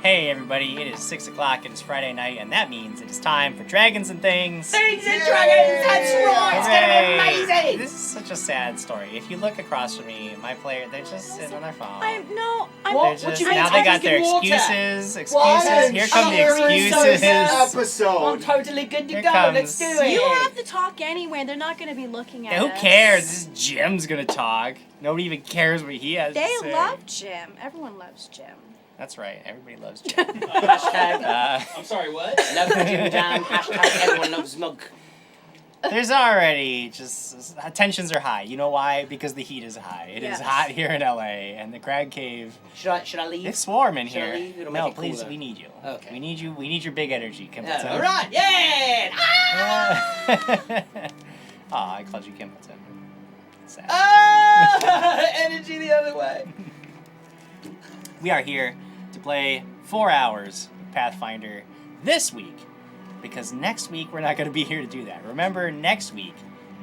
Hey everybody, it is 6 o'clock, it is Friday night, and that means it is time for Dragons and Things! Things and Dragons, that's right! It's gonna be amazing! This is such a sad story. If you look across from me, my player, they're just sitting on their phone. What do you mean? Now they got their excuses. Here come the excuses. Episode. I'm totally good to Here go, comes- let's do it! You have to talk anyway. They're not going to be looking at Yeah, who us. cares? This is Jim's gonna talk. Nobody even cares what he has They to say. love Jim. Everyone loves Jim. That's right, everybody loves Jim. Hashtag, I'm sorry, what? Love Jim Jam, hashtag everyone loves Mug. There's already just tensions are high. You know why? Because the heat is high. It is Yes. hot here in LA, and the Krag Cave. Should I leave? It's warm in Should I here. leave? It'll make No, it please, cooler. we need you. Okay. We need you. We need your big energy, Kimbleton. Alright, yeah! Aw, I called you Kimbleton. Sad. Ah! Energy the other way. We are here to play 4 hours of Pathfinder this week, because next week we're not going to be here to do that. Remember, next week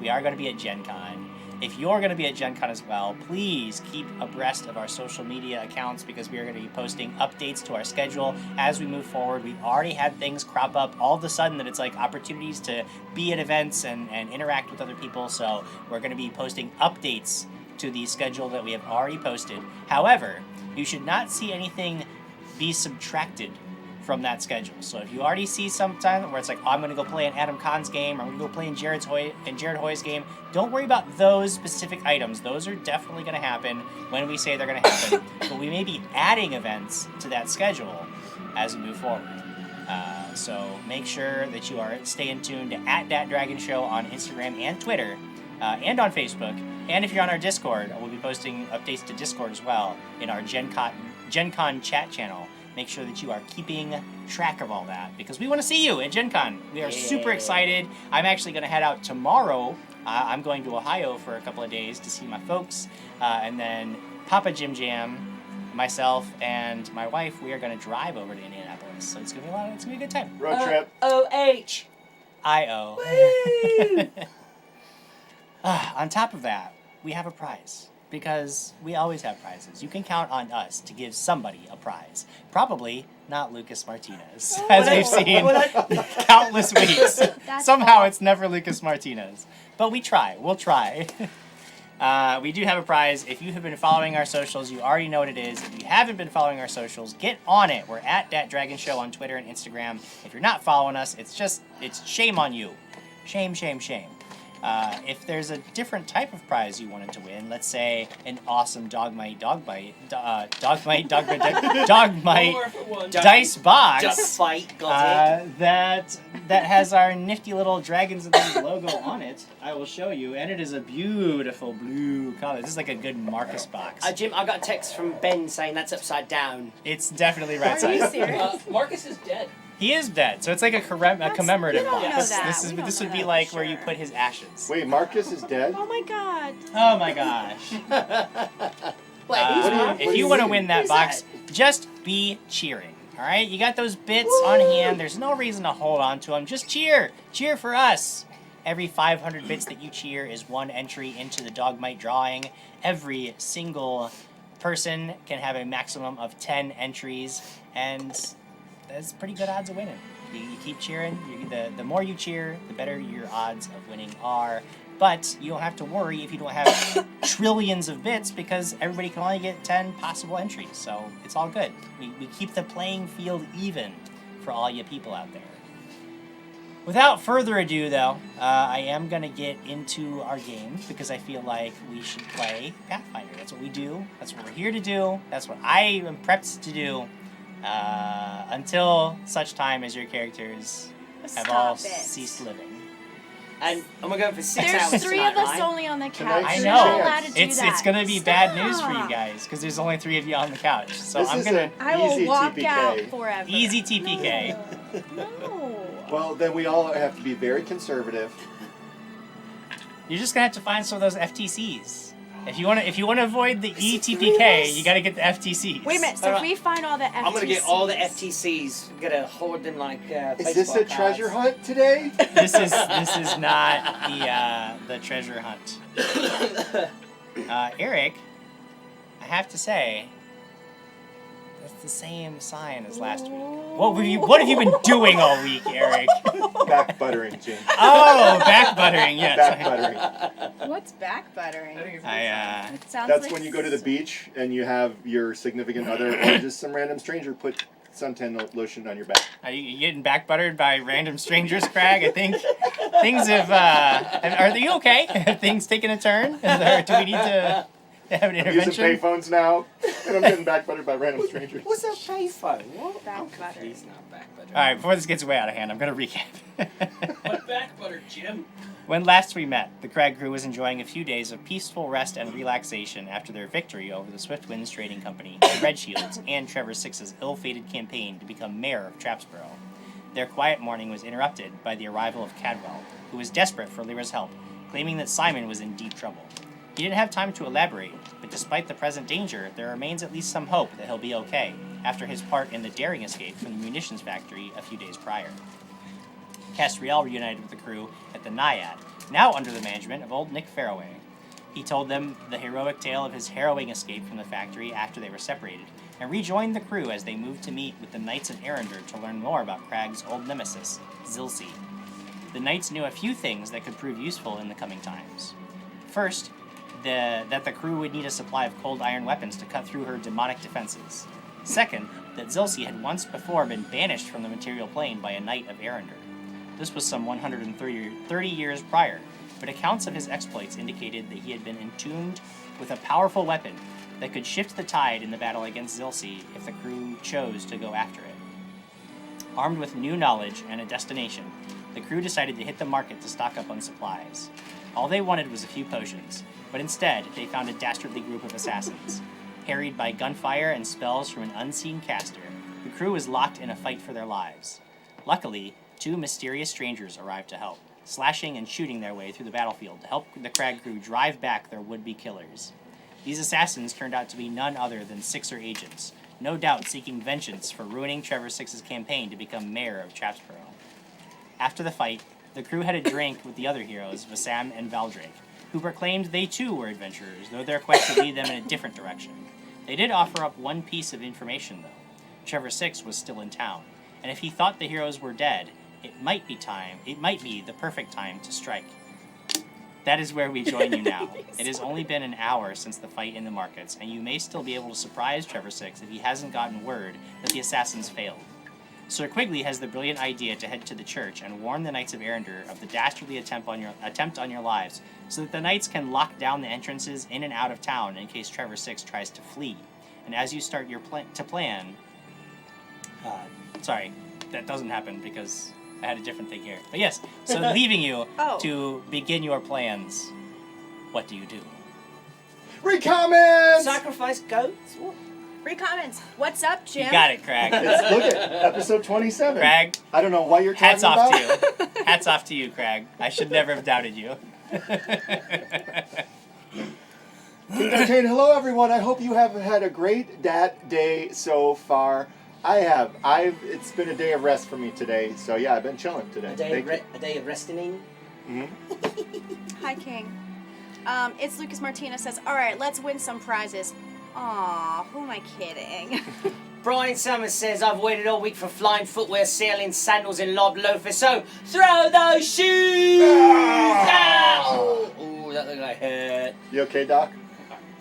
we are going to be at Gen Con. If you're going to be at Gen Con as well, please keep abreast of our social media accounts, because we are going to be posting updates to our schedule as we move forward. We've already had things crop up all of a sudden that it's like opportunities to be at events and interact with other people, so we're going to be posting updates to the schedule that we have already posted. However, you should not see anything be subtracted from that schedule. So if you already see sometime where it's like, oh, I'm going to go play in Adam Kahn's game, or I'm going to go play in Jared Hoy's game, don't worry about those specific items. Those are definitely going to happen when we say they're going to happen. But we may be adding events to that schedule as we move forward. So make sure that you are staying tuned to @DatDragonShow on Instagram and Twitter, and on Facebook. And if you're on our Discord, we'll be posting updates to Discord as well in our Gen Con chat channel. Make sure that you are keeping track of all that, because we want to see you at Gen Con. We are super excited. I'm actually going to head out tomorrow. I'm going to Ohio for a couple of days to see my folks. And then Papa Jim Jam, myself, and my wife, we are going to drive over to Indianapolis. So it's going to be it's going to be a good time. Road trip. O-H. I-O. On top of that, we have a prize, because we always have prizes. You can count on us to give somebody a prize. Probably not Lucas Martinez, as we've seen countless weeks. Somehow it's never Lucas Martinez. But we try. We'll try. We do have a prize. If you have been following our socials, you already know what it is. If you haven't been following our socials, get on it. We're at @DatDragonShow on Twitter and Instagram. If you're not following us, it's shame on you. Shame, shame, shame. If there's a different type of prize you wanted to win, let's say an awesome Dogmite dice box Duck fight, got it. that has our nifty little Dragons and Things logo on it, I will show you, and it is a beautiful blue color. This is like a good Marcus box. Jim, I got a text from Ben saying that's upside down. It's definitely right Are you side. serious? Marcus is dead. He is dead, so it's like a commemorative we don't know box. that. This We don't would know be that like for where you sure. put his ashes. Wait, Marcus is dead? Oh my god. Oh my gosh. If you want to win that Who's box, just be cheering. All right, you got those bits on hand. There's no reason to hold on to them. Just cheer. Cheer for us. Every 500 bits that you cheer is one entry into the Dogmite drawing. Every single person can have a maximum of 10 entries, and that's pretty good odds of winning. You keep cheering. The more you cheer, the better your odds of winning are. But you don't have to worry if you don't have trillions of bits, because everybody can only get 10 possible entries. So it's all good. We keep the playing field even for all you people out there. Without further ado, though, I am going to get into our game, because I feel like we should play Pathfinder. That's what we do. That's what we're here to do. That's what I am prepped to do. Until such time as your characters have all ceased living. And we're going for 6 hours There's 3 tonight, of us right? only on the couch. Tonight's I You're know. not allowed to do It's that. going to be bad news for you Stop. guys, because there's only 3 of you on the couch. So This I'm is going to... I will Easy walk TPK. out forever. Easy TPK. No. Well, then we all have to be very conservative. You're just going to have to find some of those FTCs. If you want to avoid the ETPK, you got to get the FTCs. Wait a minute. So if we find all the FTCs, I'm going to get all the FTCs. I'm going to hoard them like Is this a baseball treasure cards. hunt today? This is not the treasure hunt. Eric, I have to say, It's the same sign as last week. What have you been doing all week, Eric? Back buttering, Jim. Oh, back buttering. Yes. Back buttering. What's back buttering? It sounds That's like when you go to the beach and you have your significant other or just some random stranger put suntan lotion on your back. Are you getting back buttered by random strangers, Krag? I think things have. Are you okay? Have things taken a turn? Do we need to have an I'm intervention? using payphones now, and I'm getting back buttered by random strangers. What's a payphone? What? Back butter. He's not back butter. All right, before this gets way out of hand, I'm going to recap. What back butter, Jim? When last we met, the Krag Krew was enjoying a few days of peaceful rest and relaxation after their victory over the Swift Winds Trading Company, the Red Shields, and Trevor Sixx's ill-fated campaign to become mayor of Trapsboro. Their quiet morning was interrupted by the arrival of Cadwell, who was desperate for Lyra's help, claiming that Simon was in deep trouble. He didn't have time to elaborate, but despite the present danger, there remains at least some hope that he'll be okay, after his part in the daring escape from the munitions factory a few days prior. Castriel reunited with the crew at the Naiad, now under the management of old Nick Faraway. He told them the heroic tale of his harrowing escape from the factory after they were separated, and rejoined the crew as they moved to meet with the Knights of Arender to learn more about Krag's old nemesis, Zilsi. The Knights knew a few things that could prove useful in the coming times. First, that the crew would need a supply of cold iron weapons to cut through her demonic defenses. Second, that Zilsi had once before been banished from the material plane by a Knight of Arender. This was some 130 years prior, but accounts of his exploits indicated that he had been entombed with a powerful weapon that could shift the tide in the battle against Zilsi if the crew chose to go after it. Armed with new knowledge and a destination, the crew decided to hit the market to stock up on supplies. All they wanted was a few potions, but instead they found a dastardly group of assassins. Harried by gunfire and spells from an unseen caster, the crew was locked in a fight for their lives. Luckily, two mysterious strangers arrived to help, slashing and shooting their way through the battlefield to help the Krag Krew drive back their would-be killers. These assassins turned out to be none other than Sixer agents, no doubt seeking vengeance for ruining Trevor Sixx's campaign to become mayor of Trapsboro. After the fight, the crew had a drink with the other heroes, Vassam and Valdrake, who proclaimed they too were adventurers, though their quest would lead them in a different direction. They did offer up one piece of information, though. Trevor Sixx was still in town, and if he thought the heroes were dead, it might be the perfect time to strike. That is where we join you now. It has only been an hour since the fight in the markets, and you may still be able to surprise Trevor Sixx if he hasn't gotten word that the assassins failed. Sir Quigley has the brilliant idea to head to the church and warn the Knights of Arender of the dastardly attempt on your lives, so that the Knights can lock down the entrances in and out of town in case Trevor Sixx tries to flee. And as you start your plan... sorry, that doesn't happen because I had a different thing here. But yes, so leaving you to begin your plans, what do you do? Recommence! Sacrifice goats? What? Free comments. What's up, Jim? You got it, Krag. Look at episode 27. Krag, I don't know what you're talking hats off about. to you. Hats off to you, Krag. I should never have doubted you. Okay, hello everyone. I hope you have had a great day so far. I have. It's been a day of rest for me today. So yeah, I've been chilling today. A day of resting. Hi, King. It's Lucas Martinez says, all right, let's win some prizes. Aw, who am I kidding? Brian Summers says, I've waited all week for flying footwear, sailing sandals, and lob loafers, so throw those shoes! Ow! Ooh, that looked like hurt. You okay, Doc?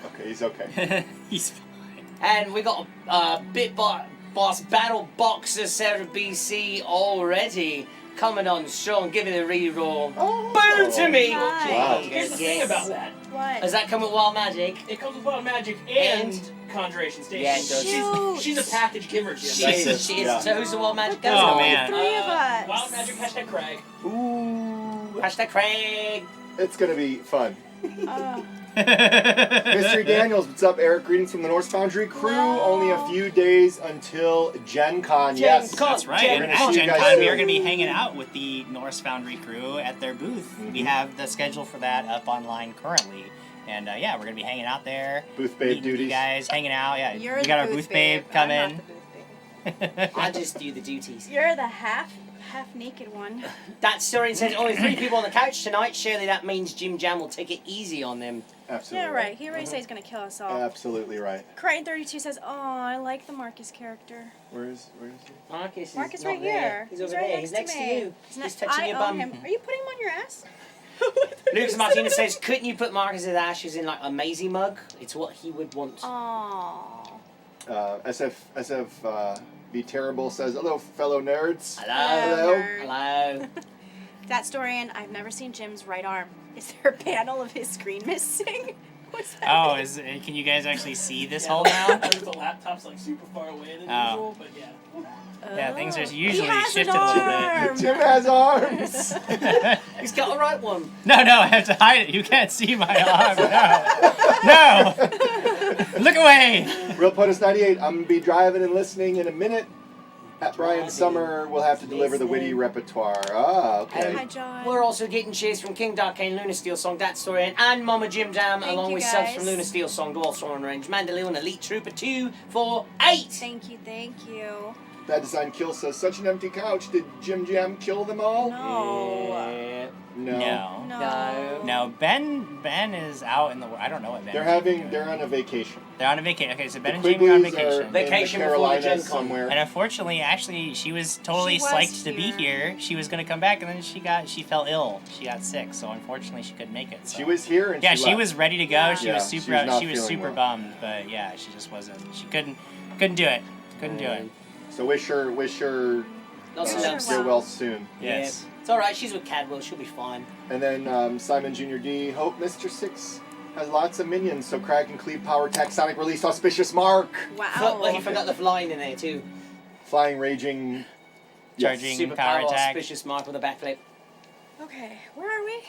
Okay, he's okay. He's fine. And we got a Bit Boss Battle Boxer Sarah BC already. Coming on strong, give it a reroll. Oh. Boom to me! Nice. Wow. Here's the thing about that. What? Does that come with Wild Magic? It comes with Wild Magic and Conjuration Station. Yeah, it does. Shoot. She's a package giver, Jim. She That's is. it, She is. yeah. So who's the Wild Magic goes Oh, on? man. Three of us. Wild Magic, hashtag Krag. Ooh, hashtag Krag. It's gonna be fun. Oh. Mystery Daniels, what's up, Eric? Greetings from the Norse Foundry crew. Hello. Only a few days until Gen Con. Yes. Con. That's right. Gen And Con. at Gen Guys Con, we soon. are going to be hanging out with the Norse Foundry crew at their booth. We have the schedule for that up online currently. And yeah, we're going to be hanging out there. Booth babe meeting with duties. You guys, hanging out. Yeah, You're we the got our booth babe I'm coming. not the booth babe. I just do the duties. You're the half half-naked one. That story says only 3 people on the couch tonight. Surely that means Jim Jam will take it easy on them. Absolutely. Yeah, right. He already said he's gonna kill us all. Absolutely right. Crichton32 says, "Oh, I like the Marcus character." Where is he? Marcus Marcus not right there. here. He's over right there. He's next to me. you. He's He's touching I your own bum. him. Are you putting him on your ass? Lucas Martinez says, couldn't you put Marcus's ashes in like a Maisie mug? It's what he would want. Aww. SF Be Terrible says, hello, fellow nerds. Hello. nerd. Hello. That Storian, I've never seen Jim's right arm. Is there a panel of his screen missing? What's that? Oh, can you guys actually see this hole now? The laptop's like super far away than Oh. usual, but yeah. Yeah, things are He usually has shifted an a little arm. Jim has arms. bit. He's got the right one. No, I have to hide it. You can't see my arm. No. Look away. Real POTUS 98, I'm going to be driving and listening in a minute. At Brian Driving, Summer will have to deliver the witty listening. repertoire. Ah, okay. Hi, John. We're also getting chased from King Dark Kane, Luna Steel Song, That Story, and Mama Jim Jam, Thank along you, with subs guys. from Luna Steel Song, Dwarf Sworn Range, Mandalorian, Elite Trooper 248. Thank you. Bad Design Kill says, such an empty couch. Did Jim Jam kill them all? No. Yeah. No. No, Ben is out in the world. I don't know what Ben They're is doing. they're on a vacation. They're on a vacation. Okay, so Ben and The Jamie are on Quigleys vacation. are Vacation in the before the Gen Carolinas Con. somewhere. And unfortunately, actually, she was totally She was psyched to be here. here. She was going to come back, and then she fell ill. She got sick, so unfortunately, she couldn't make it. So. She was here and Yeah, she she left. was ready to go. Yeah. She Yeah, was she's super. not She was feeling super well. bummed, but yeah, she just wasn't. She couldn't do it. Couldn't do it. So wish her Lots of Wish her loves. get well. well soon. Yes. Yeah. It's alright, she's with Cadwell, she'll be fine. And then Simon Jr. D. Hope Mr. Six has lots of minions, so Krag and Cleave Power Taxonic Release Auspicious Mark. Wow. Well, you forgot the line in there too. Flying Raging. Charging Super power power attack, auspicious mark with a backflip. Okay, where are we?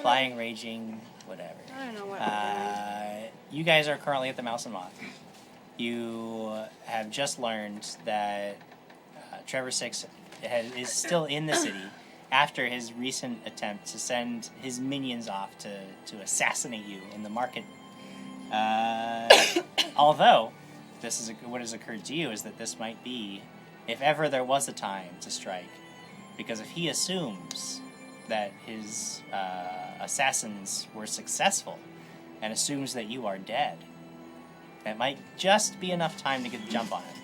flying, raging, whatever. I don't know what we're doing. You guys are currently at the Mouse and Moth. You have just learned that Trevor Sixx is still in the city after his recent attempt to send his minions off to assassinate you in the market. Although, what has occurred to you is that this might be, if ever there was a time to strike, because if he assumes that his assassins were successful and assumes that you are dead, it might just be enough time to get the jump on him.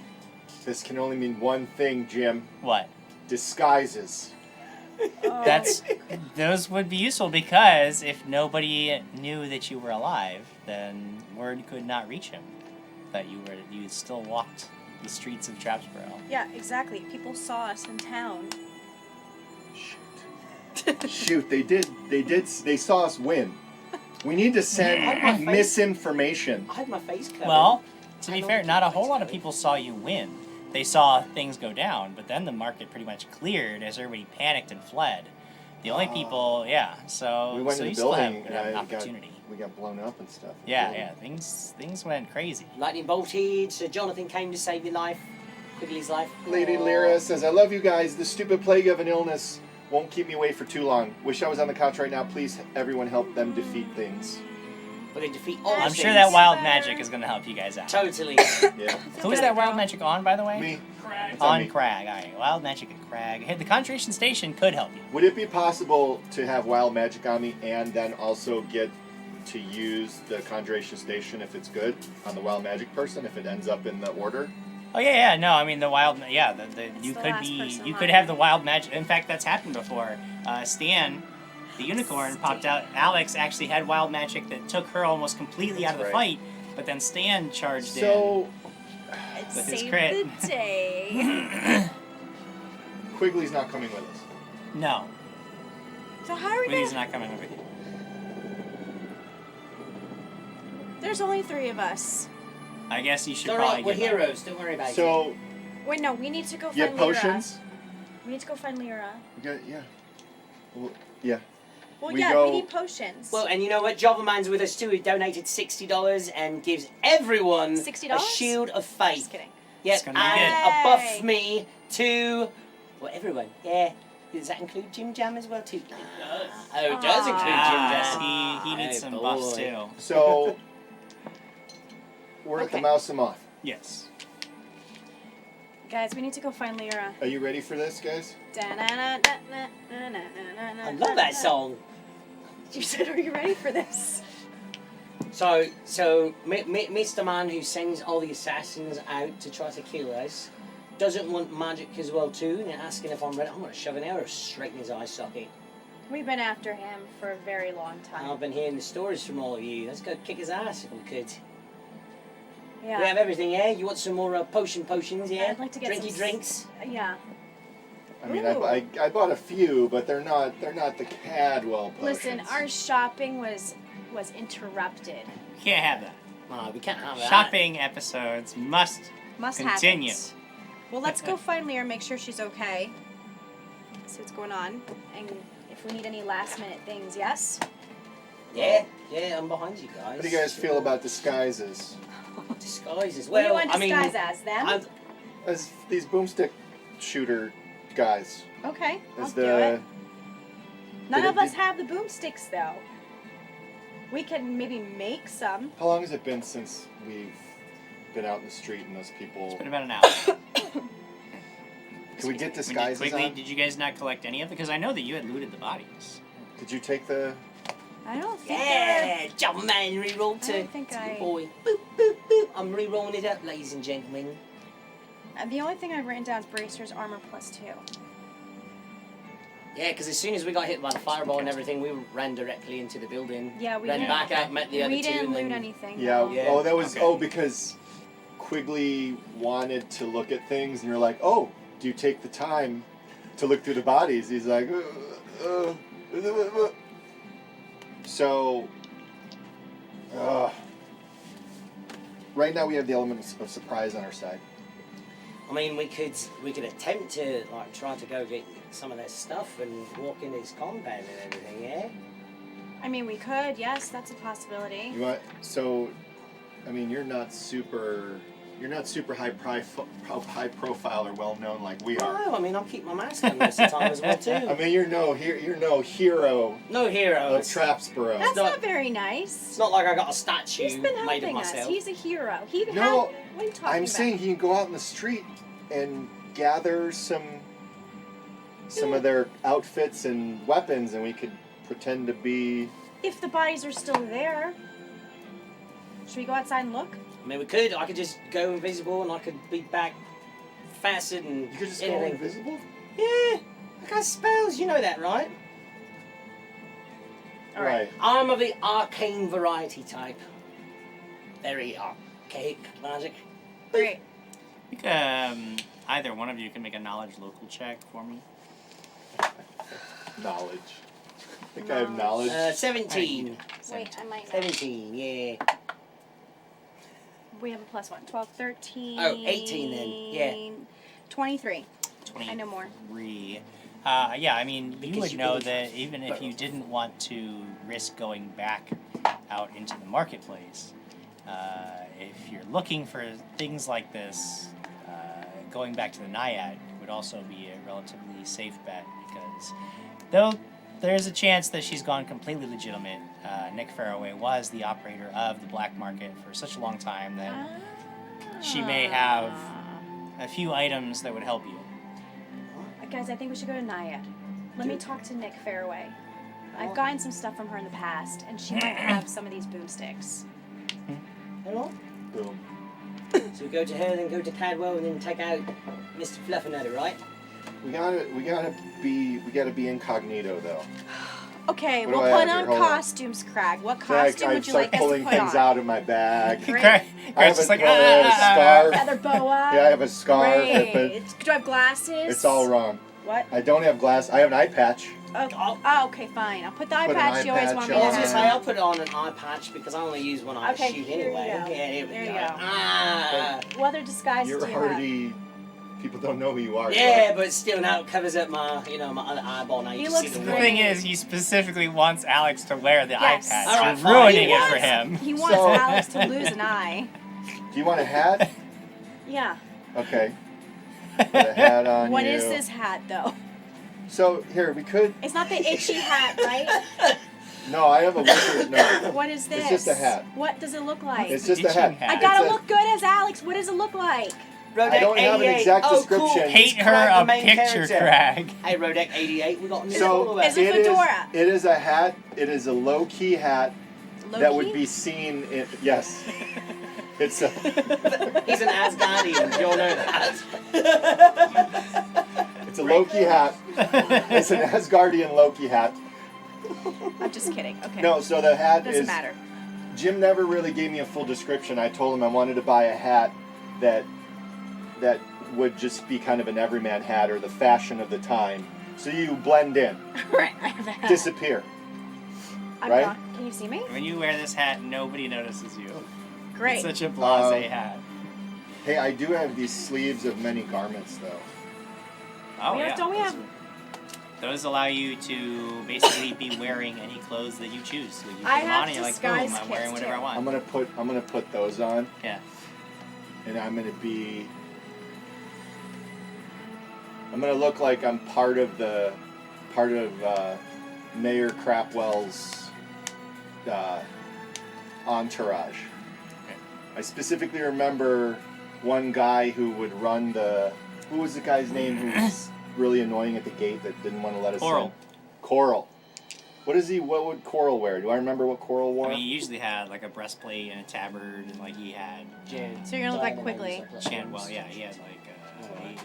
This can only mean one thing, Jim. What? Disguises. Those would be useful because if nobody knew that you were alive, then word could not reach him that you still walked the streets of Trapsboro. Yeah, exactly. People saw us in town. Shoot, they saw us win. We need to send misinformation. I had my face covered. Well, to I be don't fair, keep not a my whole face lot of covered. people saw you win. They saw things go down, but then the market pretty much cleared as everybody panicked and fled. The only people, yeah. So We went so in you the still have building an and opportunity. we got blown up and stuff. Yeah. Things went crazy. Lightning bolted, so Jonathan came to save your life. Quigley's life. Lady Aw. Lyra says, I love you guys. The stupid plague of an illness won't keep me away for too long. Wish I was on the couch right now. Please, everyone help them defeat things. We're going to defeat all I'm things. sure that wild magic is going to help you guys out. Totally. Yeah. Who is that wild magic on, by the way? Me. Krag. It's on On me. Krag. All right, wild magic and Krag. Hey, the Conjuration Station could help you. Would it be possible to have wild magic on me and then also get to use the Conjuration Station if it's good on the wild magic person if it ends up in the order? Oh yeah. No, I mean the wild. Yeah, you the could last be. person You could alive. have the wild magic. In fact, that's happened before. Stan, the unicorn, popped out. Alex actually had wild magic that took her almost completely out of the That's fight. But then Stan charged So, It With his saved crit. the day. Quigley's not coming with us. in. No, So how are we Wheaties gonna... not coming over here. There's only 3 of us. I guess you should It's probably alright, we're give up. heroes. Don't worry about it. So, Wait, no, we need to go you find have Lyra. potions? We need to go find Lyra. Yeah. Well, yeah. Well, We yeah, go- we need potions. Well, and you know what? Jobberman's with us too. He donated $60 and gives everyone $60? a shield of faith. Just kidding. Yep, It's and gonna be a buff Yay. me to... Well, everyone. Yeah. Does that include Jim Jam as well too? does. Oh, it does include Jim Jam. He needs Oh, some boy. buffs too. So, we're at the Okay. Mouse and Moth. Yes. Guys, we need to go find Lyra. Are you ready for this, guys? I love that song. You said, are you ready for this? So, Mr. Man who sends all the assassins out to try to kill us doesn't want magic as well too, and asking if I'm ready. I'm gonna shove an arrow straight in his eye socket. We've been after him for a very long time. I've been hearing the stories from all of you. Let's go kick his ass if we could. Yeah. We have everything here. You want some more potions, yeah? I'd like to get Drinky some drinks. Yeah. I mean, Ooh. I bought a few, but they're not the Cadwell potions. Listen, our shopping was interrupted. You can't have that. No, we can't have that. Shopping episodes must continue. Happen. Well, let's go find Lyra, make sure she's okay. See what's going on, and if we need any last minute things, yes? Yeah, I'm behind you guys. What do you guys feel about disguises? Disguises? What do you Well, want I mean, disguise as, them? As these boomstick shooter guys. Okay, I'll As do it. None did of it- us have the boomsticks, though. We can maybe make some. How long has it been since we've been out in the street and those people? It's been about an hour. Can we get disguises Quickly, on? did you guys not collect any of it? Because I know that you had looted the bodies. Did you take the? I don't think yeah, jump man, reroll I to don't think the I- boy. Boop, boop, boop. I'm rerolling it up, ladies and gentlemen. the only thing I've written down is Bracer's armor +2. Yeah, because as soon as we got hit by the fireball and everything, we ran directly into the building. Yeah, we ran didn't. back out, met the other We two, didn't and loot then anything. Yeah. no. Yeah. Oh, that was Okay. because Quigley wanted to look at things, and you're like, oh, do you take the time to look through the bodies? He's like, so. Right now we have the element of surprise on our side. I mean, we could attempt to like try to go get some of their stuff and walk into his compound and everything. Yeah. I mean, we could. Yes, that's a possibility. You want so? I mean, you're not super high profile or well known like we are. No, I mean, I'll keep my mask on most of the time as well too. I mean, you're no hero No of heroes. Trapsboro. That's not- not very nice. It's not like I got a statue He's been made of helping us. myself. He's a hero. He No, had. What are you talking I'm about? saying he can go out in the street and gather some of their outfits and weapons, and we could pretend to be. If the bodies are still there, should we go outside and look? I mean, we could. I could just go invisible and I could be back faster than You could just go anything. invisible. Yeah, I got spells. You know that, right? All right. I'm of the arcane variety type. Very archaic magic. Great. I think either one of you can make a knowledge local check for me. Knowledge. I think I have knowledge. 17. Wait, I might know. 17, yeah. We have a +1. 12, 13. Oh, 18 then, yeah. 23. 23. I know more. Yeah, I mean, you Because would you know believe that even if you didn't want to risk going back out into the marketplace, if you're looking for things like this, going back to the Naiad would also be a relatively safe bet because though there's a chance that she's gone completely legitimate, Nick Faraway was the operator of the black market for such a long time that she may have a few items that would help you. Guys, I think we should go to Naiad. Let me talk to Nick Faraway. I've gotten some stuff from her in the past, and she might have some of these boomsticks. Hello? Boom. So we go to her, then go to Cadwell, and then take out Mr. Fluffernutter, right? We gotta be incognito though. Okay, What do we'll I put have on here? Hold on. costumes, Crag. What Crag, costume I would you start like us to pulling put things on? out of my bag. Great. Craig, I Craig's have just a, like, I have a scarf. Feather boa. Yeah, I have a scarf. Great. But Do I have glasses? it's all wrong. What? I don't have glass. I have an eye patch. Oh, okay, fine. I'll put the eye Put an patch eye you always patch want me I to was going to have. say, I'll put it on an eye patch because I only use one eye Okay, to shoot here you anyway. go. Yeah, here we There you go. go. Ah. What other disguises You're do you have? already. People don't know who you are. Yeah, but still now it covers up my, my other eyeball. Now you He can looks see the The great. thing is, he specifically wants Alex to wear the Yes. eye patch. All right, You're fine. ruining He it for wants- him. He wants So- Alex to lose an eye. Do you want a hat? Yeah. Okay. Put a hat on What you. is this hat, though? So here we could. It's not the itchy hat, right? No, I have a wizard. No, What is this? It's just a hat. What does it look like? it's just a Itching hat. hat. I gotta It's a- look good as Alex. What does it look like? I don't have an 88. exact Oh, description. cool. Paint Is her Krag the a main picture, character? Krag. Hey, Rodek 88, we got a new So follower. Is it fedora? it is a hat. It is a low-key hat that Low-key? would be seen in. Yes. It's a. He's an Asgardian, you all know that. It's a Loki hat. It's an Asgardian Loki hat. I'm just kidding. Okay. No, so the hat Doesn't is. matter. Jim never really gave me a full description. I told him I wanted to buy a hat that would just be kind of an everyman hat or the fashion of the time. So you blend in, Right. I have a hat. disappear. I'm right? not. Can you see me? When you wear this hat, nobody notices you. Great. It's such a blasé hat. Hey, I do have these sleeves of many garments though. Oh, We have- yeah. don't we have- Those allow you to basically be wearing any clothes that you choose. So you put I them have on and you're like, disguise boom, I'm wearing kits, whatever I too. want. I'm gonna put those on, Yeah. and I'm gonna look like I'm part of Mayor Crapwell's entourage. Okay. I specifically remember one guy who would run who was the guy's name who was really annoying at the gate that didn't want to let us Coral. in? Coral. What would Coral wear? Do I remember what Coral wore? I mean, he usually had like a breastplate and a tabard, and like he had So you're gonna look like Quigley. Chandwell. Yeah, he had like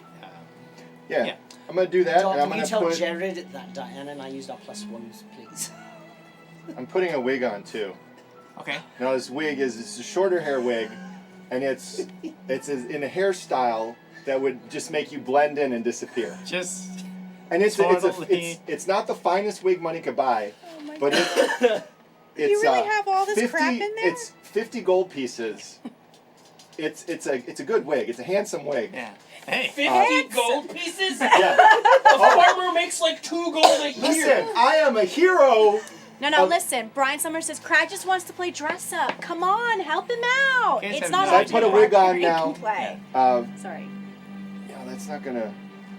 yeah. yeah. I'm gonna do that, and I'm Can you gonna tell put. Jared that Diana and I used our +1s, please? I'm putting a wig on too. Okay. Now this wig it's a shorter hair wig, and it's in a hairstyle that would just make you blend in and disappear. Just And Totally. it's not the finest wig money could buy, Oh my but god. it's You really have all this crap in there? It's 50 gold pieces. It's a good wig. It's a handsome wig. yeah. Hey. 50 gold pieces? Yeah. A farmer makes like 2 gold a year. Listen, I am a hero. No, Oh. listen. Brian Summers says Krag just wants to play dress up. Come on, help him out. You guys It's have not no all idea. So I put a wig on Krag now. can play. Sorry. Yeah, that's not gonna.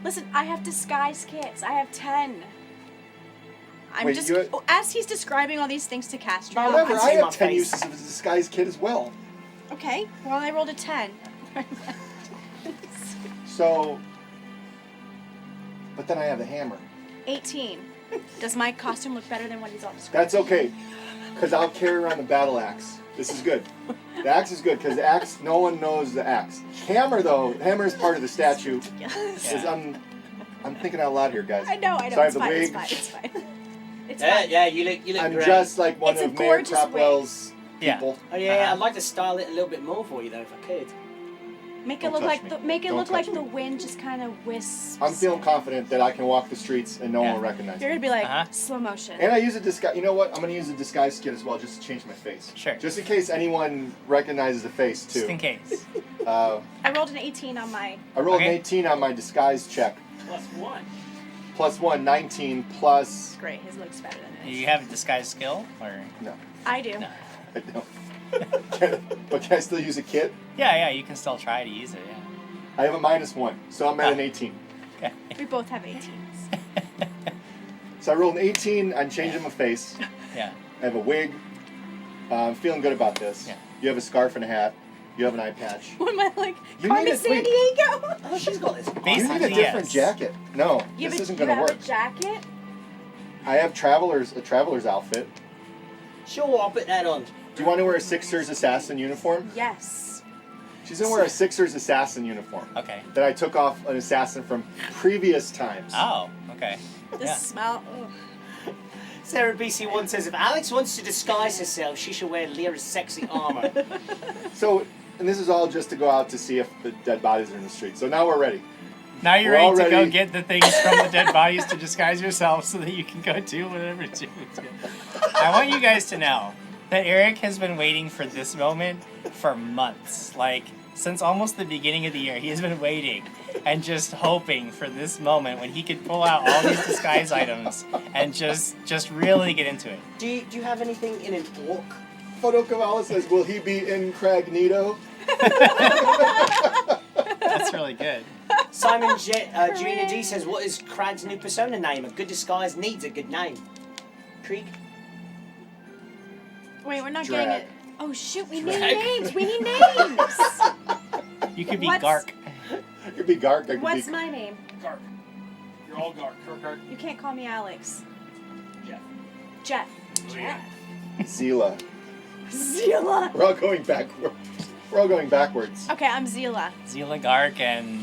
Listen, I have disguise kits. I have 10. I'm Wait, just you had- as he's describing all these things to Castro. Whatever. I'd I say my have 10 face. uses of a disguise kit as well. Okay. Well, I rolled a 10. So. But then I have the hammer. 18. Does my costume look better than what he's all describing? That's okay, because I'll carry around the battle axe. This is good. The axe is good, because the axe, no one knows the axe. Hammer, though, the hammer is part of the statue. Yes. Is I'm thinking out loud here, guys. I know. So I It's have the fine. It's wig. fine. It's fine. It's Yeah, fine. yeah, you look I'm great. just like one It's a of Mayor gorgeous Crapwell's Yeah. people. Oh yeah, Uh-huh. I'd like to style it a little bit more for you though, if I could. Make it Don't look touch like me. make it Don't look like touch the me. wind just kind of wisps. I'm feeling confident that I can walk the streets and no Yeah. one will recognize You're me. gonna be like Uh-huh. slow motion. And I use a disguise. You know what? I'm gonna use a disguise kit as well, just to change my face. Sure. Just in case anyone recognizes the face too. Just in case. Uh, I rolled an 18 on my. I rolled Okay. an 18 on my disguise check. +1. +1, 19 plus. Great, his looks better than Do his. you have a disguise skill or? No, I do. No. I don't. But can I still use a kit? Yeah, you can still try to use it. Yeah. I have a -1, so I'm at an Ah. 18. Okay. We both have 18s. So I rolled an 18. I'm changing my face. Yeah. I have a wig. I'm feeling good about this. Yeah. You have a scarf and a hat. You have an eye patch. What am I like? You Carmen need a- San wait. Diego? Oh, she's got this. You need a Basically, different yes. jacket. No, You this have isn't you going to have work. a jacket? I have a traveler's outfit. Sure, I'll put that on. Do you want to wear a Sixers assassin uniform? Yes. She's going to wear a Sixers assassin uniform Okay. that I took off an assassin from previous times. Oh, okay. The Yeah. smell. Ugh. Sarah BC1 says if Alex wants to disguise herself, she should wear Lyra's sexy armor. So, and this is all just to go out to see if the dead bodies are in the street. So now we're ready. Now you're We're ready all to go ready. get the things from the dead bodies to disguise yourself so that you can go do whatever to. I want you guys to know that Eric has been waiting for this moment for months. Like, since almost the beginning of the year, he has been waiting and just hoping for this moment when he could pull out all these disguise items and just really get into it. do you have anything in an orc? Photo Kavala says, will he be in Cragnito? That's really good. Simon Junior D says, what is Krag's new persona name? A good disguise needs a good name. Krieg? Wait, we're not Drag. getting it. Oh shoot, we need Drag. names. We need names. You could be What's- Gark. It could be Gark. It could What's be... my name? Gark. You're all Gark. Gark. You can't call me Alex. Jeff. Jeff. Oh, yeah. Zila. Zila. We're all going backward. We're all going backwards. Okay, I'm Zila. Zila Gark and.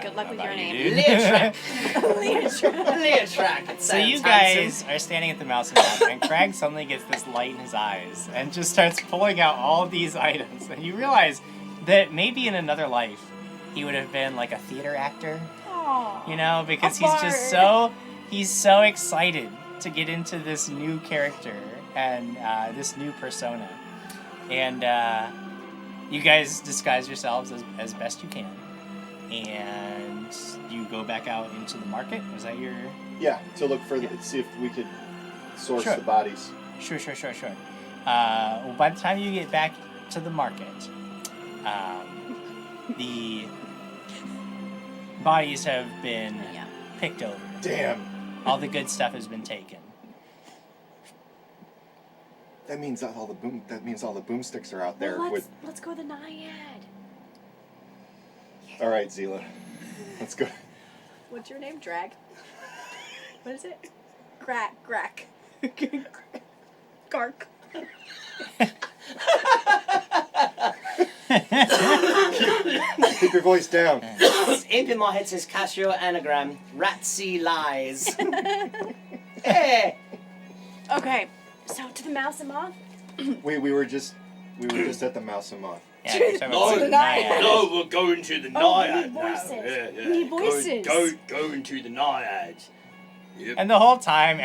Good luck with your name. Leotrak. Leotrak. Leotrak. So you guys are standing at the mouse and mouth, and Krag suddenly gets this light in his eyes and just starts pulling out all these items, and you realize that maybe in another life he would have been like a theater actor, Aww. you know, because A he's so excited to get into this new character and this new persona, and you guys disguise yourselves as best you can. And you go back out into the market? Was that your... Yeah, to look for see if we could source Sure. the bodies. Sure. Well, by the time you get back to the market, the bodies have been picked over. Damn. All the good stuff has been taken. That means all the boomsticks are out there. Well, with... let's go to the Naiad. All right, Zila. Let's go. What's your name? Drag? What is it? Grak. Gark. Keep your voice down. Imp in my head says Casio anagram. Ratsy lies. Hey. Okay, so to the mouse and moth? We were just at the mouse and moth. Yeah, you're talking No, about the Naiad. Naiad. No, we're going to the Oh, we Naiad need now. voices. Yeah. We need voices. Going to the Naiad. Yep. And the whole time,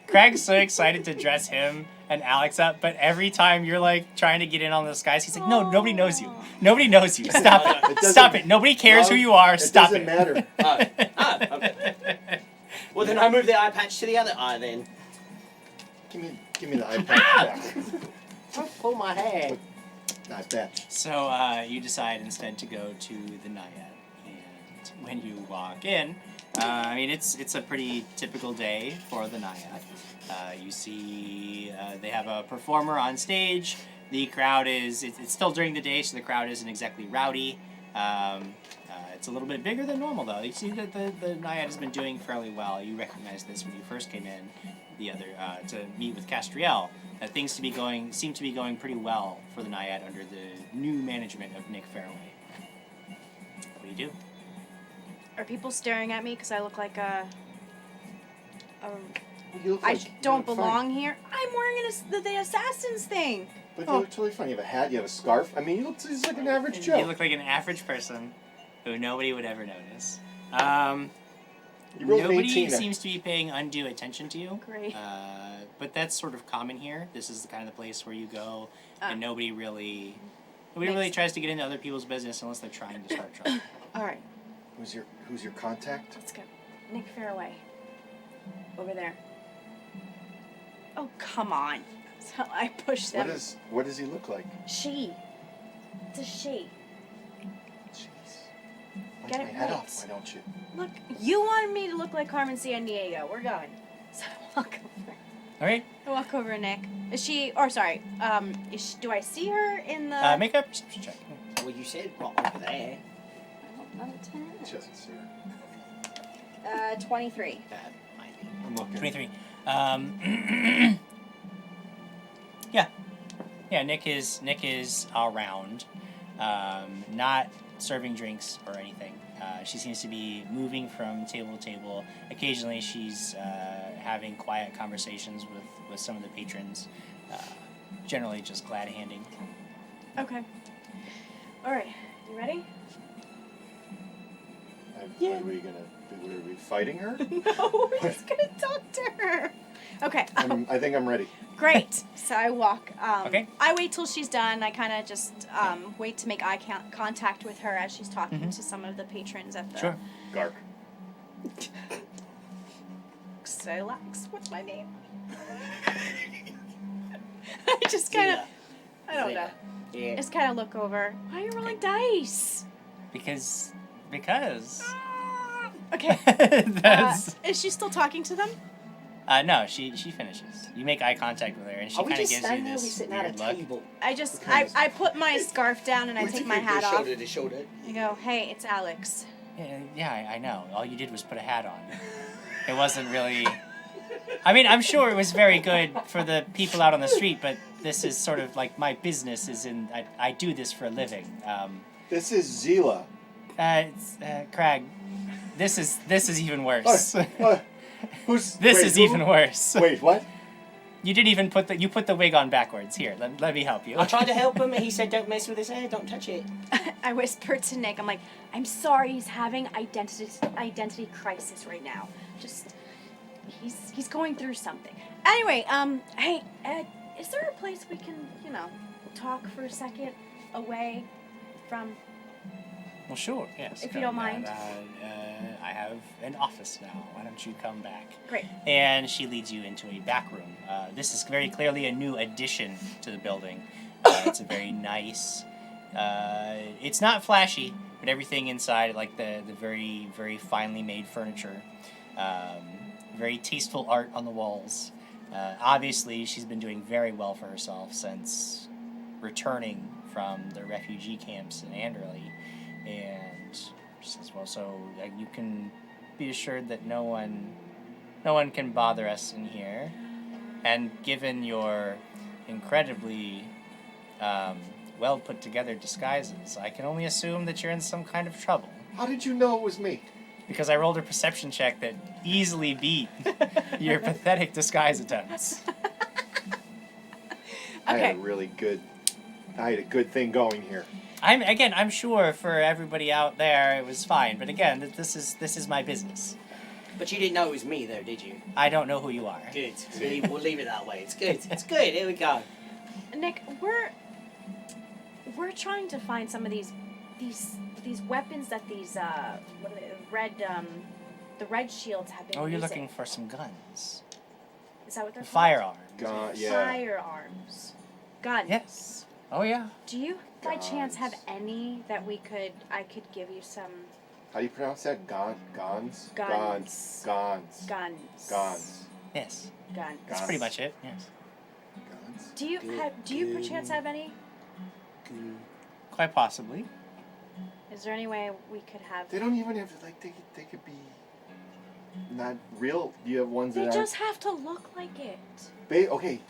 Krag's so excited to dress him and Alex up, but every time you're like trying to get in on the disguise, he's like, "No, nobody knows you. Nobody knows you. Stop it. doesn't- Stop it. Nobody cares who you are. Stop It doesn't matter. Okay. Well, then I move the eye patch to the other eye then. Give me the iPad back. Don't pull my hair. Not that. So you decide instead to go to the Naiad, and when you walk in, I mean it's a pretty typical day for the Naiad. You see they have a performer on stage. The crowd it's still during the day, so the crowd isn't exactly rowdy. It's a little bit bigger than normal though. You see that the Naiad has been doing fairly well. You recognized this when you first came in the other to meet with Castriel. Things seem to be going pretty well for the Naiad under the new management of Nick Fairway. What do you do? Are people staring at me because I look like a You look I like- don't you look belong fine. here? I'm wearing the assassin's thing. But you look totally fine. You have a hat. You have a scarf. I mean, you look just like an average Joe. You look like an average person who nobody would ever notice. You rolled an Nobody 18. seems to be paying undue attention to you. Great. But that's sort of common here. This is the kind of place where you go, and nobody really tries to get into other people's business unless they're trying to start trouble. All right, Who's your contact? let's go. Nick Fairway. Over there. Oh, come on. So I push them. What does he look like? She. It's a she. Jeez. Bite Get my it head right. off, why don't you? Look, you wanted me to look like Carmen Sandiego. We're going. So I walk over. All right, I walk over to Nick. Is she? Or sorry. Do I see her in the? make a perception check. Well, you said right over there. Not a 10. She doesn't see her. 23. That might be. I'm looking. 23. Yeah, Nick is around, not serving drinks or anything. She seems to be moving from table to table. Occasionally, she's having quiet conversations with some of the patrons. Generally, just glad handing. Okay. All right. You ready? What are we gonna do? Are we fighting her? No, we're just gonna talk to her. Okay. I think I'm ready. Great. So I walk. Okay. I wait till she's done. I kind of just wait to make eye contact with her as she's talking to some of the patrons at the. Sure. Gark. Xilax. What's my name? I just kind of. I don't know. Yeah. Just kind of look over. Why are you rolling dice? Because. Okay. That's. Is she still talking to them? No, she finishes. You make eye contact with her, and she Are we kind of just gives you standing there? Are we this sitting at a weird look. table? I put my scarf down and I take my hat off. Shoulder to shoulder. I go, hey, it's Alex. Yeah, I know. All you did was put a hat on. It wasn't really... I mean, I'm sure it was very good for the people out on the street, but this is sort of like my business is in... I do this for a living. This is Zila. Krag, this is even worse. Who's? This wait, is who? even worse. Wait, what? You didn't even put the wig on backwards. Here, let me help you. I tried to help him, and he said, "Don't mess with his hair. Don't touch it." I whispered to Nick, I'm like, I'm sorry he's having identity crisis right now. Just, he's going through something. Anyway, hey, is there a place we can, talk for a second away from... Well, sure, yes. If you don't mind. I have an office now. Why don't you come back? Great. And she leads you into a back room. This is very clearly a new addition to the building. It's a very nice... it's not flashy, but everything inside, like the very, very finely made furniture. Very tasteful art on the walls. Obviously, she's been doing very well for herself since returning from the refugee camps in Anderley. And she says, well, so you can be assured that no one can bother us in here. And given your incredibly well put together disguises, I can only assume that you're in some kind of trouble. How did you know it was me? Because I rolled a perception check that easily beat your pathetic disguise attempts. I had Okay. I had a good thing going here. I'm sure for everybody out there it was fine, but again, this is my business. But you didn't know it was me, though, did you? I don't know who you are. Good. We'll leave it that way. It's good. It's good. Here we go. Nick, we're trying to find some of these weapons that these what are they, the red shields have been Oh, you're using. looking for some guns. Is that what they're called? Firearms. Yeah. Firearms. Guns. Yes. Oh yeah. Do you by chance have Guns. any that I could give you some How do you pronounce that? Gons? Guns. Gons. guns? Gons. Yes. Guns. That's pretty much it. Yes. Gons. Do you perchance have any? Quite possibly. Is there any way we could have? They don't even have like they could be not real. You have ones They that just have to look like it. okay.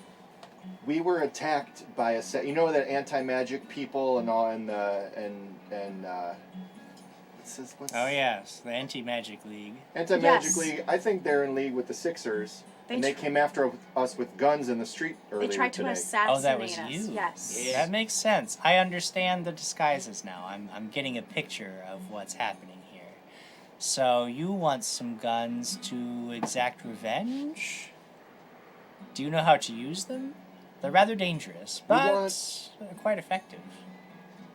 We were attacked by a set. You know that anti-magic people and all, and what's Oh yes, the Anti-Magic League. Anti-magic Yes. league. I think they're in league with the Sixers, and they tr- came after us with guns in the street earlier They tried to today. assassinate Oh, that was us. you. Yes. Yeah. That makes sense. I understand the disguises now. I'm getting a picture of what's happening here. So you want some guns to exact revenge? Do you know how to use them? They're rather dangerous, but they're quite effective.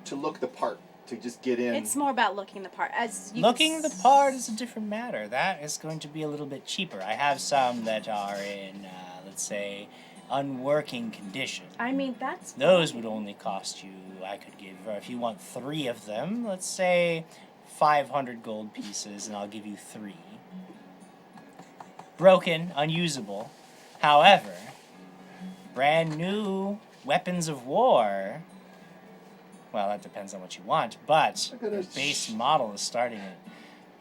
To look the part, to just get in. It's more about looking the part. Looking the part is a different matter. That is going to be a little bit cheaper. I have some that are in, let's say, unworking condition. I mean, that's... Those would only cost you, I could give, if you want 3 of them, let's say 500 gold pieces, and I'll give you 3. Broken, unusable. However, brand new weapons of war, well, that depends on what you want, but Look at the it. base model is starting at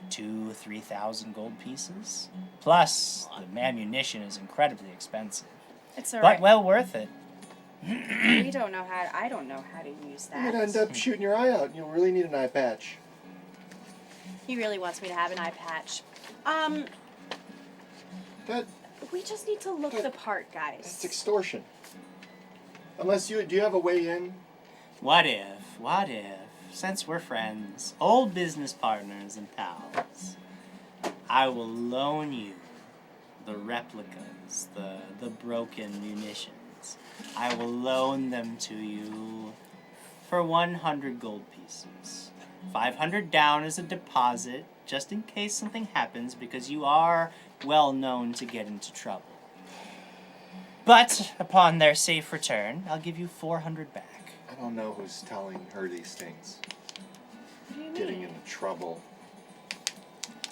2,000-3,000 gold pieces. Plus, the ammunition is incredibly expensive. It's But alright. well worth it. I don't know how to use You're that. gonna end up shooting your eye out. You'll really need an eye patch. He really wants me to have an eye patch. That We just need to look the part, guys. that's extortion. Unless do you have a way in? What if, since we're friends, old business partners and pals, I will loan you the replicas, the broken munitions. I will loan them to you for 100 gold pieces. 500 down as a deposit, just in case something happens, because you are well known to get into trouble. But upon their safe return, I'll give you 400 back. I don't know who's telling her these things. What do you Getting mean? into trouble.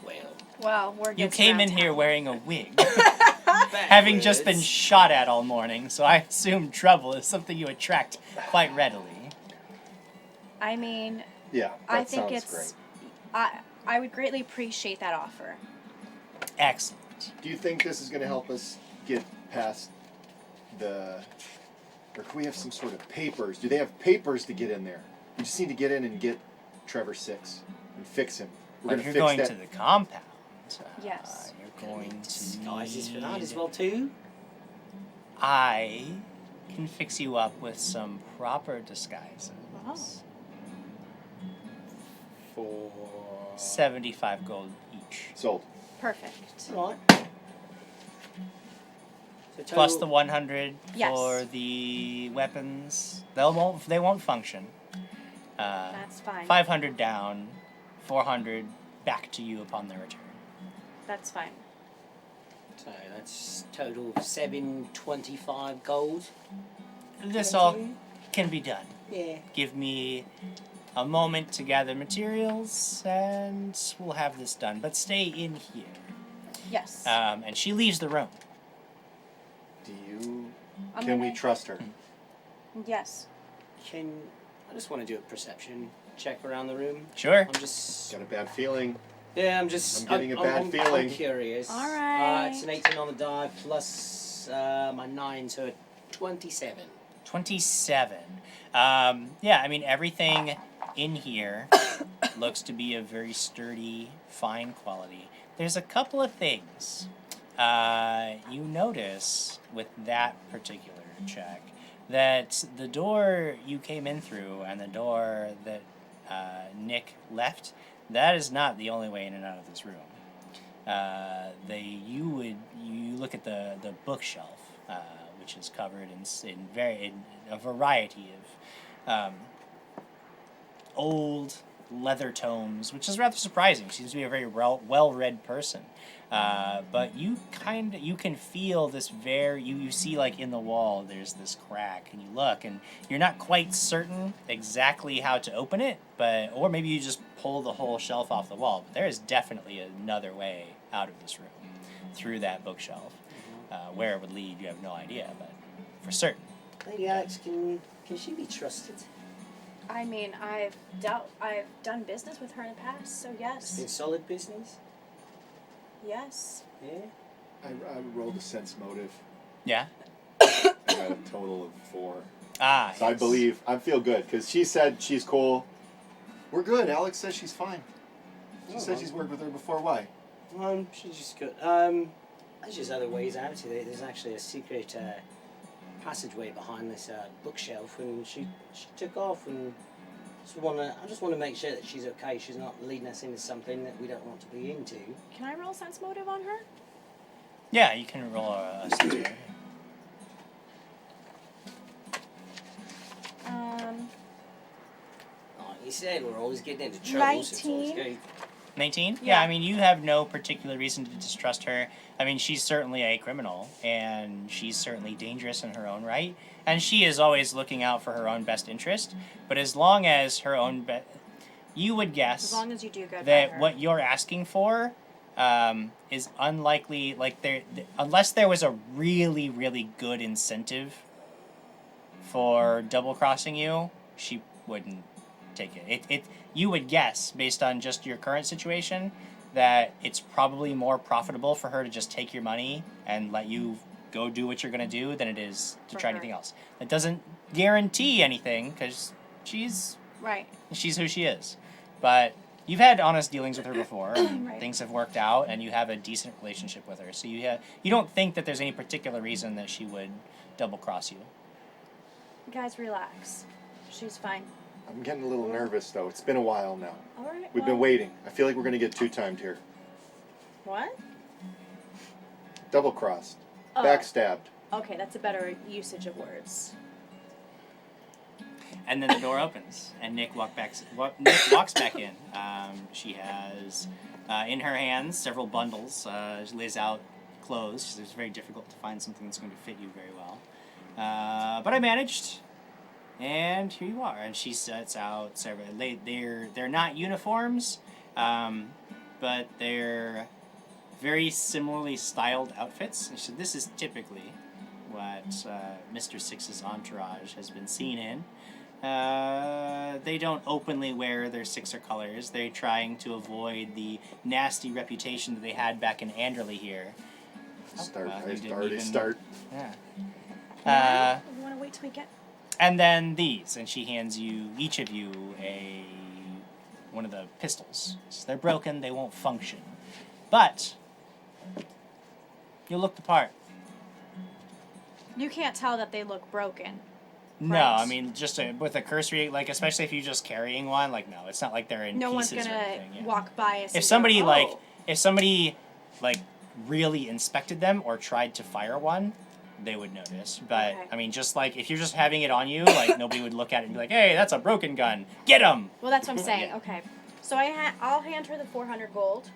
Well, Well, we're You came in here wearing a wig. having just been shot at all morning, so I assume trouble is something you attract quite readily. I mean, Yeah, that I think sounds it's. great. I would greatly appreciate that offer. Excellent. Do you think this is going to help us get past the... Or can we have some sort of papers? Do they have papers to get in there? We just need to get in and get Trevor Sixx and fix him. We're If going you're to fix going that. to the compound, Yes. you're going to disguises for that need- as well too. I can fix you up with some proper disguises. Oh. For 75 gold each. Sold. Perfect. right. So Plus total- the 100 Yes. for the weapons. They won't function. That's fine. 500 down, 400 back to you upon their return. That's fine. So that's total of 725 gold. This all can be done. Yeah. Give me a moment to gather materials, and we'll have this done. But stay in here. Yes. And she leaves the room. Do you... I'm Can we gonna- trust her? Yes. I just want to do a perception check around the room. Sure. I'm just. Got a bad feeling. Yeah, I'm just. I'm getting a bad feeling. I'm curious. All right. It's an 18 on the die plus my 9, so a 27. 27. Yeah, I mean, everything in here looks to be of very sturdy, fine quality. There's a couple of things you notice with that particular check, that the door you came in through and the door that Nick left, that is not the only way in and out of this room. You look at the bookshelf, which is covered in a variety of old leather tomes, which is rather surprising. She seems to be a very well-read person. But you can feel this you see like in the wall there's this crack, and you look and you're not quite certain exactly how to open it, or maybe you just pull the whole shelf off the wall. But there is definitely another way out of this room through that bookshelf. Where it would lead, you have no idea, but for certain. Lady Alex, can she be trusted? I mean, I've done business with her in the past, so It's yes. been solid business. Yes. Yeah. I rolled a sense motive. Yeah. I got a total of 4. So I Yes. believe, I feel good, because she said she's cool. We're good. Alex says she's fine. She said she's worked with her before. Why? She's just good. There's just other ways out of it. There's actually a secret passageway behind this bookshelf, and she took off, and I just want to make sure that she's okay. She's not leading us into something that we don't want to be into. Can I roll sense motive on her? Yeah, you can roll a sense. Like you said, we're always getting into trouble. So it's always 19. good. 19? Yeah. Yeah. I mean, you have no particular reason to distrust her. I mean, she's certainly a criminal, and she's certainly dangerous in her own right, and she is always looking out for her own best interest, but as long as her own you would guess As long as you do good by that her. what you're asking for is unlikely, like unless there was a really, really good incentive for double-crossing you, she wouldn't take it. You would guess, based on just your current situation, that it's probably more profitable for her to just take your money and let you go do what you're going to do than it is to For try her. anything else. That doesn't guarantee anything, because she's Right. who she is. But you've had honest dealings with her before, and Right. things have worked out, and you have a decent relationship with her. So you don't think that there's any particular reason that she would double-cross you. Guys, relax. She's fine. I'm getting a little nervous, though. It's been a while now. All right. We've been waiting. I feel like we're going to get two-timed here. What? Double-crossed. Oh. Backstabbed. Okay, that's a better usage of words. And then the door opens, and Nick walks back in. She has in her hands several bundles. She lays out clothes. She says it's very difficult to find something that's going to fit you very well. But I managed, and here you are. And she sets out several. They're not uniforms, but they're very similarly styled outfits. And she said, this is typically what Mr. Sixx's entourage has been seen in. They don't openly wear their Sixer colors. They're trying to avoid the nasty reputation that they had back in Anderley here. Start. Yeah. You want to wait till we get... And then these, and she hands you, each of you, one of the pistols. So they're broken, they won't function. But you'll look the part. You can't tell that they look broken. No, Right. I mean, just with a cursory, like, especially if you're just carrying one, like, no, it's not like they're in No one's pieces or gonna anything. Yeah. walk by us. If somebody, really inspected them or tried to fire one, they would notice. But, Okay. I mean, just like, if you're just having it on you, like, nobody would look at it and be like, hey, that's a broken gun. Get him! Well, that's what I'm saying. Yeah. Okay. So I'll hand her the 400 gold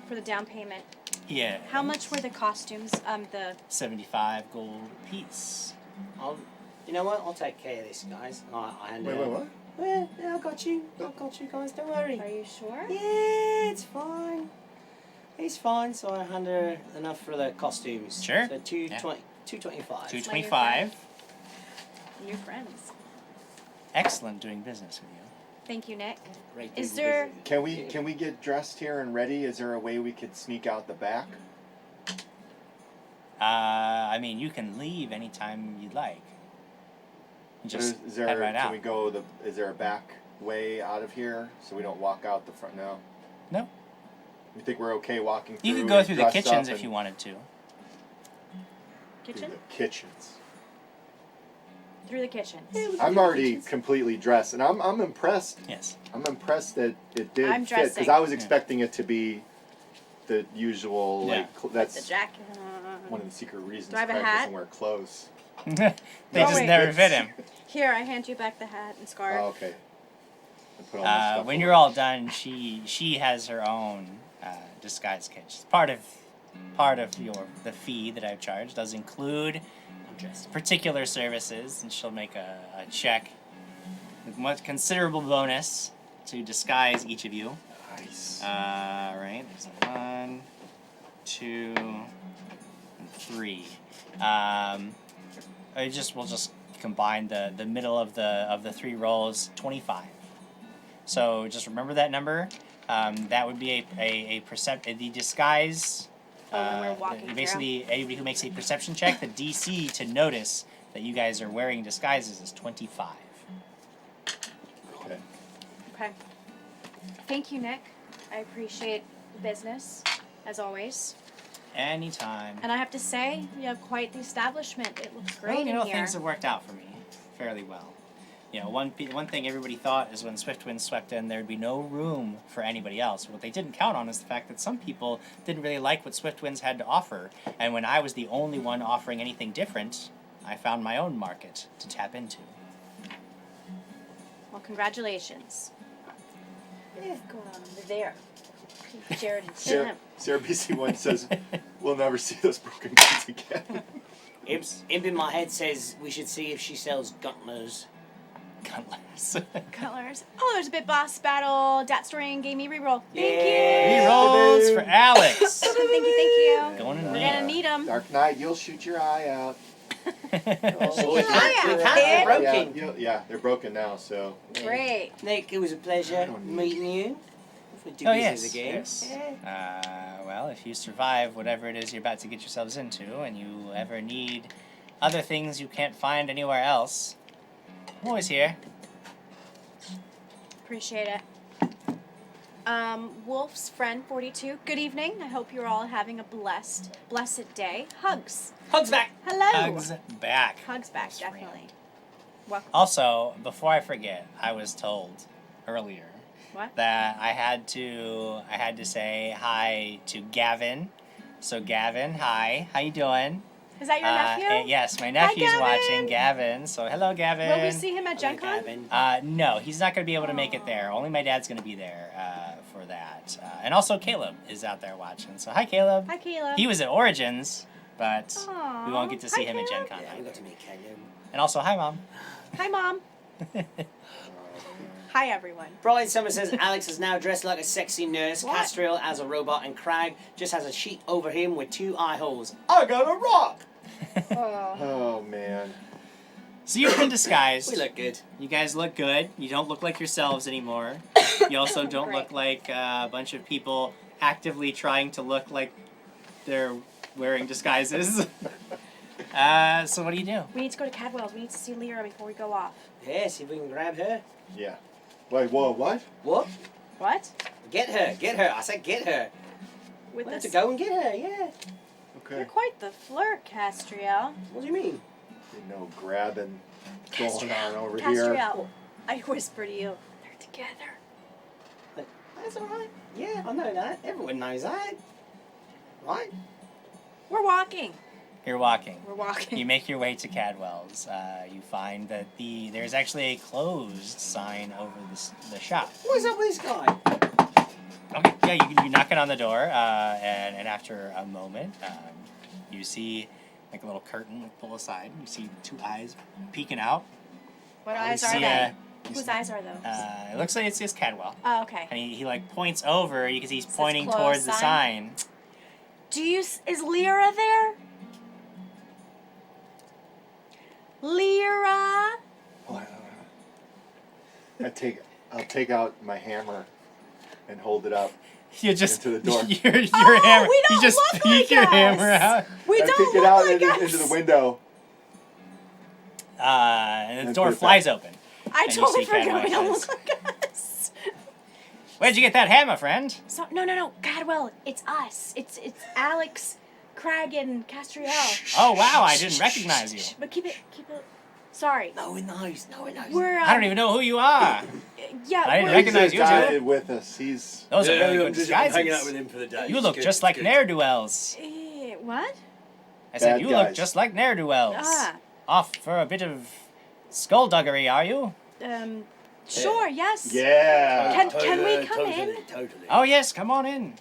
for the down payment. Yeah. How much were the costumes? The 75 gold apiece. You know what? I'll take care of this, guys. Wait, what? Yeah, I got you, guys. Don't worry. Are you sure? Yeah, it's fine. It's fine. So I hand her enough for the costumes. Sure. So Yeah. 225. 225. New friends. Excellent doing business with you. Thank you, Nick. Great Is doing there- business. Can we get dressed here and ready? Is there a way we could sneak out the back? I mean, you can leave anytime you'd like. Just is there? head right Can out. we go? Is there a back way out of here so we don't walk out the front? No. No. You think we're okay walking through? You could go through the dressed kitchens up if you and- wanted to. Through Kitchen? the kitchens. Through the kitchen. I'm already completely dressed, and I'm impressed. Yes. I'm impressed that it did I'm fit dressing. because I was Yeah. expecting it to be the usual Yeah. like The that's jacket. one of the secret reasons Do I have a Krag hat? doesn't wear clothes. They Oh, just wait. never fit him. Here, I hand you back the hat and scarf. Oh, okay. I put all my stuff When away. you're all done, she has her own disguise kit. It's part of the fee that I've charged does include particular services, and she'll make a check with much considerable bonus to disguise each of you. Nice. Right, there's 1, 2, and 3. We'll just combine the middle of the 3 rolls, 25. So just remember that number. That would be the disguise. when we're walking through. Basically, anybody who makes a perception check, the DC to notice that you guys are wearing disguises is 25. Okay. Okay. Thank you, Nick. I appreciate the business, as always. Anytime. And I have to say, you have quite the establishment. It looks great Well, you know, in here. things have worked out for me fairly well. You know, one thing everybody thought is when Swiftwind swept in, there'd be no room for anybody else. What they didn't count on is the fact that some people didn't really like what Swiftwinds had to offer, and when I was the only one offering anything different, I found my own market to tap into. Well, congratulations. What's going on over there? Jared and Tim. Sarah BC1 says, we'll never see those broken guns again. Imp in my head says we should see if she sells gauntlets. Cutlass. Colors. Oh, there's a bit boss battle. Dat Story gave me reroll. Thank Yeah. Rerolls for Alex. you. Thank you. Going in We're there. gonna need them. Dark Knight, you'll shoot your eye out. Oh, your eye out, kid. Broken. Yeah, they're broken now, so. Great. Nick, it was a pleasure don't need meeting you. If we do Oh, business yes, again. yes. Yeah. Well, if you survive whatever it is you're about to get yourselves into, and you ever need other things you can't find anywhere else, I'm always here. Appreciate it. Wolf's friend 42. Good evening. I hope you're all having a blessed day. Hugs. Hugs back. Hello. Hugs back. Hugs back, definitely. Welcome. Also, before I forget, I was told earlier What? that I had to say hi to Gavin. So Gavin, hi. How you doing? Is that your nephew? Yes, my nephew's Gavin. watching. Gavin. So hello, Gavin. Will we see him at Gen Con? No, he's not going to be able to make it there. Only my dad's going to be there for that. And also Caleb is out there watching. So hi, Caleb. Hi, Caleb. He was at Origins, but Aw. we won't get to see Hi, him at Gen Caleb. Con Yeah, we either. got to meet Caleb. And also, hi, Mom. Hi, Mom. Hi, everyone. Brian Summer says Alex is now dressed like a sexy nurse. What? Castriel as a robot, and Krag just has a sheet over him with 2 eye holes. I got a rock. Oh. Oh man. So you've been disguised. We look good. You guys look good. You don't look like yourselves anymore. You also don't look like a bunch of people actively trying to look like they're wearing disguises. So what do you do? We need to go to Cadwell's. We need to see Lyra before we go off. Yeah, see if we can grab her. Yeah. Wait, whoa, what? What? What? Get her, get her. I said get her. With We have this? to go and get her, yeah. You're Okay. quite the flirt, Castriel. What do you mean? You know, grabbing going on over here. Castriel, I whisper to you. They're together. That's alright. Yeah, I know that. Everyone knows that. Right? We're walking. You're walking. We're walking. You make your way to Cadwell's. You find that there's actually a closed sign over the shop. What's up with this guy? Okay, yeah, you knock it on the door, and after a moment, you see like a little curtain pull aside. You see 2 eyes peeking out. What Oh, eyes you are see, they? Whose eyes are those? It looks like it's Cadwell. Oh, okay. And he like points over because he's Says pointing closed towards the sign? sign. Is Lyra there? Lyra? I'll take out my hammer and hold it up. You just Into the door. Your Oh, hammer. we don't you just look peek like your us. hammer out. We I don't peek it look out like us. into the window. And the And door put it flies open. I And you totally see forgot Cadwell we don't has- look like us. Where'd you get that hammer, friend? So no, Cadwell, it's us. It's Alex, Krag, and Castriel. Oh wow, I didn't recognize you. But keep it. Sorry. No one knows. No one knows. We're. I don't even know who you are. Yeah. I didn't we're- recognize He's you a guy too. with us. He's Those are Yeah, really I'm good just hanging out disguises. with him for the day. You It's look good, just it's like good. ne'er-do-wells. What? I said Bad you look guys. just like ne'er-do-wells. Ah. Off for a bit of skullduggery, are you? Sure. Yes. yeah. Can we come totally, in? Totally. Oh yes, come on in.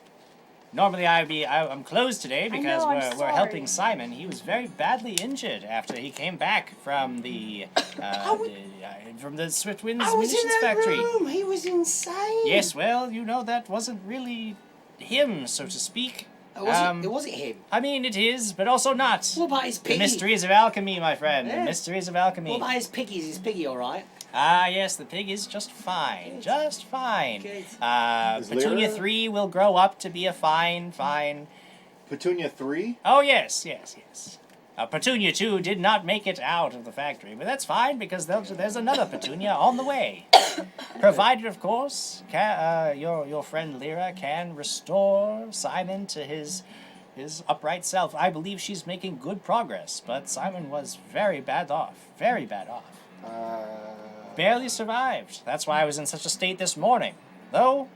Normally I'm closed today because know, I'm we're helping sorry. Simon. He was very badly injured after he came back from from the Swift Winds I was in munitions that factory. room. He was insane. Yes, well, you know that wasn't really him, so to speak. It wasn't him. I mean, it is, but also not. What about his The piggy? mysteries of alchemy, my friend. Yeah. The mysteries of alchemy. What about his piggies? Is Piggy alright? Ah, yes, the pig is just fine. Good. Just fine. Good. Is Petunia Lyra- 3 will grow up to be a fine. Petunia 3? Oh, yes. Petunia 2 did not make it out of the factory, but that's fine because there's another Petunia on the way. Provided, of course, your friend Lyra can restore Simon to his upright self. I believe she's making good progress, but Simon was very bad off. Very bad off. Barely survived. That's why I was in such a state this morning. Though,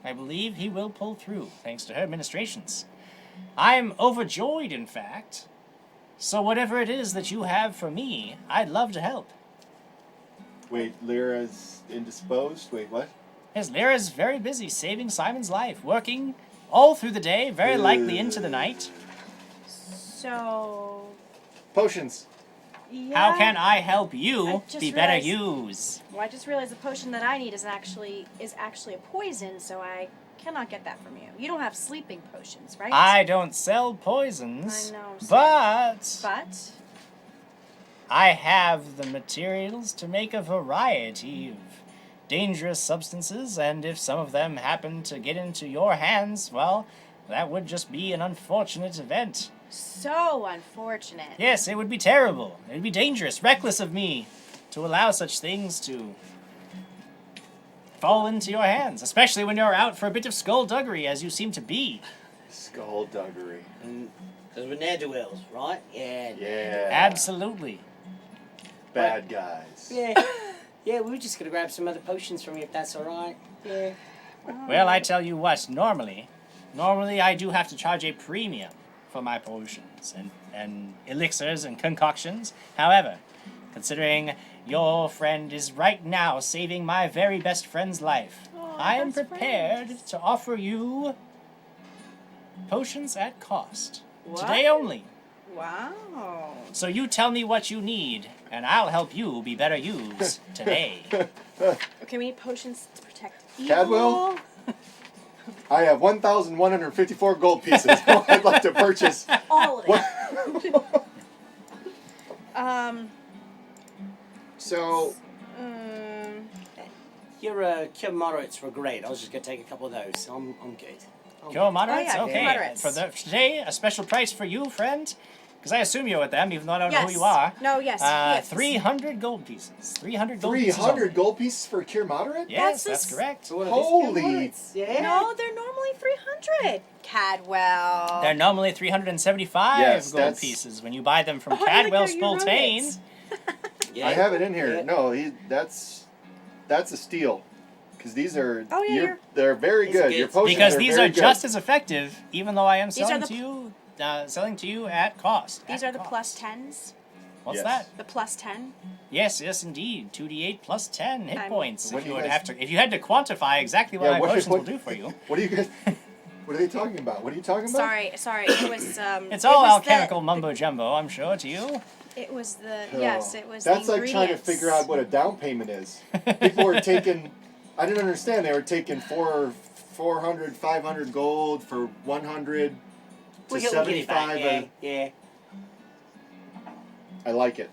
I believe he will pull through, thanks to her administrations. I'm overjoyed, in fact. So whatever it is that you have for me, I'd love to help. Wait, Lyra's indisposed? Wait, what? Yes, Lyra's very busy saving Simon's life, working all through the day, very likely into the night. So. Potions. Yeah. How can I help you I just be better realized- use? Well, I just realized the potion that I need is actually a poison, so I cannot get that from you. You don't have sleeping potions, right? I don't sell poisons, I know, but But I have the materials to make a variety of dangerous substances, and if some of them happen to get into your hands, well, that would just be an unfortunate event. so unfortunate. Yes, it would be terrible. It would be dangerous, reckless of me to allow such things to fall into your hands, especially when you're out for a bit of skullduggery, as you seem to be. Skullduggery. Because we're ne'er-do-wells, right? Yeah. Yeah. Absolutely. Bad guys. Yeah. Yeah, we were just going to grab some other potions from you, if that's alright. Yeah. Well, I tell you what, normally I do have to charge a premium for my potions and elixirs and concoctions. However, considering your friend is right now saving my very best friend's life, Oh, I am best prepared friends. to offer you potions at cost. What? Today only. Wow. So you tell me what you need, and I'll help you be better used today. Okay, we need potions to protect Cadwell? I have 1,154 gold pieces. I'd like to purchase. all of it. What? So, Your cure moderates were great. I was just gonna take a couple of those. I'm good. Cure moderates? yeah, Okay. moderates. For today, a special price for you, friend. Because I assume you're with them, even though I don't know Yes. who you are. No, yes. 300 gold pieces. 300 gold pieces. 300 only. gold pieces for a cure moderate? Yes, That's that's correct. So what are Holy- these cure moderates? Yeah. No, they're normally 300. Cadwell. They're normally 375 Yes, gold that's- pieces when you buy them from Oh, look Cadwell at your Spultane. units. Yeah. I have it in here. Yeah. No, that's a steal. Because these are Oh, yeah, they're very These good. are good. Your potions Because are these very are good. just as effective, even though I am These are selling to you at cost. These At are the cost. plus 10s. What's Yes. that? The plus 10. Yes, indeed. 2d8 plus 10 hit I'm- points. What If do you you would guys- have to, if you had to quantify exactly what Yeah, my what- potions what- will do for you. What are you guys? What are they talking about? What are you talking about? Sorry. It was It's it all was alchemical mumbo jumbo, I'm sure, to you. It was the Oh, yes. It was. That's the like trying to ingredients. figure out what a down payment is. People were taking. I didn't understand. They were taking 400, 500 gold for 100 to We'll get it back. 75. Yeah. I like it.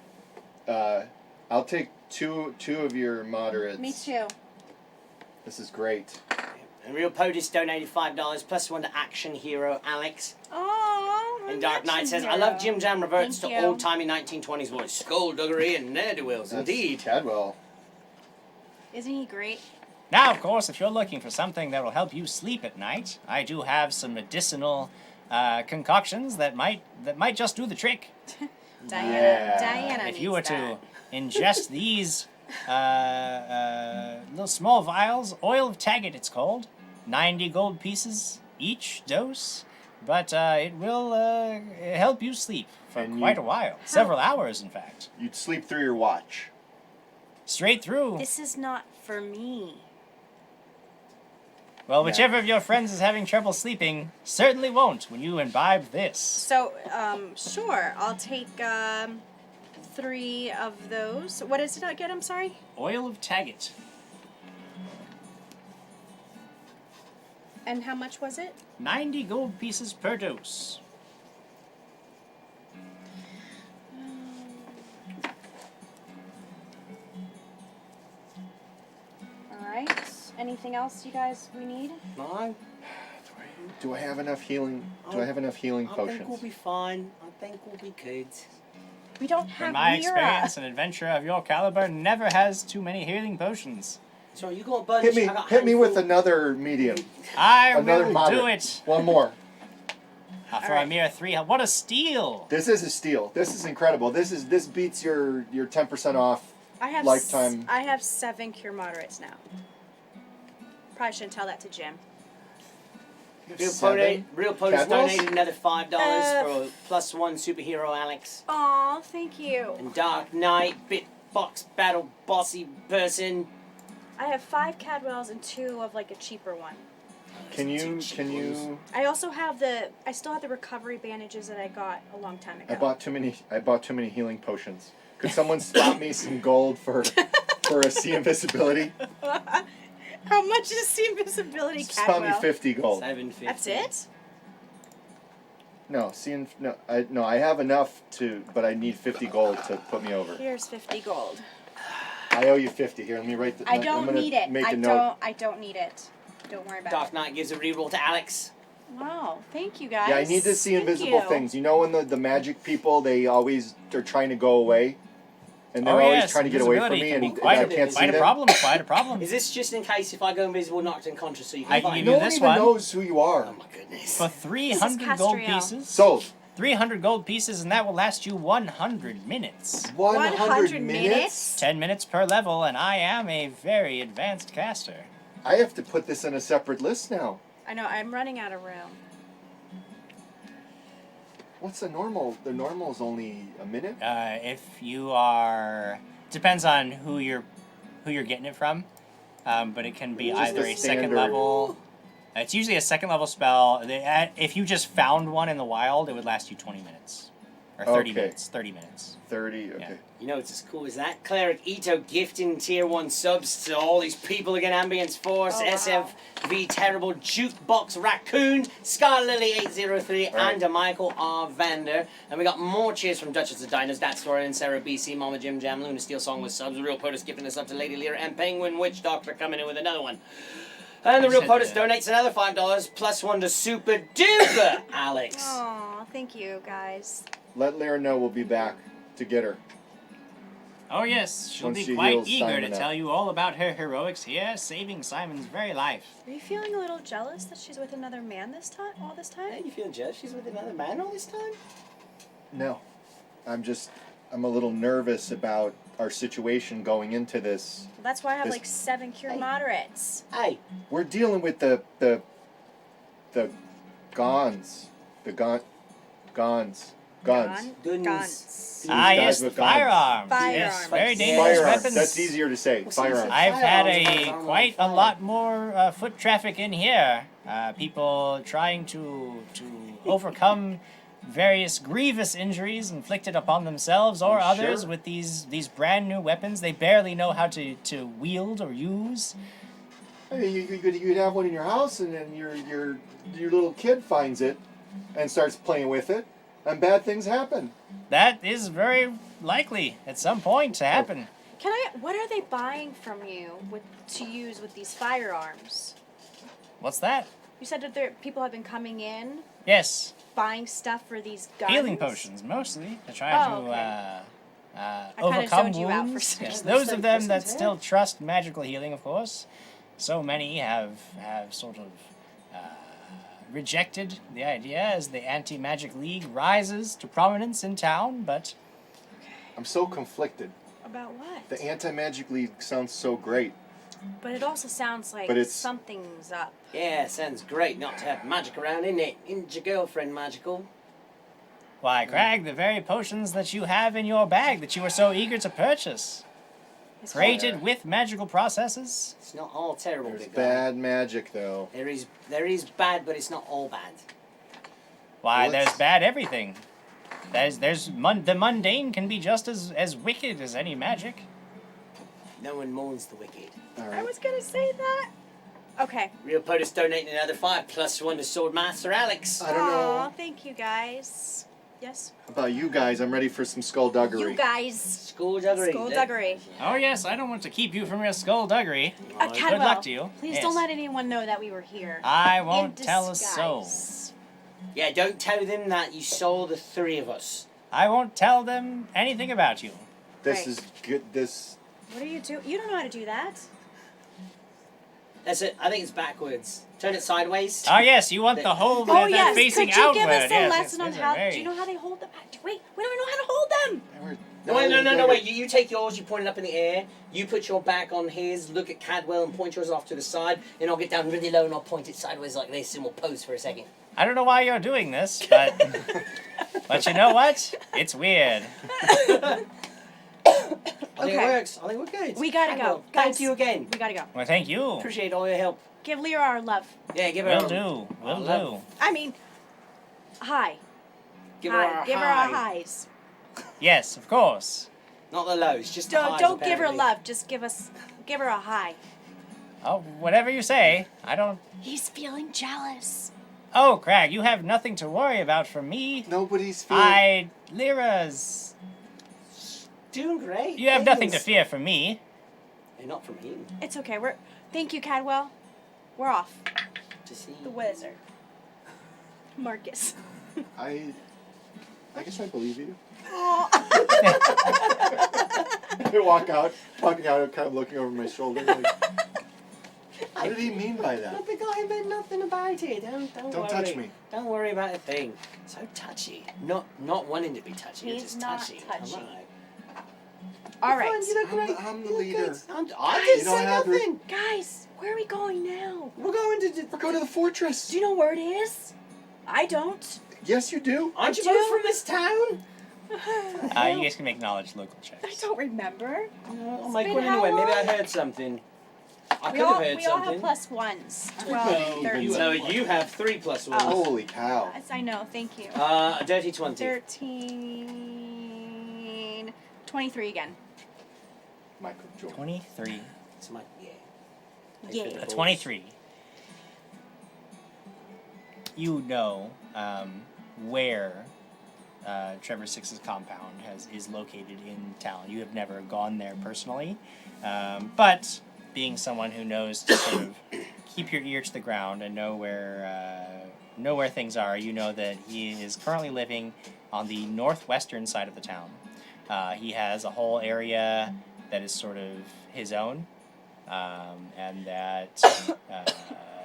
I'll take two of your moderates. Me too. This is great. And Real POTUS donated $5 plus one to Action Hero Alex. Oh. And Dark Knight says, I love Jim Jam reverts Thank to you. old-timey 1920s voice. Skullduggery and ne'er-do-wells, That's indeed. Cadwell. Isn't he great? Now, of course, if you're looking for something that will help you sleep at night, I do have some medicinal concoctions that might just do the trick. Diana If needs you were that. to ingest these little small vials, oil of Taggart, it's called, 90 gold pieces each dose, but it will help you sleep for And quite you- a while, several hours, in fact, You'd sleep through your watch. straight through. This is not for me. Well, whichever of your friends is having trouble sleeping certainly won't when you imbibe this. So, sure. I'll take 3 of those. What is it again? I'm sorry. Oil of Taggart. And how much was it? 90 gold pieces per dose. All right. Anything else, you guys? We need? No, Do I have enough healing? Do I have enough healing I potions? think we'll be fine. I think we'll be good. We don't have In my Mira. experience, an adventure of your caliber never has too many healing potions. So you got a bunch. Hit me! I got a Hit me with handful. another medium. I Another will moderate. do it. One more. For a mere 3. What a steal! This is a steal. This is incredible. This beats your 10% off. I have Lifetime. I have 7 cure moderates now. Probably shouldn't tell that to Jim. Real Seven POTUS Cadwells? donated another $5 Uh, for plus one superhero Alex. Aw, thank you. And Dark Knight, Bitbox Battle Bossy Person. I have 5 Cadwells and 2 of like a cheaper one. Can you? I also have I still have the recovery bandages that I got a long time ago. I bought too many healing potions. Could someone swap me some gold for a sea invisibility? How much is the invisibility, Swap me Cadwell? 50 gold. 750. That's it? No, I have enough but I need 50 gold to put me over. Here's 50 gold. I owe you 50. Here, let me write. I I'm don't gonna need it. Make a I note. don't need it. Don't worry about Dark it. Knight gives a reroll to Alex. Wow, thank you guys. Yeah, I need to see Thank invisible you. things. You know when the magic people, they always are trying to go away, and they're Oh always yes, trying to get away from invisibility me, can and be I quite can't see quite a them. problem. Quite a problem. Is this just in case if I go invisible, knocked unconscious, so you can I can find give No you me? one this even one. knows who you are. Oh my goodness. For 300 gold Castriel. pieces. Sold. 300 gold pieces, and that will last you 100 minutes. 100 minutes? 10 minutes per level, and I am a very advanced caster. I have to put this in a separate list now. I know, I'm running out of room. What's the normal? The normal is only a minute. If you are, depends on who you're getting it from, but it can be Just either the a second standard. level. It's usually a second level spell. If you just found one in the wild, it would last you 20 minutes. Or 30 Okay. minutes. 30 minutes. 30. Okay. Yeah. You know what's as cool as that? Cleric Ito gifting tier 1 subs to all these people again. Ambience Force, Oh, wow. SFV Terrible, Jukebox Raccoon, Scar Lily 803, Right. and Michael R. Vander. And we got more cheers from Duchess of Diners, Dat Story, and Sarah BC, Mama Jim Jam, Luna Steel Song with subs, Real POTUS gifting us up to Lady Lyra, and Penguin Witch Doctor coming in with another one. And the I Real said POTUS that. donates another $5 plus one to Super Duper Alex. Aw, thank you guys. Let Lyra know we'll be back to get her. Oh yes, she'll Once be she quite heals eager Simon to up. tell you all about her heroics here, saving Simon's very life. Are you feeling a little jealous that she's with another man this time? All this time? Hey, you feeling jealous she's with another man all this time? No. I'm a little nervous about our situation going into this. Well, that's why I have This- like 7 cure Hey. moderates. Hey, We're dealing with the Gons. The Gons. Guns. Guns. These Ah guys yes, with guns. firearms. Firearms. Yes, very Yes. dangerous Firearms. weapons. That's easier to say. Well, Firearms. I've had Firearms, quite a fire. lot more foot traffic in here. People trying to overcome various grievous injuries inflicted upon themselves or I'm others sure. with these brand new weapons they barely know how to wield or use. I mean, you'd have one in your house, and then your little kid finds it and starts playing with it, and bad things happen. That is very likely at some point to happen. What are they buying from you to use with these firearms? What's that? You said that people have been coming in, Yes, buying stuff for these guns? healing potions mostly to try Oh, to okay. kinda overcome zoned you out for a wounds. second. Yes, Yeah, those but of them listen that to still it. trust magical healing, of course. So many have sort of rejected the idea as the anti-magic league rises to prominence in town, but I'm so conflicted. About what? The Anti-Magic League sounds so great. But it also sounds like But it's- something's up. Yeah, sounds great not to have magic around, isn't it? Isn't your girlfriend magical? why, Krag, the very potions that you have in your bag that you were so eager to purchase, It's created with magical processes. It's not all terrible, There's big guy. bad magic, though. There is bad, but it's not all bad. Why, Well, there's it's- bad everything. The mundane can be just as wicked as any magic. No one mourns the wicked. All I right. was gonna say that. Okay. Real POTUS donating another 5 plus 1 to Swordmaster Alex. I don't know Aw, thank you guys. Yes? about you guys. I'm ready for some skullduggery. You guys. Skullduggery. Skullduggery. Oh yes, I don't want to keep you from your skullduggery. Oh, Good luck to you. Please Yes. don't let anyone know that we were here. I In won't tell a soul. disguise. Yeah, don't tell them that you saw the 3 of us. I won't tell them anything about you. This Right. is good. This. What are you doing? You don't know how to do that. That's it. I think it's backwards. Turn it sideways. Oh yes, you want the whole Oh the yes. facing Could you outward. give us a Yes, lesson on yes, how? very- Do you know how they hold them? Wait, we don't know how to hold them. No, wait, no, wait. You take yours, you point it up in the air, you put your back on his, look at Cadwell and point yours off to the side, and I'll get down really low and I'll point it sideways like this and we'll pose for a second. I don't know why you're doing this, but but you know what? It's weird. I think it Okay. works. I think we're good. We gotta go. Cadwell, Guys. Thank you again. We gotta go. Well, thank you. Appreciate all your help. Give Lyra our love. Yeah, give her Will a do. Will I do. love- I mean, hi. Give her Hi. a Give her high. our highs. Yes, of course. Not the lows, just the Don't highs, don't give her apparently. love. Just give her a high. Oh, whatever you say. I don't. He's feeling jealous. Oh, Krag, you have nothing to worry about from me. Nobody's feeling. Lyra's. Doing great. You have nothing to Thanks. fear from me. Hey, not from him. It's okay. Thank you, Cadwell. We're off. To see. The wizard. Marcus. I guess I believe you. Aw. I walking out, kind of looking over my shoulder. Like, what did he mean by that? But the guy meant nothing about it. Don't Don't worry. touch me. Don't worry about a thing. So touchy. Not wanting to be touchy. You're He's just not touchy. touchy. Come on. All Fine, right. you look I'm great. the- I'm the You look leader. good. I didn't You don't say have her- nothing. Guys, where are we going now? We're going to. We're going to the fortress. Do you know where it is? I don't. Yes, you do. Aren't you do? both from this town? You guys can make knowledge local I checks. don't remember. Oh, It's my been God, how anyway, maybe I long? heard something. I We could all, have heard we all something. have +1s. Well, 12, 13. So you have 3 plus 1. Oh. Holy cow. Yes, I know. Thank you. A dirty 20. 13. 23 again. Michael Jordan. 23. It's my, yeah. Yeah. A 23. You know where Trevor Sixx's compound is located in town. You have never gone there personally, but being someone who knows to sort of keep your ear to the ground and know where things are, you know that he is currently living on the northwestern side of the town. He has a whole area that is sort of his own, and that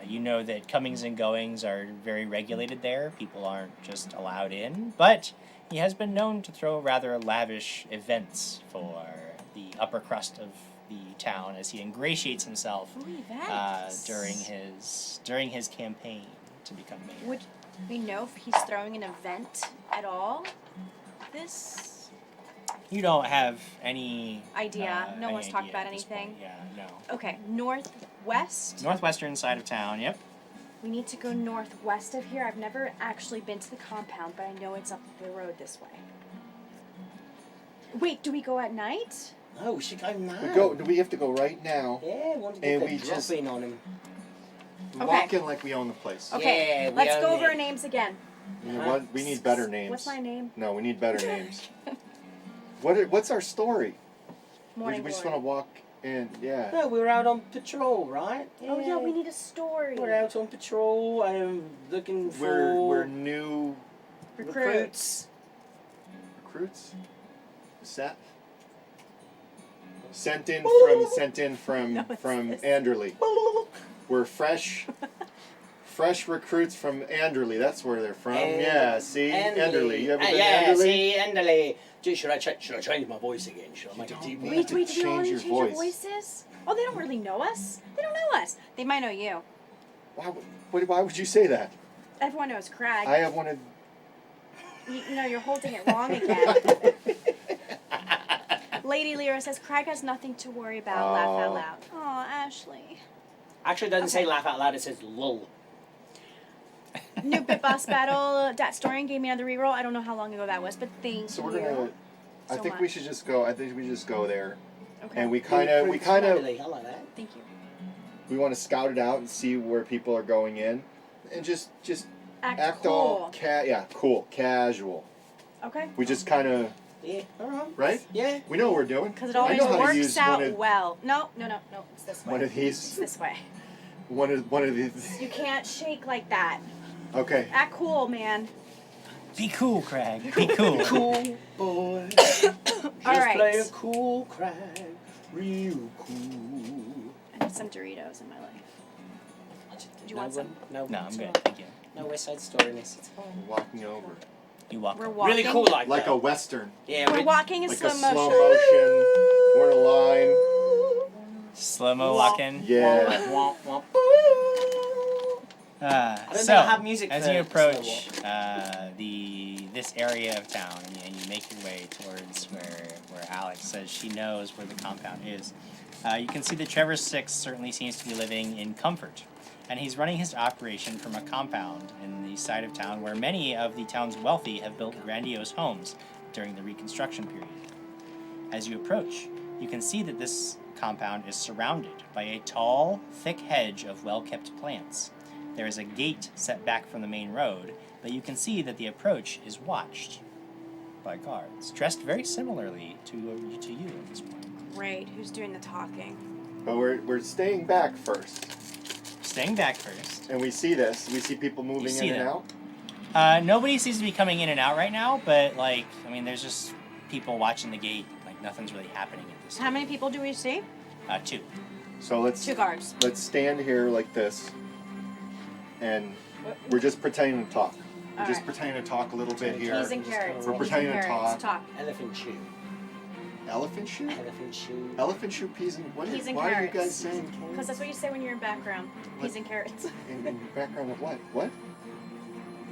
you know that comings and goings are very regulated there. People aren't just allowed in, but he has been known to throw rather lavish events for the upper crust of the town as he ingratiates himself Ooh, events. during his campaign to become mayor. Would we know if he's throwing an event at all? This You don't have any idea. No any one's talked idea about at this anything. point. Yeah, no. Okay, northwest. Northwestern side of town. Yep. We need to go northwest of here. I've never actually been to the compound, but I know it's up the road this way. Wait, do we go at night? No, we should go now. Do we have to go right now? Yeah, want to And get we the drop just- in on him. Okay. Walk in like we own the place. Okay, Yeah, we let's go own over it. our names again. You know what? We need better names. What's my name? No, we need better names. What's our story? Morning we just Glory. want to walk in. Yeah. No, we were out on patrol, right? Oh yeah, we need a story. We're out on patrol. Looking for We're new recruits. recruits. Sent in from No, it's from this. Anderley. We're fresh recruits from Anderley. That's where they're from. Yeah, see, Anderley. You ever been to yeah, Anderley? see, Anderley. Gee, should I change my voice again? Should I make it deeper? need to Wait, do we all change need your to change our voice. voices? Oh, they don't really know us. They don't know us. They might know you. Why would you say that? Everyone knows Krag. I have one of. You know, you're holding it wrong again. Lady Lyra says Krag has nothing to worry about. Laugh out Oh. loud. Aw, Ashley. Actually, it doesn't say Okay. laugh out loud. It says lull. New Bit Boss Battle. Dat Storian gave me another reroll. I don't know how long ago that was, but thank So you. we're gonna. I so think we much. should just go. I think we just go there, Okay. and we kind of Anderley, I like that. Thank you. we want to scout it out and see where people are going in, and just act cool. all cool, casual. Okay. We just kind of Yeah, alright. right. Yeah. We know what we're doing. Because it I always know how to works use out one of, well. No. It's this way. one of It's these. this way. One of these. You can't shake like that. Okay. Act cool, man. Be cool, Krag. Be cool. Cool boy. All Just right. play a cool Krag. Real cool. I need some Doritos in my life. Do you want some? No, No, I'm it's good. all right. Thank you. No West Side Story in this. It's fine. Walking over. You walk. We're walking. Really cool like Like that. a western. Yeah, We're walking in Like slow a slow motion. motion. We're in a line. Slow mo walking. Yeah. Womp, womp. Uh, don't so, think I have music as for you slow approach this area of town and you make your way towards where Alex says she knows where the compound is, you can see that Trevor Sixx certainly seems to be living in comfort. And he's running his operation from a compound in the side of town where many of the town's wealthy have built grandiose homes during the Reconstruction period. As you approach, you can see that this compound is surrounded by a tall, thick hedge of well-kept plants. There is a gate set back from the main road, but you can see that the approach is watched by guards, dressed very similarly to you at this point. Great. Who's doing the talking? But we're staying back first, Staying back first. and we see this. We see people moving see in and them. out. Nobody seems to be coming in and out right now, but there's just people watching the gate. Like nothing's really happening at this How many people do we see? time. 2. So let's 2 guards. stand here like this, and we're just pretending to talk. We're just Alright. pretending to talk a little bit here. Peas and carrots. We're Peas pretending and to carrots. talk. Elephant shoe. Elephant shoe? Elephant shoe. Elephant shoe, peas and what? Peas and why are you carrots. guys saying Because that's what you say when you're in background. Peas What? and carrots. in background of what? What?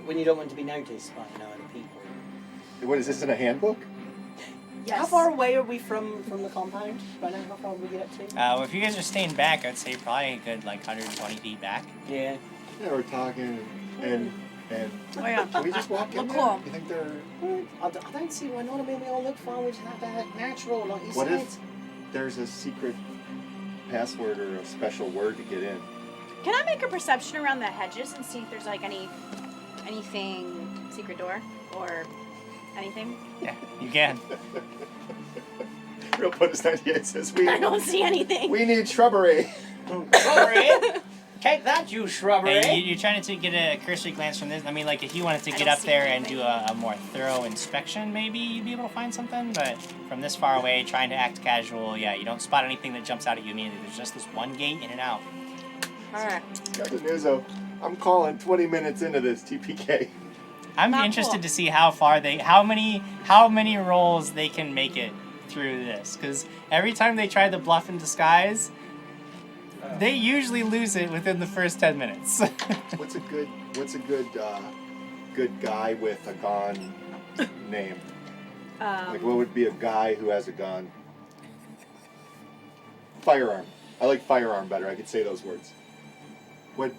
When you don't want to be noticed by other people. What is this in a handbook? Yes. How far away are we from the compound right now? How far would we get up to? Well, if you guys are staying back, I'd say probably a good 120 feet back. Yeah. Yeah, we're talking and Oh yeah. can we just walk in Look there? cool. You think they're... I don't see why not. I mean, we all look fine. We just have to act natural, like you What said. if there's a secret password or a special word to get in? Can I make a perception around the hedges and see if there's anything secret door or anything? Yeah, you can. Real bonus 98 says I don't see anything. we need shrubbery. Shrubbery. Take that, you shrubbery. Hey, you're trying to get a cursory glance from this. I mean, if you wanted to I get don't up see there and anything. do a more thorough inspection, maybe you'd be able to find something. But from this far away, trying to act casual, yeah, you don't spot anything that jumps out at you immediately. There's just this one gate in and out. All right. Captain Nuzzo, I'm calling 20 minutes into this TPK. I'm Not interested cool. to see how many rolls they can make it through this, because every time they try the bluff in disguise, they usually lose it within the first 10 minutes. What's a good good guy with a gun name? Like what would be a guy who has a gun? Firearm. I like firearm better. I could say those words. What?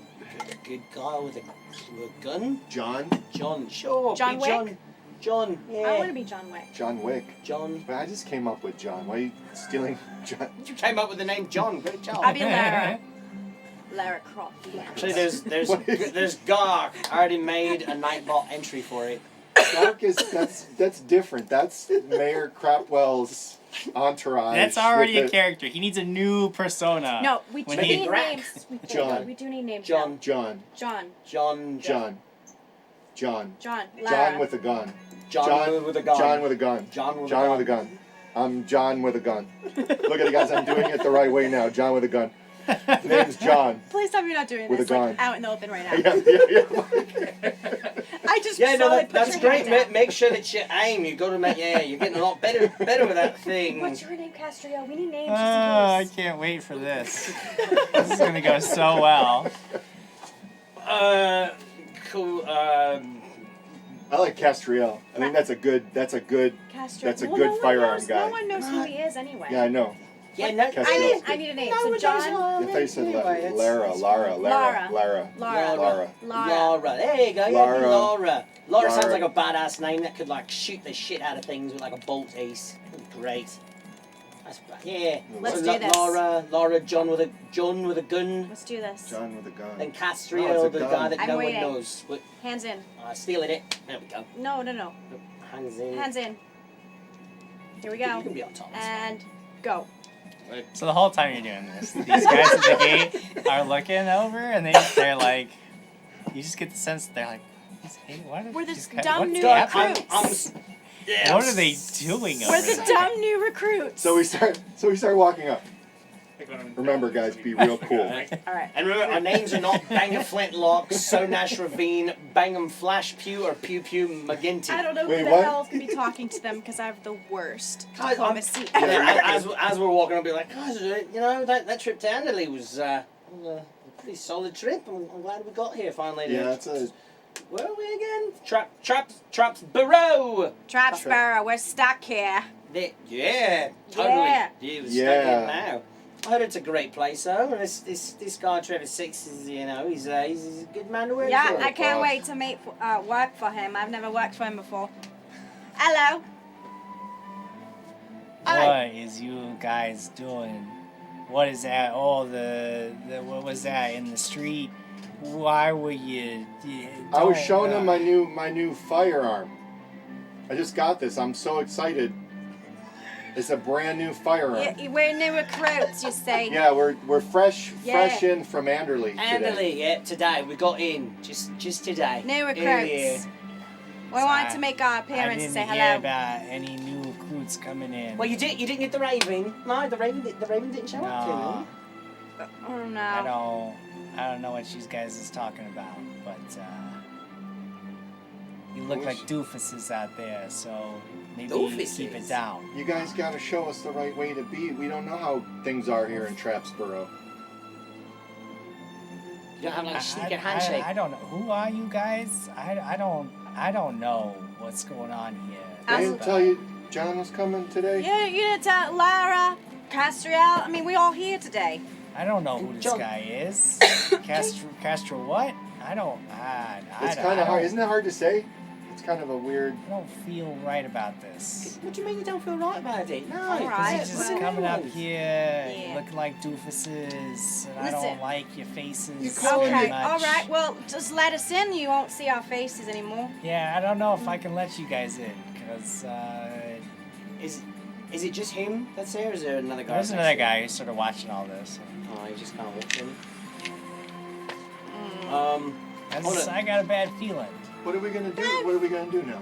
A good guy with a gun? John? John, sure. John be Wick? John, yeah. I want to be John Wick. John Wick. John. But I just came up with John. Why are you stealing John? You came up with the name John. Great job. I'll be Lara. Lara Croft. Actually, there's What is- Gark. I already made a Nightbot entry for it. Dark is that's different. That's Mayor Crapwell's entourage. That's already with a the- character. He needs a new persona. No, we do When he- need Drac. names. John. We do need names. John. John. John. John. John. John. John. John with a gun. John with a gun. John with a gun. John with John a with a gun. I'm John with a gun. Look at it, guys. I'm doing it the right way now. John with a gun. Name's John. Please tell me you're not doing With this a like gun. out in the open right now. Yeah. I just Yeah, no, slowly put that's your great. hand down. Make sure that you aim. You got to make. Yeah, you're getting a lot better with that thing. What's your name, Castrio? We need names Oh, just I in case. can't wait for this. This is gonna go so well. Cool. I like Castriel. I think that's a good. Castrio. That's a Well, good no one firearm knows, guy. No one knows who he is anyway. Yeah, I know. Yeah, no. Castriel's I need a name. No, So it John. doesn't. I thought you said Anyway, it's- Lara. Lara. Lara. Lara. Laura. There you go. Yeah, Laura. Laura. Laura sounds Laura. like a badass name that could like shoot the shit out of things with like a bolt ace. That'd be great. That's yeah. Let's So do this. Laura, John with a gun, Let's do this. John with a gun. and No, Castriel, it's a the gun. guy that I'm no waiting. one knows. But Hands in. stealing it. There we go. No. Hands in. Hands in. Here we You go. can be on top. And go. So the whole time you're doing this, these guys at the gate are looking over, and they're like, you just get the sense that they're like, hey, what are We're these the guys, dumb what's new happening? recruits. What are they doing over We're the there? dumb new recruits. So we start walking up. Remember, guys, be real cool. All right. And remember, our names are not Bangam Flintlock, Sonash Ravine, Bangam Flash Pew, or Pew Pew McGinty. I don't know Wait, who the what? hell is going to be talking to them because I have the worst Guys, diplomacy Yeah, ever. as we're walking, I'll be like, guys, you know, that trip to Anderley was a pretty solid trip. I'm glad we got here finally. Yeah, that's a. Where are we again? Traps Barrow. Trap Sparrow, we're stuck here. Yeah, totally. Yeah. Yeah, we're stuck Yeah. in now. I heard it's a great place though, and this guy Trevor Sixx is, you know, he's a good man to work Yeah, for. I can't boss. wait to work for him. I've never worked for him before. Hello. Hi. What is you guys doing? What is that? Oh, what was that in the street? Why were you? I was showing him my new firearm. I just got this. I'm so excited. It's a brand new firearm. We're new recruits, you say. Yeah, we're fresh Yeah. in from Anderley today. Anderley, yeah, today we got in just today. New Earlier. recruits. We wanted to make our I appearance didn't and say hear hello. about any new recruits coming in. Well, you didn't get the Raven. No, the Raven didn't show up to No, you. Oh no. I don't know what you guys is talking about, but you look like doofuses out there, so maybe keep Doofuses? it down. You guys gotta show us the right way to be. We don't know how things are here in Trapsboro. You don't have like a sneaker handshake. I don't know. Who are you guys? I don't know what's going on here. They didn't tell you. John was coming today? Yeah, you didn't tell Lara, Castriel. I mean, we all here today. I don't know who this John- guy is. Castro what? I don't. It's kind of hard. Isn't it hard to say? It's kind of a weird. I don't feel right about this. What do you mean you don't feel right about it? No, All 'Cause right, you're just well- coming up here Yeah. looking like doofuses, and I Listen. don't like your faces You call very Okay, much. all right. Well, just let us in. You won't see our faces anymore. Yeah, I don't know if I can let you guys in, because Is it just him that's there, or is there another guy? there's next another to him? guy who's sort of watching all this. Oh, he just kind of walked in. I got a bad feeling. What are we gonna do? What are we gonna do now?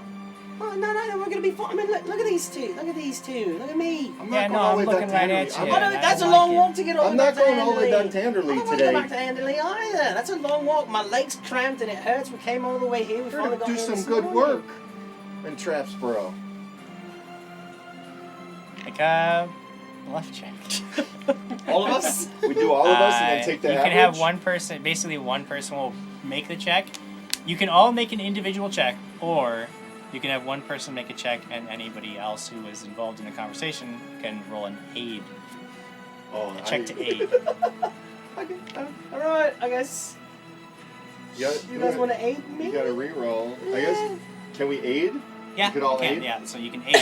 Oh, no, we're gonna be fine. I mean, look at these two. Look at these two. Look at me. I'm Yeah, not no, going all I'm the way looking back right to at Anderley. you. I'm, Yeah, That's I a like long it. walk to get all I'm the way not back going to all the way Anderley. back to Anderley I don't want to today. go back to Anderley either. That's a long walk. My leg's cramped and it hurts. We came all the way here. We We're finally gonna got do here some this good morning. work in Trapsboro. Like a bluff check. All of us? We do all of us and then take the You average. can have one person, basically one person will make the check. You can all make an individual check, or you can have one person make a check and anybody else who is involved in the conversation can roll an aid. Oh, A check to aid. Okay. All right. I guess You guys want to aid me? You got to re-roll. I guess. Can we aid? Yeah, You could all you can, aid? yeah, so you can aid.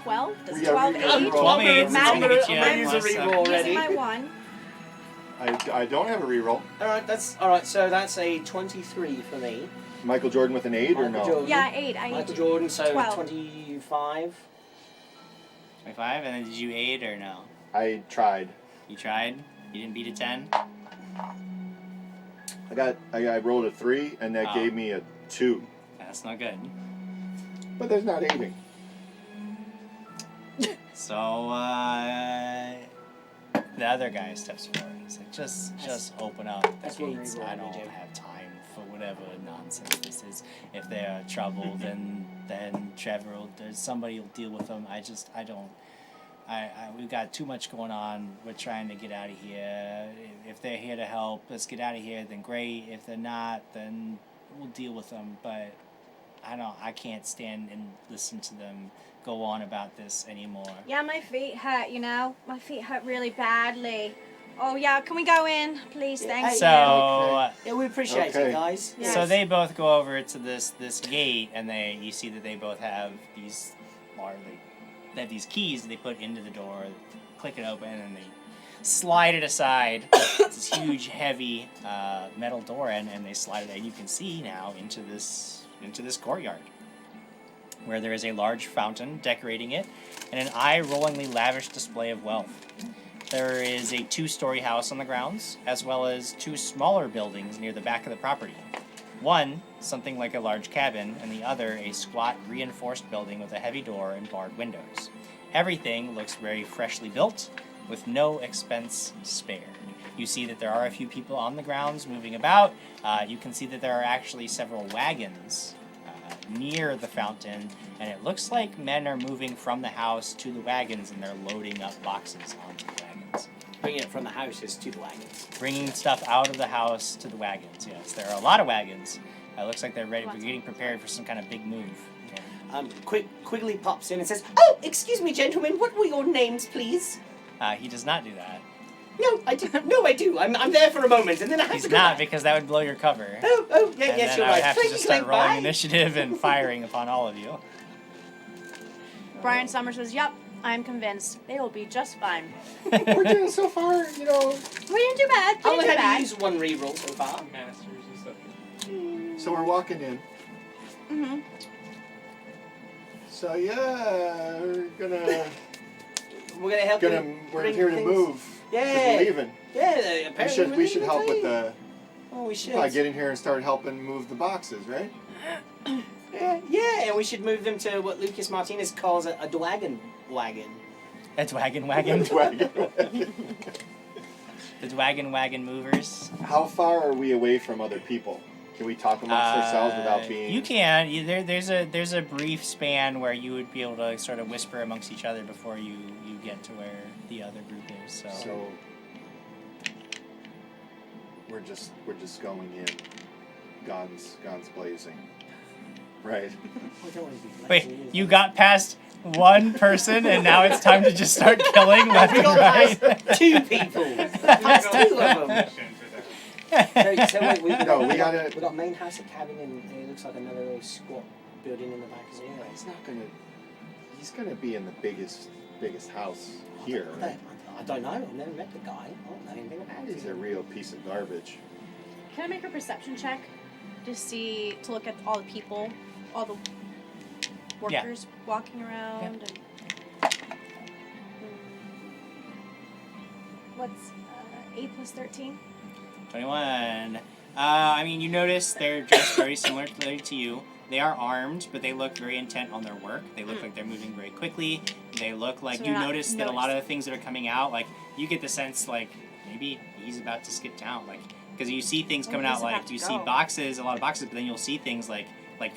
12? Does Yeah, 12 we- aid? 12 aids, Matt, I'm gonna get I'm you gonna use a plus, reroll Using already. my one. I don't have a re-roll. All right. That's all right. So that's a 23 for me. Michael Jordan with an aid or Michael no? Jordan. Yeah, 8. I Michael need Jordan. So 12. 25. 25, and then did you aid or no? I tried. You tried? You didn't beat a 10? I rolled a 3 and that Oh. gave me a 2. That's not good. But there's not aiding. So, the other guy steps forward. He's like, just open up That's the what gates. we I roll, don't Jay. have time for whatever nonsense this is. If they're trouble, then Trevor somebody will deal with them. We've got too much going on. We're trying to get out of here. If they're here to help, let's get out of here, then great. If they're not, then we'll deal with them. But I can't stand and listen to them go on about this anymore. Yeah, my feet hurt, you know. My feet hurt really badly. Oh, yeah, can we go in? Please, Yeah, thank hey, you. So, Yeah, we appreciate Okay. it, guys. Yes. so they both go over to this gate, and you see that they both have these, they have these keys that they put into the door, click it open, and they slide it aside. It's this huge, heavy metal door, and they slide it, and you can see now into this courtyard, where there is a large fountain decorating it, and an eye-rollingly lavish display of wealth. There is a 2-story house on the grounds, as well as 2 smaller buildings near the back of the property. One, something like a large cabin, and the other, a squat, reinforced building with a heavy door and barred windows. Everything looks very freshly built, with no expense spared. You see that there are a few people on the grounds moving about. You can see that there are actually several wagons near the fountain, and it looks like men are moving from the house to the wagons, and they're loading up boxes onto the wagons. Bringing it from the houses to the wagons. Bringing stuff out of the house to the wagons, yes. There are a lot of wagons. It looks like they're ready, we're getting prepared for some kind of big move. Yeah. Quigley pops in and says, "Oh, excuse me, gentlemen. What were your names, please?" He does not do that. No, I do. No, I do. I'm there for a moment, and then I have He's to go not, back. because that would blow your cover. Oh, yeah, And yes, then you're I would right. have to Thank just you, start Glenn. rolling Bye. initiative and firing upon all of you. Brian Summers says, "Yep, I'm convinced. They will be just fine." We're doing so far, We didn't do bad. I We only didn't do had to bad. use one reroll so far. Masters and stuff. So we're walking in. Mm-hmm. So yeah, we're gonna We're gonna help you we're bring here to things. move. 'Cause Yeah. we're leaving. Yeah, We apparently we should help with the. Oh, we should. Get in here and start helping move the boxes, right? Yeah, and we should move them to what Lucas Martinez calls a dwagon wagon. It's wagon. Wagon. The wagon movers. How far are we away from other people? Can we talk amongst ourselves without being? You can. There's a brief span where you would be able to sort of whisper amongst each other before you get to where the other group is. So we're just going in, guns blazing. Right. I don't want to be Wait, lazy, you got past one person and now it's time to just start killing left and right? two people. That's two of them. So wait, we got main house, a cabin, and it looks like another little squat building in the back as well. He's gonna be in the biggest house here. Right? I don't know. I've never met the guy. I don't know anything about He's a him. real piece of garbage. Can I make a perception check to look at all the people, all the workers walking around? Yeah. And what's 8 plus 13? 21. I mean, you notice they're dressed very similar to you. They are armed, but they look very intent on their work. They look like they're moving very quickly. They look like, So you they're not notice that a lot of the noticed. things that are coming out, like, you get the sense, like, maybe he's about to skip town. Like, because you see things coming he's out, about like, to you go. see boxes, a lot of boxes, but then you'll see things like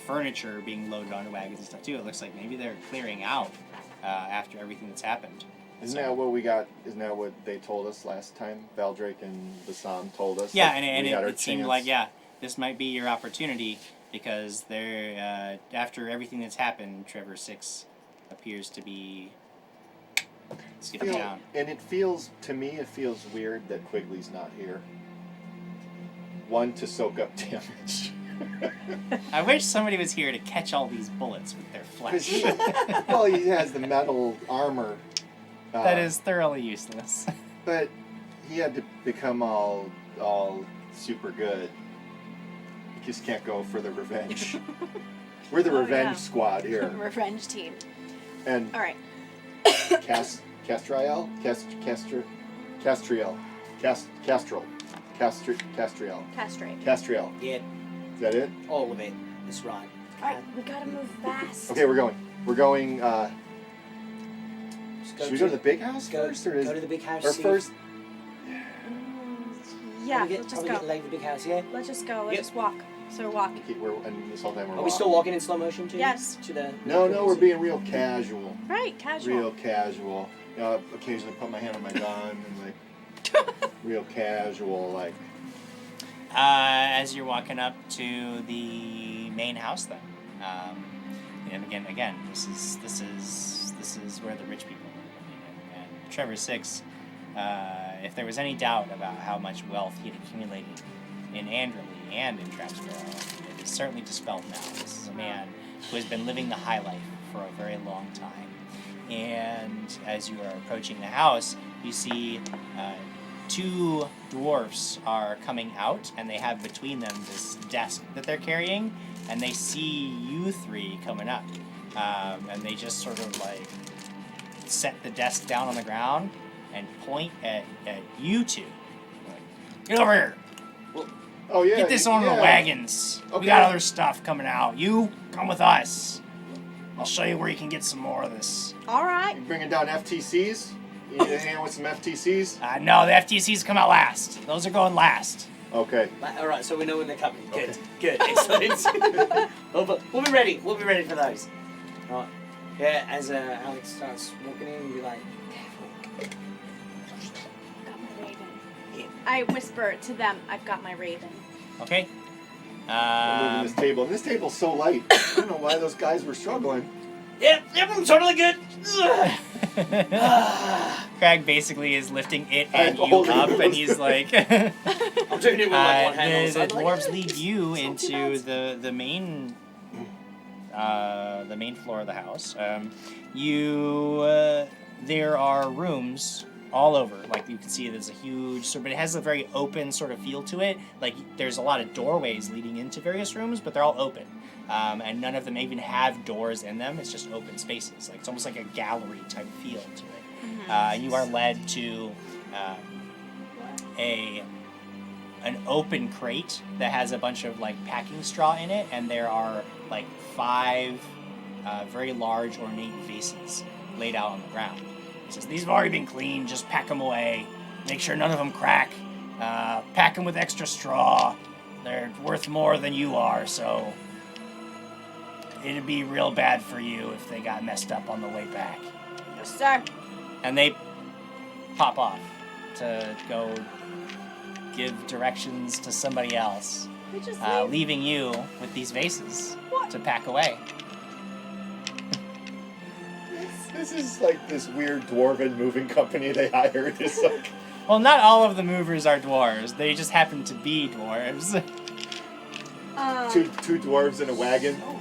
furniture being loaded onto wagons and stuff, too. It looks like maybe they're clearing out after everything that's happened. Isn't that what we got? Isn't that what they told us last time? Valdrake and Bassam told us. Yeah, like, and we had our it seemed chance. like, this might be your opportunity because they're, after everything that's happened, Trevor Sixx appears to be skipping down. And it feels weird that Quigley's not here. One, to soak up damage. I wish somebody was here to catch all these bullets with their 'Cause flesh. he has the metal armor. That is thoroughly useless. But he had to become all super good. He just can't go for the revenge. We're the Oh, revenge yeah. squad here. Revenge team. And All right. Castriel? Castriel. Castriel. Castrate. Castriel. Yeah, Is that it? all of it. That's right. All right, we gotta move fast. Okay, we're going. Just Should we go to the big house go, first, or go to the big house? or see first? Yeah, Let's let's just get go. like the big house, yeah. Let's just go. Let's Yep. just walk. So we're walking. And this whole time we're Are we still walking in slow motion too? Yes. To the. No, we're being real casual. Right, casual. Real casual. You know, I occasionally put my hand on my gun and like real casual, like. As you're walking up to the main house, then, and again, this is where the rich people live. And Trevor Sixx, if there was any doubt about how much wealth he had accumulated in Anderley and in Trapsborough, it is certainly dispelled now. This is a man who has been living the high life for a very long time. And as you are approaching the house, you see two dwarfs are coming out, and they have between them this desk that they're carrying, and they see you three coming up. And they just sort of like set the desk down on the ground and point at you two. Like, get over here. Oh yeah. Get this on the wagons. We Okay. got other stuff coming out. You come with us. I'll show you where you can get some more of this. All right. You bringing down FTCs? You need a hand with some FTCs? No, the FTCs come out last. Those are going last. Okay. All right, so we know when they're coming. Good, Okay. good, excellent. We'll be ready. We'll be ready for those. All right. Yeah. As Alex starts walking in, you'll be like, careful. Got my raven. I whisper to them, I've got my raven. Okay. I'm moving this table. And this table's so light. I don't know why those guys were struggling. Yep, I'm totally good. Krag basically is lifting it I'm and you holding up, it. and he's like, I'm doing it with like one hand on the the side. like, dwarves "Eh, lead you it's not too into bad." the main floor of the house. There are rooms all over. Like you can see, there's a huge, but it has a very open sort of feel to it. Like there's a lot of doorways leading into various rooms, but they're all open. And none of them even have doors in them. It's just open spaces. Like it's almost like a gallery type feel to it. You are led to an open crate that has a bunch of like packing straw in it, and there are like 5 very large ornate vases laid out on the ground. It says, "These have already been cleaned. Just pack them away. Make sure none of them crack. Pack them with extra straw. They're worth more than you are, so it'd be real bad for you if they got messed up on the way back." Yes, sir. And they pop off to go give directions to somebody else. We just leaving you with these vases What? to pack away. This is like this weird dwarven moving company they hired. It's like, Well, not all of the movers are dwarves. They just happen to be dwarves. two dwarves in a wagon. Oh,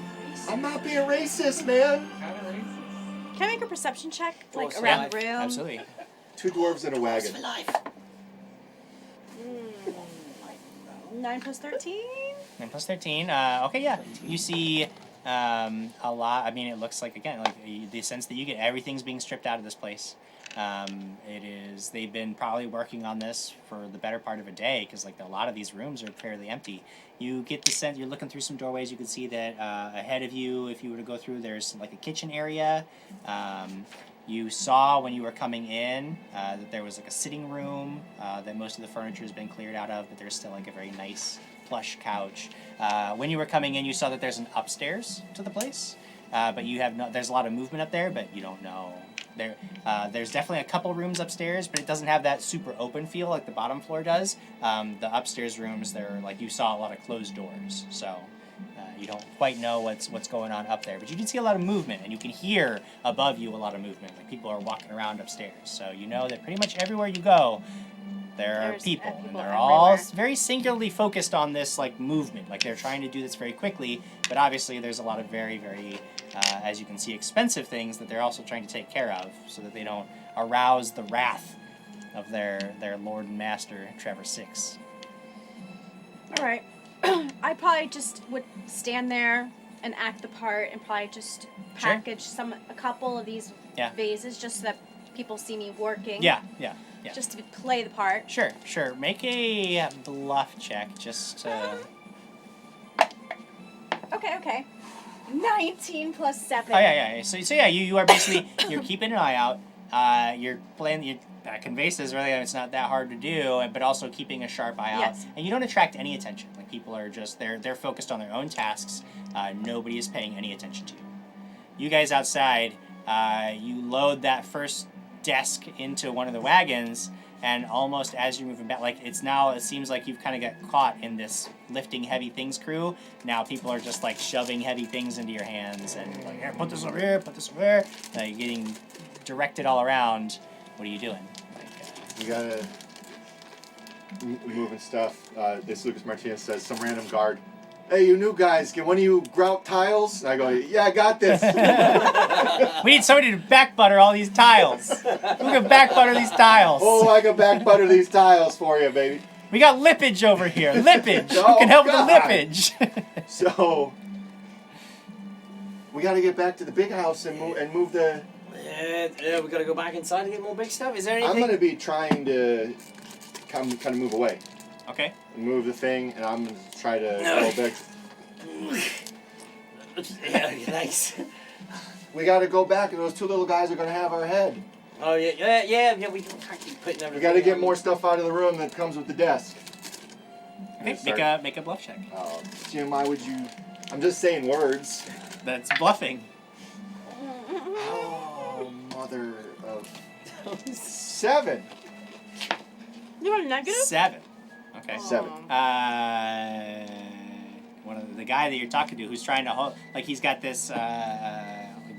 I'm not being racist, man. can I make a perception check, like Dwarves around alive. the room? Absolutely. 2 dwarves in a wagon. For life. 9 plus 13. 9 plus 13. Okay, yeah. You see a lot. I mean, it looks like, again, like the sense that you get, everything's being stripped out of this place. They've been probably working on this for the better part of a day because, like, a lot of these rooms are fairly empty. You get the sense, you're looking through some doorways, you can see that ahead of you, if you were to go through, there's like a kitchen area. You saw when you were coming in that there was like a sitting room that most of the furniture has been cleared out of, but there's still like a very nice plush couch. When you were coming in, you saw that there's an upstairs to the place, but you have no. There's a lot of movement up there, but you don't know. There's definitely a couple rooms upstairs, but it doesn't have that super open feel like the bottom floor does. The upstairs rooms, they're like you saw a lot of closed doors, so. You don't quite know what's going on up there, but you can see a lot of movement, and you can hear above you a lot of movement. Like people are walking around upstairs, so you know that pretty much everywhere you go, there are There's, people, people and they're all everywhere. very singularly focused on this like movement. Like they're trying to do this very quickly, but obviously there's a lot of very, very, as you can see, expensive things that they're also trying to take care of, so that they don't arouse the wrath of their lord and master, Trevor Sixx. All right. I probably just would stand there and act the part, and probably just Sure. package a couple of these Yeah. vases, just so that people see me working. Yeah. Just to play the part. Sure. Make a bluff check, just to... Okay. 19 plus 7. Oh yeah. So yeah, you are basically you're keeping an eye out. You're playing your packing vases. Really, it's not that hard to do, but also keeping a sharp eye out. Yes. And you don't attract any attention. Like people are just they're focused on their own tasks. Nobody is paying any attention to you. You guys outside, you load that first desk into one of the wagons, and almost as you're moving back, like it seems like you've kind of got caught in this lifting heavy things crew. Now people are just like shoving heavy things into your hands and like, here, put this over here, put this over there. You're getting directed all around. What are you doing? We gotta moving stuff. This Lucas Martinez says some random guard. Hey, you new guys, can one of you grout tiles? And I go, yeah, I got this. We need somebody to back butter all these tiles. Who can back butter these tiles? Oh, I can back butter these tiles for you, baby. We got lippage over here. Lippage. Who Oh, can help God. with the lippage? So we gotta get back to the big house and move the. Yeah, we gotta go back inside and get more big stuff. Is there anything? I'm gonna be trying to kind of move away. Okay. Move the thing, and I'm gonna try to go back. Yeah, nice. We gotta go back, and those 2 little guys are gonna have our head. Oh yeah. We can't keep putting everything. We gotta get on. more stuff out of the room that comes with the desk. Okay. Make a bluff check. Jim, why would you? I'm just saying words. That's bluffing. Oh, mother of 7. You want a negative? 7. Okay. 7. One of the guy that you're talking to, who's trying to hold, like he's got this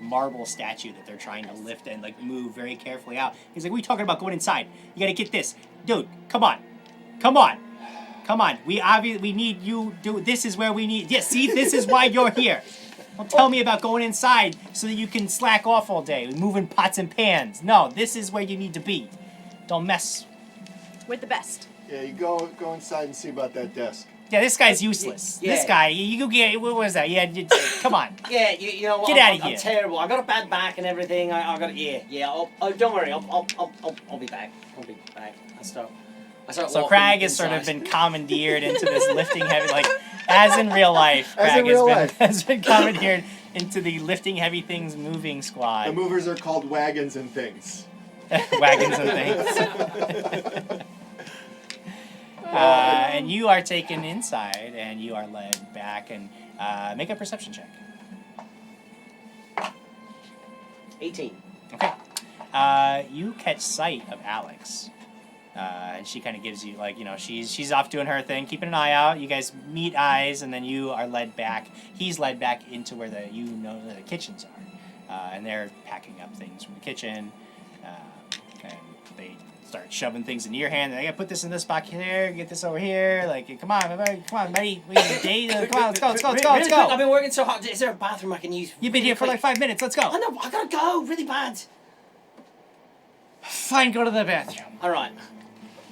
marble statue that they're trying to lift and like move very carefully out. He's like, "What are you talking about? Going inside? You gotta get this, dude. Come on. We need you. This is where we need. Yeah, see, this is why you're here. Don't tell me about going inside so that you can slack off all day, moving pots and pans. No, this is where you need to be. Don't mess." With the best. Yeah, you go inside and see about that desk. Yeah, this guy's useless. Yeah. This guy, you get, what was that? Yeah, come on. Yeah, you know what? Get outta I'm here. terrible. I got a bad back and everything. I got yeah. Don't worry. I'll be back. I'll be back. I start So walking Krag has sort of inside. been commandeered into this lifting heavy, like, as in real life, As Krag in real has, life. been, has been commandeered into the lifting heavy things moving The squad. movers are called wagons and things. Wagons and things. And you are taken inside, and you are led back, and make a perception check. 18. Okay. You catch sight of Alex. And she kind of gives you, like, she's off doing her thing, keeping an eye out. You guys meet eyes, and then you are led back. He's led back into where the kitchens are. And they're packing up things from the kitchen. And they start shoving things into your hand. They gotta put this in this box here, get this over here. Like, come on, buddy. We need a date. Come on, let's go. Really quick, I've been working so hard. Is there a bathroom I can use? You've been here for like 5 minutes. Let's go. I know, I gotta go really bad. Fine, go to the bathroom. All right.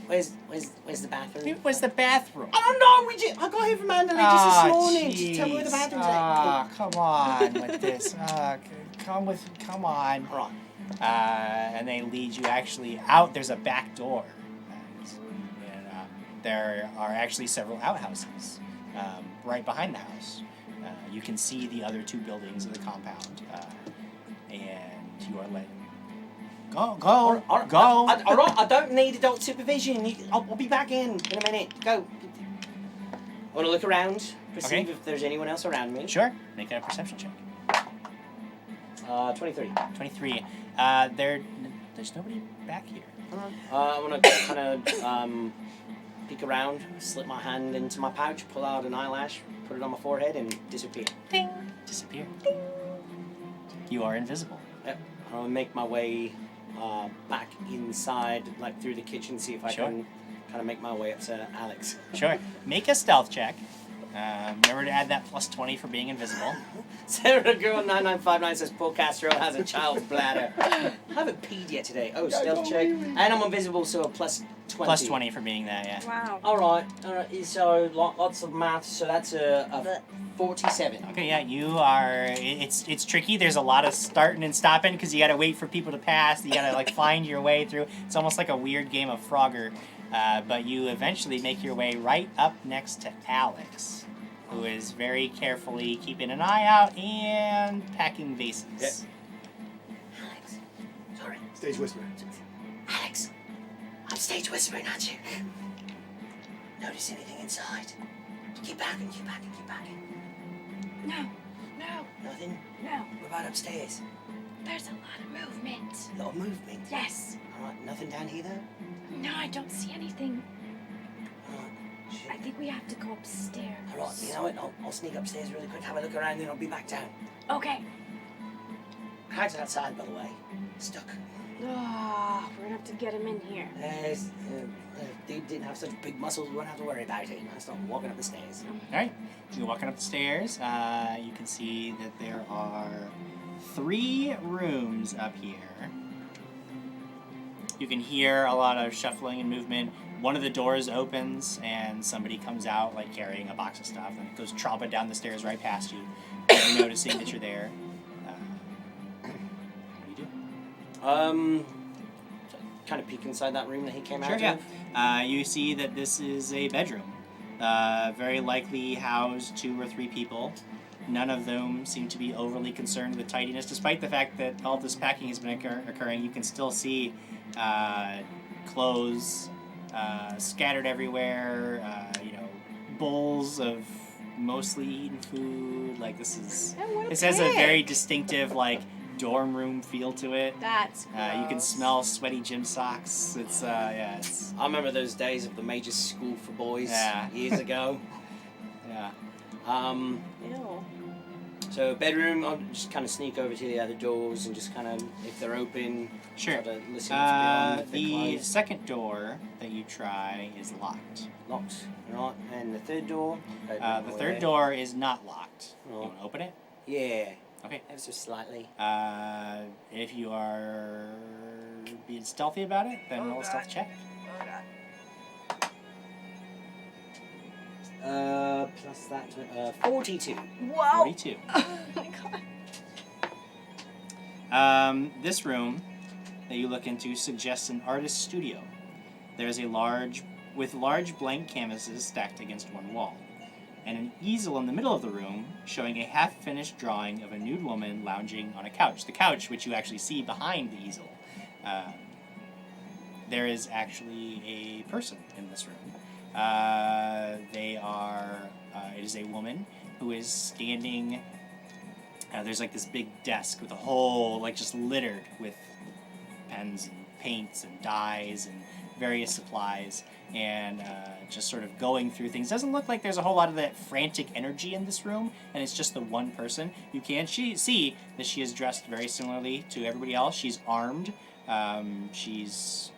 Where's the bathroom? Where's the bathroom? I don't know. I got here from Mandalay just this morning. Just tell me where the bathroom's at. Come on with this. Come on. All right. And they lead you actually out. There's a back door. And there are actually several outhouses right behind the house. You can see the other 2 buildings of the compound. And you are led. Go. All right, I don't need adult supervision. I'll be back in a minute. Go. I want to look around, perceive if there's anyone else around me. Sure. Make a perception check. 23. 23. There's nobody back here. I want to kind of peek around, slip my hand into my pouch, pull out an eyelash, put it on my forehead, and disappear. Ding. Disappear. Ding. You are invisible. Yep. I'll make my way back inside, like through the kitchen, see if I can kind of make my way up to Alex. Sure. Make a stealth check. Remember to add that plus 20 for being invisible. Sarah Girl 9959 says Paul Castro has a child's bladder. I haven't peed yet today. Oh, stealth check. And I'm invisible, so a plus 20. Plus 20 for being that, yeah. Wow. All right. So lots of maths. So that's a 47. Okay, yeah, you are. It's tricky. There's a lot of starting and stopping because you got to wait for people to pass. You got to like find your way through. It's almost like a weird game of Frogger. But you eventually make your way right up next to Alex, who is very carefully keeping an eye out and packing vases. Yep. Alex, sorry. Stage whisper. Alex, I'm stage whispering at you. Notice anything inside? Keep backing. No. Nothing? No. What about upstairs? There's a lot of movement. A lot of movement? Yes. Alright, nothing down here though? No, I don't see anything. Alright, shit. I think we have to go upstairs. Alright, you know what? I'll sneak upstairs really quick, have a look around, then I'll be back down. Okay. Krag's outside, by the way. Stuck. Oh, we're gonna have to get him in here. If he didn't have such big muscles, we wouldn't have to worry about it. I start walking up the stairs. All right, you're walking up the stairs. You can see that there are 3 rooms up here. You can hear a lot of shuffling and movement. One of the doors opens and somebody comes out like carrying a box of stuff and it goes tromping down the stairs right past you. You're noticing that you're there. What do you do? Kind of peek inside that room that he came Sure, out yeah. of. You see that this is a bedroom. Very likely housed 2 or 3 people. None of them seem to be overly concerned with tidiness, despite the fact that all this packing has been occurring. You can still see clothes scattered everywhere. Bowls of mostly eaten food. Like this has a very distinctive dorm room feel to it. That's you can smell sweaty gym socks. It's it's. I remember those days of the major school for boys years ago. Yeah. Ew. So bedroom, I'll just kind of sneak over to the other doors and just kind of, if they're open, Sure. try to listen beyond if they're The closed. second door that you try is locked. Locked, right? And the third door? The third door is not locked. Oh. You want to open it? Yeah, Okay. ever so slightly. If you are being stealthy about it, then roll a stealth check. Plus that, 42. Whoa. 42. Oh my god. This room that you look into suggests an artist's studio. There's a large blank canvases stacked against one wall, and an easel in the middle of the room showing a half-finished drawing of a nude woman lounging on a couch. The couch, which you actually see behind the easel. There is actually a person in this room. It is a woman who is standing. There's this big desk with a whole, just littered with pens and paints and dyes and various supplies and just sort of going through things. Doesn't look like there's a whole lot of that frantic energy in this room, and it's just the one person. You can see that she is dressed very similarly to everybody else. She's armed. She's,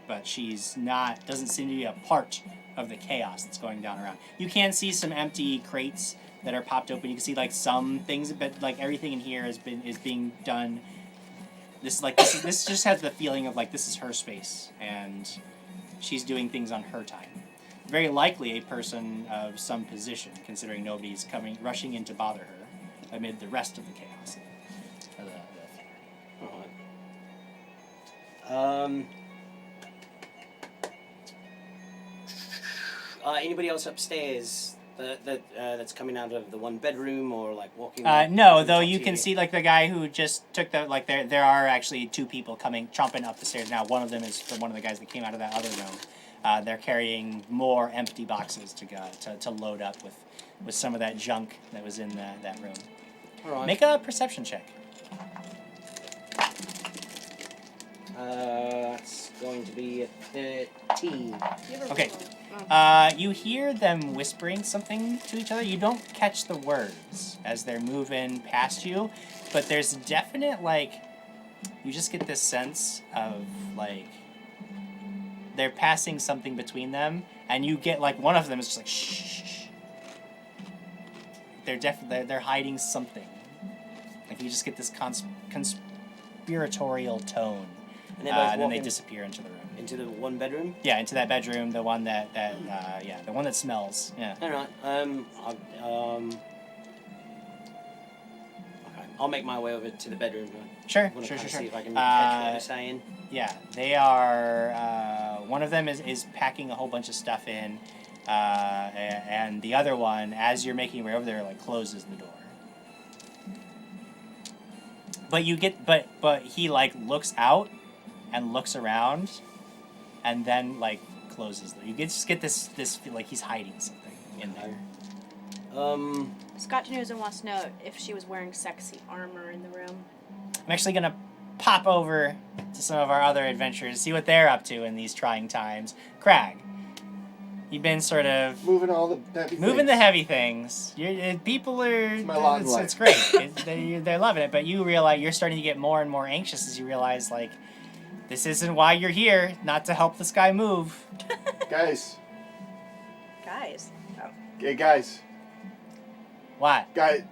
but she's not, doesn't seem to be a part of the chaos that's going down around. You can see some empty crates that are popped open. You can see like some things, but like everything in here is being done. This just has the feeling of like this is her space and she's doing things on her time. Very likely a person of some position, considering nobody's rushing in to bother her amid the rest of the chaos. Alright. Anybody else upstairs that's coming out of the one bedroom or like walking? No, though you can see like the guy who just took the there are actually two people chomping up the stairs now. One of them is one of the guys that came out of that other room. They're carrying more empty boxes to load up with some of that junk that was in that room. All right. Make a perception check. It's going to be a 13. Okay. You hear them whispering something to each other. You don't catch the words as they're moving past you, but there's definite, you just get this sense of, they're passing something between them, and you get, one of them is just shh. They're hiding something. You just get this conspiratorial tone, and then they disappear into the room. Into the one bedroom? Yeah, into that bedroom, the one the one that smells. Yeah. All right. Okay. I'll make my way over to the bedroom. Sure. See if I can catch what they're saying. Yeah, they are. One of them is packing a whole bunch of stuff in, and the other one, as you're making your way over there, closes the door. But but he looks out and looks around. And then, closes. You just get this feel like he's hiding something in there. Scott Januza wants to know if she was wearing sexy armor in the room. I'm actually going to pop over to some of our other adventurers to see what they're up to in these trying times. Krag, you've been sort of... Moving the heavy things. People are... It's my lot in life. It's great. They're loving it, but you realize you're starting to get more and more anxious as you realize, this isn't why you're here, not to help this guy move. Guys. Oh. Hey, guys. What? Guys,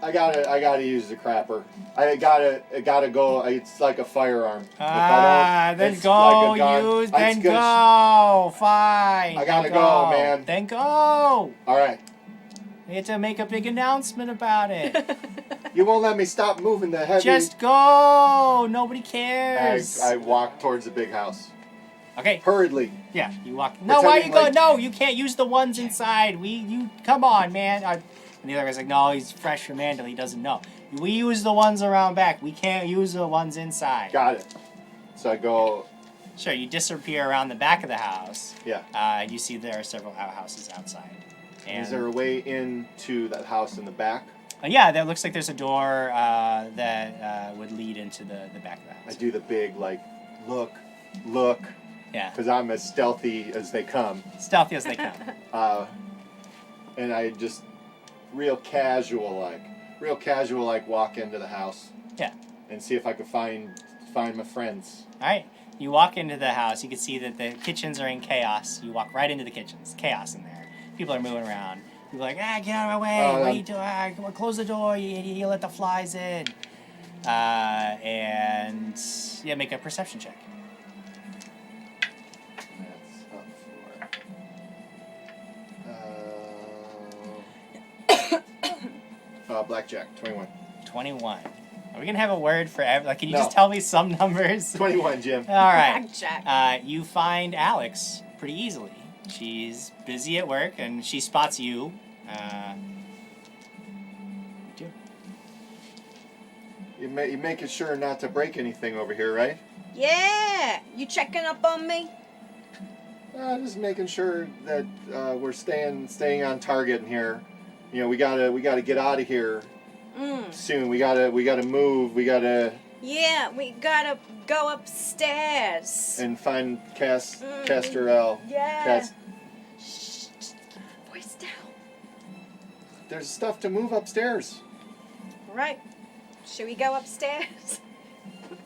I gotta use the crapper. I gotta go. It's like a firearm. Then go. Go. Fine. I gotta go, man. Then go. All right. We have to make a big announcement about it. You won't let me stop moving the heavy... Just go! Nobody cares. I walk towards the big house. Okay. Hurriedly. Yeah, you walk... No, why are you going? No, you can't use the ones inside. Come on, man. And the other guy's like, no, he's fresh from Mandel. He doesn't know. We use the ones around back. We can't use the ones inside. Got it. So I go... Sure, you disappear around the back of the house. Yeah. You see there are several outhouses outside. And is there a way into that house in the back? Yeah, there looks like there's a door that would lead into the back of the house. I do the big, look. Yeah. Because I'm as stealthy as they come. Stealthy as they come. And I just real casual walk into the house. Yeah. And see if I could find my friends. All right. You walk into the house. You can see that the kitchens are in chaos. You walk right into the kitchens. Chaos in there. People are moving around. People are like, get out of my way. What are you doing? Come on, close the door. You let the flies in. And make a perception check. That's up for blackjack, 21. 21. Are we gonna have a word for can you No. just tell me some numbers? 21, Jim. All right. Blackjack. You find Alex pretty easily. She's busy at work, and she spots you. You're making sure not to break anything over here, right? Yeah. You checking up on me? Just making sure that we're staying on target in here. We gotta get out of here soon. We gotta move. We gotta Yeah, we gotta go upstairs. And find Caster L. Yeah. Shh, just keep your voice down. There's stuff to move upstairs. All right. Should we go upstairs? You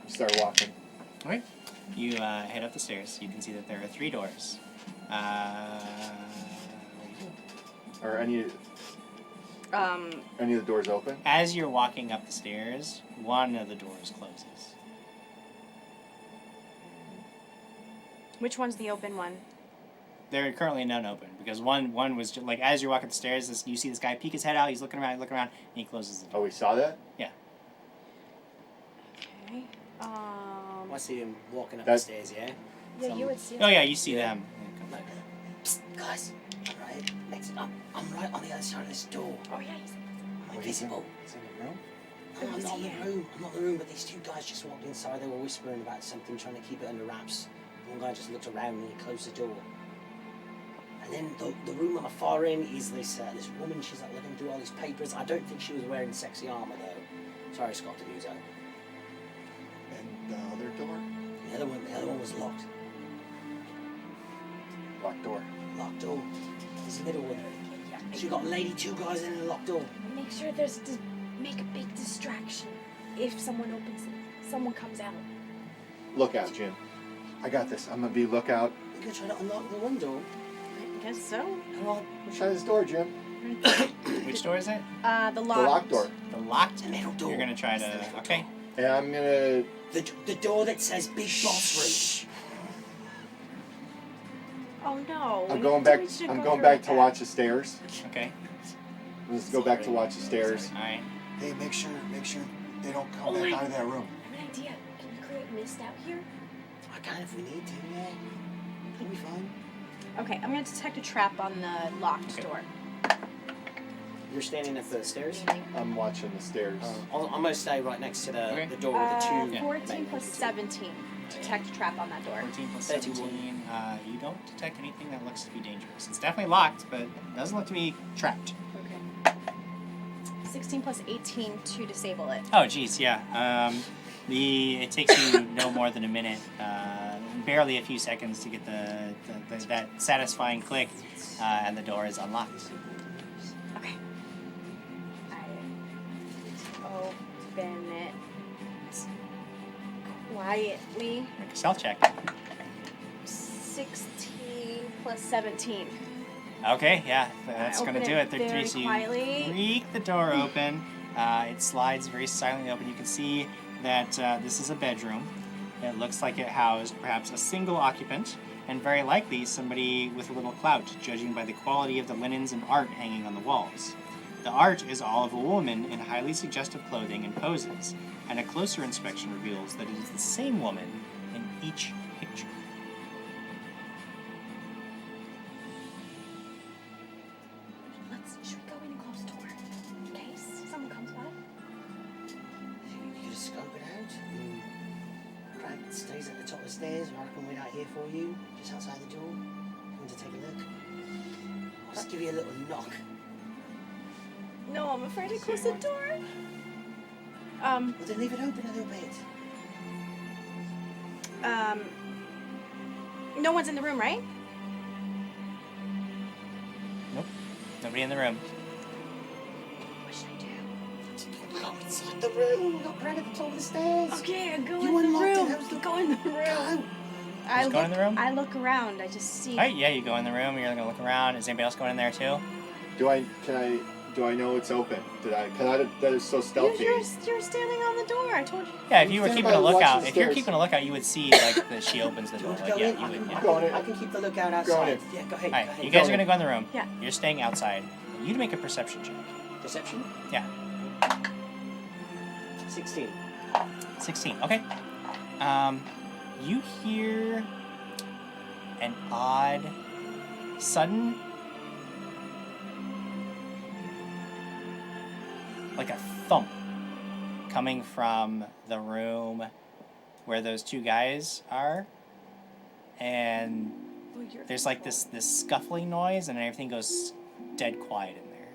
start walking. Okay. You head up the stairs. You can see that there are 3 doors. Are any of the doors open? As you're walking up the stairs, one of the doors closes. Which one's the open one? There are currently none open because one was just, like as you're walking the stairs, you see this guy peek his head out. He's looking around, and he closes the door. Oh, we saw that? Yeah. Okay. I see him walking up That- the stairs, yeah? Yeah, you would see it. Oh yeah, you see them. Like, psst, guys, I'm right on the other side of this door. Oh yeah, he's I'm invisible. It's in the room? No, I'm not in the room. I'm not in the room, but these 2 guys just walked inside. They were whispering about something, trying to keep it under wraps. One guy just looked around and he closed the door. And then the room on the far end is this woman. She's like looking through all these papers. I don't think she was wearing sexy armor though. Sorry, Scott DeMuso. And the other door? The other one was locked. Locked door. Locked door. There's a middle one. So you got a lady, 2 guys in a locked door. Make sure make a big distraction. If someone opens it, someone comes out. Look out, Jim. I got this. I'm gonna be lookout. You're gonna try to unlock the one door. I guess so. Come on. Try this door, Jim. Which door is it? The The locked. locked door. The locked. The middle door. You're gonna try It's the to. middle Okay. door. And I'm gonna. The door that says Big Boss Room. Oh no. I'm we going back. should I'm go going through back with to that. watch the stairs. Okay. Let's go back to watch the stairs. All right. Hey, make sure they don't come back out of that room. I have an idea. Can you create mist out here? I can if we need to, yeah. It'll be fine. Okay, I'm gonna detect a trap on the locked Okay. door. You're standing at the stairs? I'm watching the stairs. I'm going to stay right next to Okay. the door with the 2. Yeah. 14 plus 17. Detect a trap on that door. 14 plus 31. 17. You don't detect anything that looks to be dangerous. It's definitely locked, but it doesn't look to be trapped. Okay. 16 plus 18 to disable it. Oh, geez, yeah. It takes you no more than a minute, barely a few seconds to get that satisfying click, and the door is unlocked. Okay. I open it quietly. Make a stealth check. 16 plus 17. Okay, yeah, that's Open gonna do it. very So you quietly. creak the door open. It slides very silently open. You can see that this is a bedroom. It looks like it housed perhaps a single occupant, and very likely somebody with a little clout, judging by the quality of the linens and art hanging on the walls. The art is all of a woman in highly suggestive clothing and poses, and a closer inspection reveals that it is the same woman in each picture. Should we go in and close the door in case someone comes by? You just scope it out. Krag stays at the top of the stairs, or I can wait out here for you, just outside the door. You want to take a look? I'll just give you a little knock. No, I'm afraid to close the door. Well, then leave it open a little bit. No one's in the room, right? Nope, nobody in the room. What should I do? Go inside the room. Look right at the top of the stairs. Okay, I go You in the unlocked it, room. that was the- Go in the room. Go. Just go in the room? I look around. I just see. All right, yeah, you go in the room. You're gonna look around. Is anybody else going in there too? Do I know it's open? That is so stealthy. You're standing on the door. I told you. Yeah, if you were Stand keeping by a and watch lookout, the if you're stairs. keeping a lookout, you would see like that she opens the You door. want to Like, go yeah, in? you would. Yeah. Go in. I can keep the lookout Go outside. in. Yeah, go ahead. All right, go ahead. you guys Go are in. gonna go in the room. Yeah. You're staying outside. You'd make a perception check. Perception? Yeah. 16. 16. Okay. You hear an odd, sudden, like a thump coming from the room where those 2 guys are, and there's like this scuffling noise, and everything goes dead quiet in there.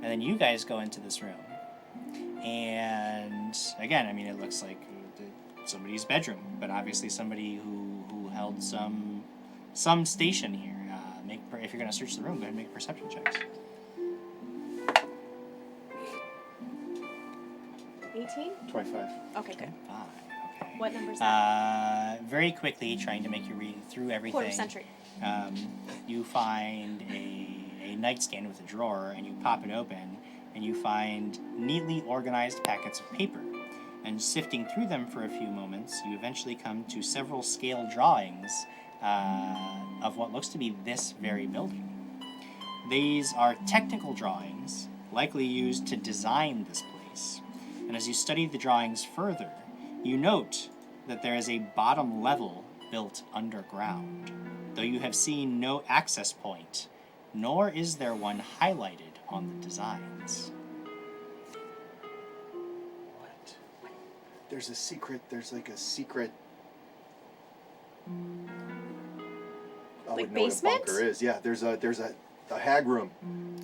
And then you guys go into this room, And again, I mean, it looks like somebody's bedroom, but obviously somebody who held some station here. If you're going to search the room, go ahead and make perception checks. 18? 25. Okay, good. 5. Okay. What number is that? Very quickly, trying to make you read through everything. Quarter century. You find a nightstand with a drawer, and you pop it open, and you find neatly organized packets of paper. And sifting through them for a few moments, you eventually come to several scale drawings of what looks to be this very building. These are technical drawings, likely used to design this place. And as you study the drawings further, you note that there is a bottom level built underground, though you have seen no access point, nor is there one highlighted on the designs. What? There's like a secret. I Like wouldn't know what a basement? bunker is. Yeah, there's a hag room.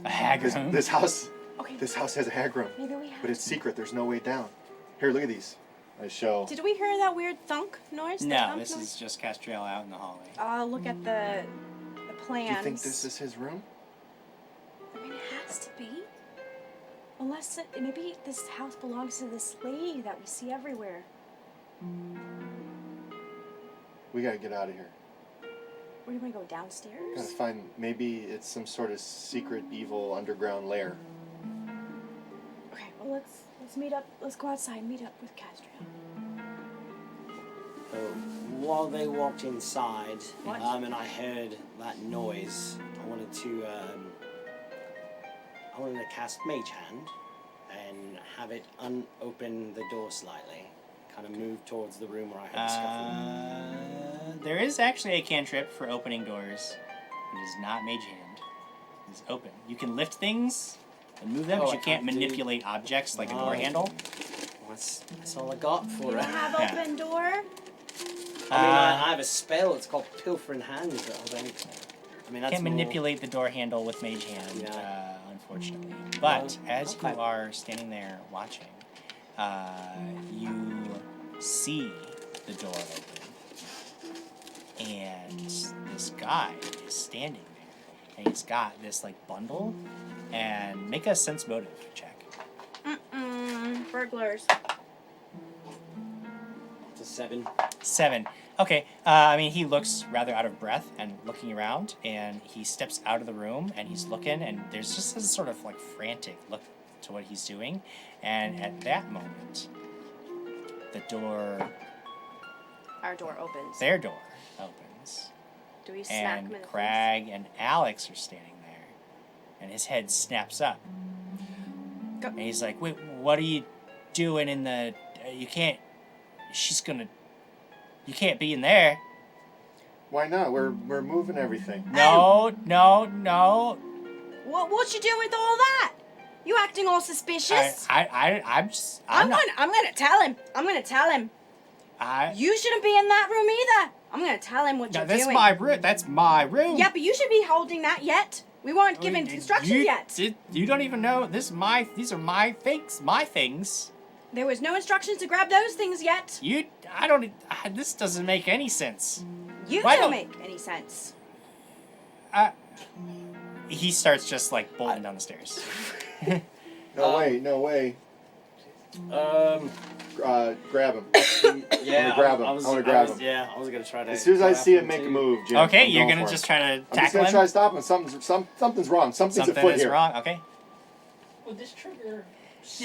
A hag room? This house Okay. This house has a hag room, Maybe we have. but it's secret. There's no way down. Here, look at these. I show. Did we hear that weird thunk noise? The No, thump this noise? is just Castriel out in the hallway. Look at the plans. Do you think this is his room? I mean, it has to be. Unless maybe this house belongs to this lady that we see everywhere. We gotta get out of here. Where do you want to go, downstairs? Gotta find. Maybe it's some sort of secret, evil underground lair. Okay, well let's meet up. Let's go outside and meet up with Castriel. While they walked inside, What? and I heard that noise, I wanted to cast Mage Hand and have it unopen the door slightly, kind of move towards the room where I heard the scuffle. There is actually a cantrip for opening doors. It is not Mage Hand. It is open. You can lift things and move them, Oh, but I you can't can't do- manipulate objects like a door Oh. handle. That's all I got You for don't it. have Yeah. open door? I mean, I have a spell. It's called Pilfering Hands. But I don't. I mean, that's Can't more- manipulate the door handle with Mage Hand, Yeah. unfortunately. But No. as Okay. you are standing there watching, you see the door open, and this guy is standing there, and he's got this like bundle. And make a sense motive check. Burglars. It's a 7. 7. Okay. I mean, he looks rather out of breath and looking around, and he steps out of the room and he's looking, and there's just this sort of like frantic look to what he's doing. And at that moment, the door, Our door opens. their door, opens, Do we smack him and in the face? Krag and Alex are standing there, and his head snaps up, Go. and he's like, "Wait, what are you doing in the? You can't. You can't be in there." Why not? We're moving everything. No. What you doing with all that? You acting all suspicious? I'm not. I'm gonna tell him. I'm gonna tell him. You shouldn't be in that room either. I'm gonna tell him what No, you're that's doing. my room. That's my room. Yeah, but you should be holding that yet. We weren't given instructions yet. You don't even know. These are my things. My things. There was no instructions to grab those things yet. This doesn't make any sense. You Why don't don't- make any sense. He starts just like bolting down the stairs. No way. Grab him. Yeah, grab him. I wanna grab him. Yeah, I was gonna try to. As soon as I grab see him him make a too. move, Jim. Okay, I'm you're going gonna for just it. try to I'm just tackle gonna him. try to stop him. Something's wrong. Something's Something afoot is here. wrong. Okay. Would this trigger?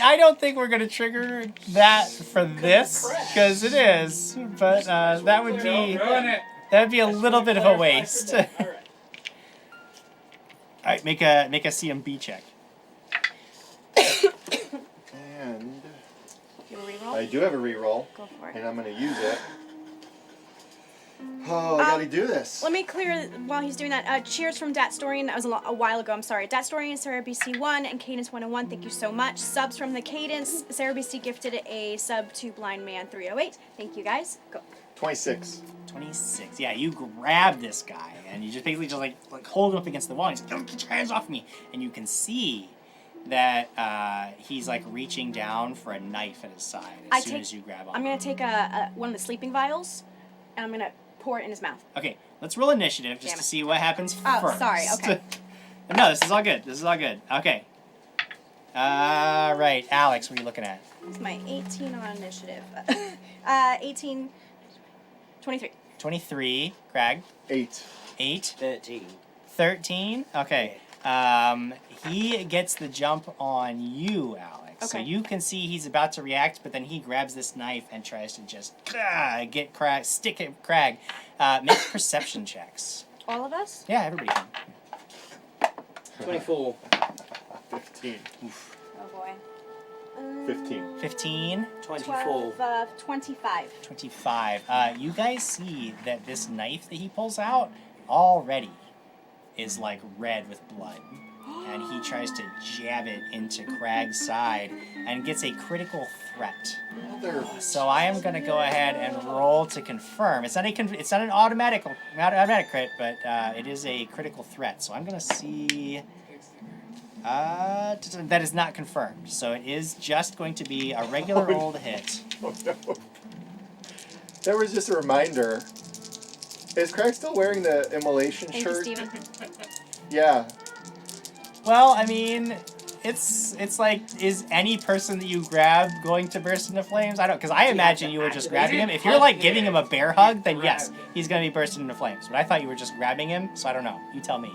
I don't think we're gonna trigger that for this because it is, but that would be a little bit of a waste. All All right. right, make a CMB check. And You have a reroll? I do have a reroll, Go for it. and I'm gonna use it. Oh, I gotta do this. Let me clear while he's doing that. Cheers from Datstorian. That was a while ago. I'm sorry. Datstorian, Sarah BC1, and Cadence 101. Thank you so much. Subs from the Cadence. Sarah BC gifted a sub to Blind Man 308. Thank you guys. Go. 26. 26. Yeah, you grab this guy and you just basically just like hold him up against the wall. And he's like, "Don't get your hands off me!" And you can see that he's like reaching down for a knife at his side as soon as you grab on. I'm gonna take one of the sleeping vials, and I'm gonna pour it in his mouth. Okay, let's roll initiative just Damn to it. see what happens Oh, first. sorry, okay. No, this is all good. This is all good. Okay. Right, Alex, what are you looking at? It's my 18 on initiative. 18, 23. 23. Krag? 8. 8. 13. 13. Okay. He gets the jump on you, Alex. So Okay. you can see he's about to react, but then he grabs this knife and tries to just get Krag, stick at Krag. Make perception checks. All of us? Yeah, everybody can. 24. 15. Oh boy. 15. 15. 24. 25. 25. You guys see that this knife that he pulls out already is like red with blood. And he tries to jab it into Krag's side and gets a critical threat. So I am going to go ahead and roll to confirm. It's not an automatic crit, but it is a critical threat. So I'm going to see. That is not confirmed. So it is just going to be a regular old hit. Oh no. There was just a reminder. Is Krag still wearing the immolation Thank you, shirt? Steven. Yeah. Well, I mean, it's like, is any person that you grab going to burst into flames? I don't, because I imagine you were just grabbing him. If you're like giving him a bear hug, then yes, he's going to be bursting into flames. But I thought you were just grabbing him, so I don't know. You tell me.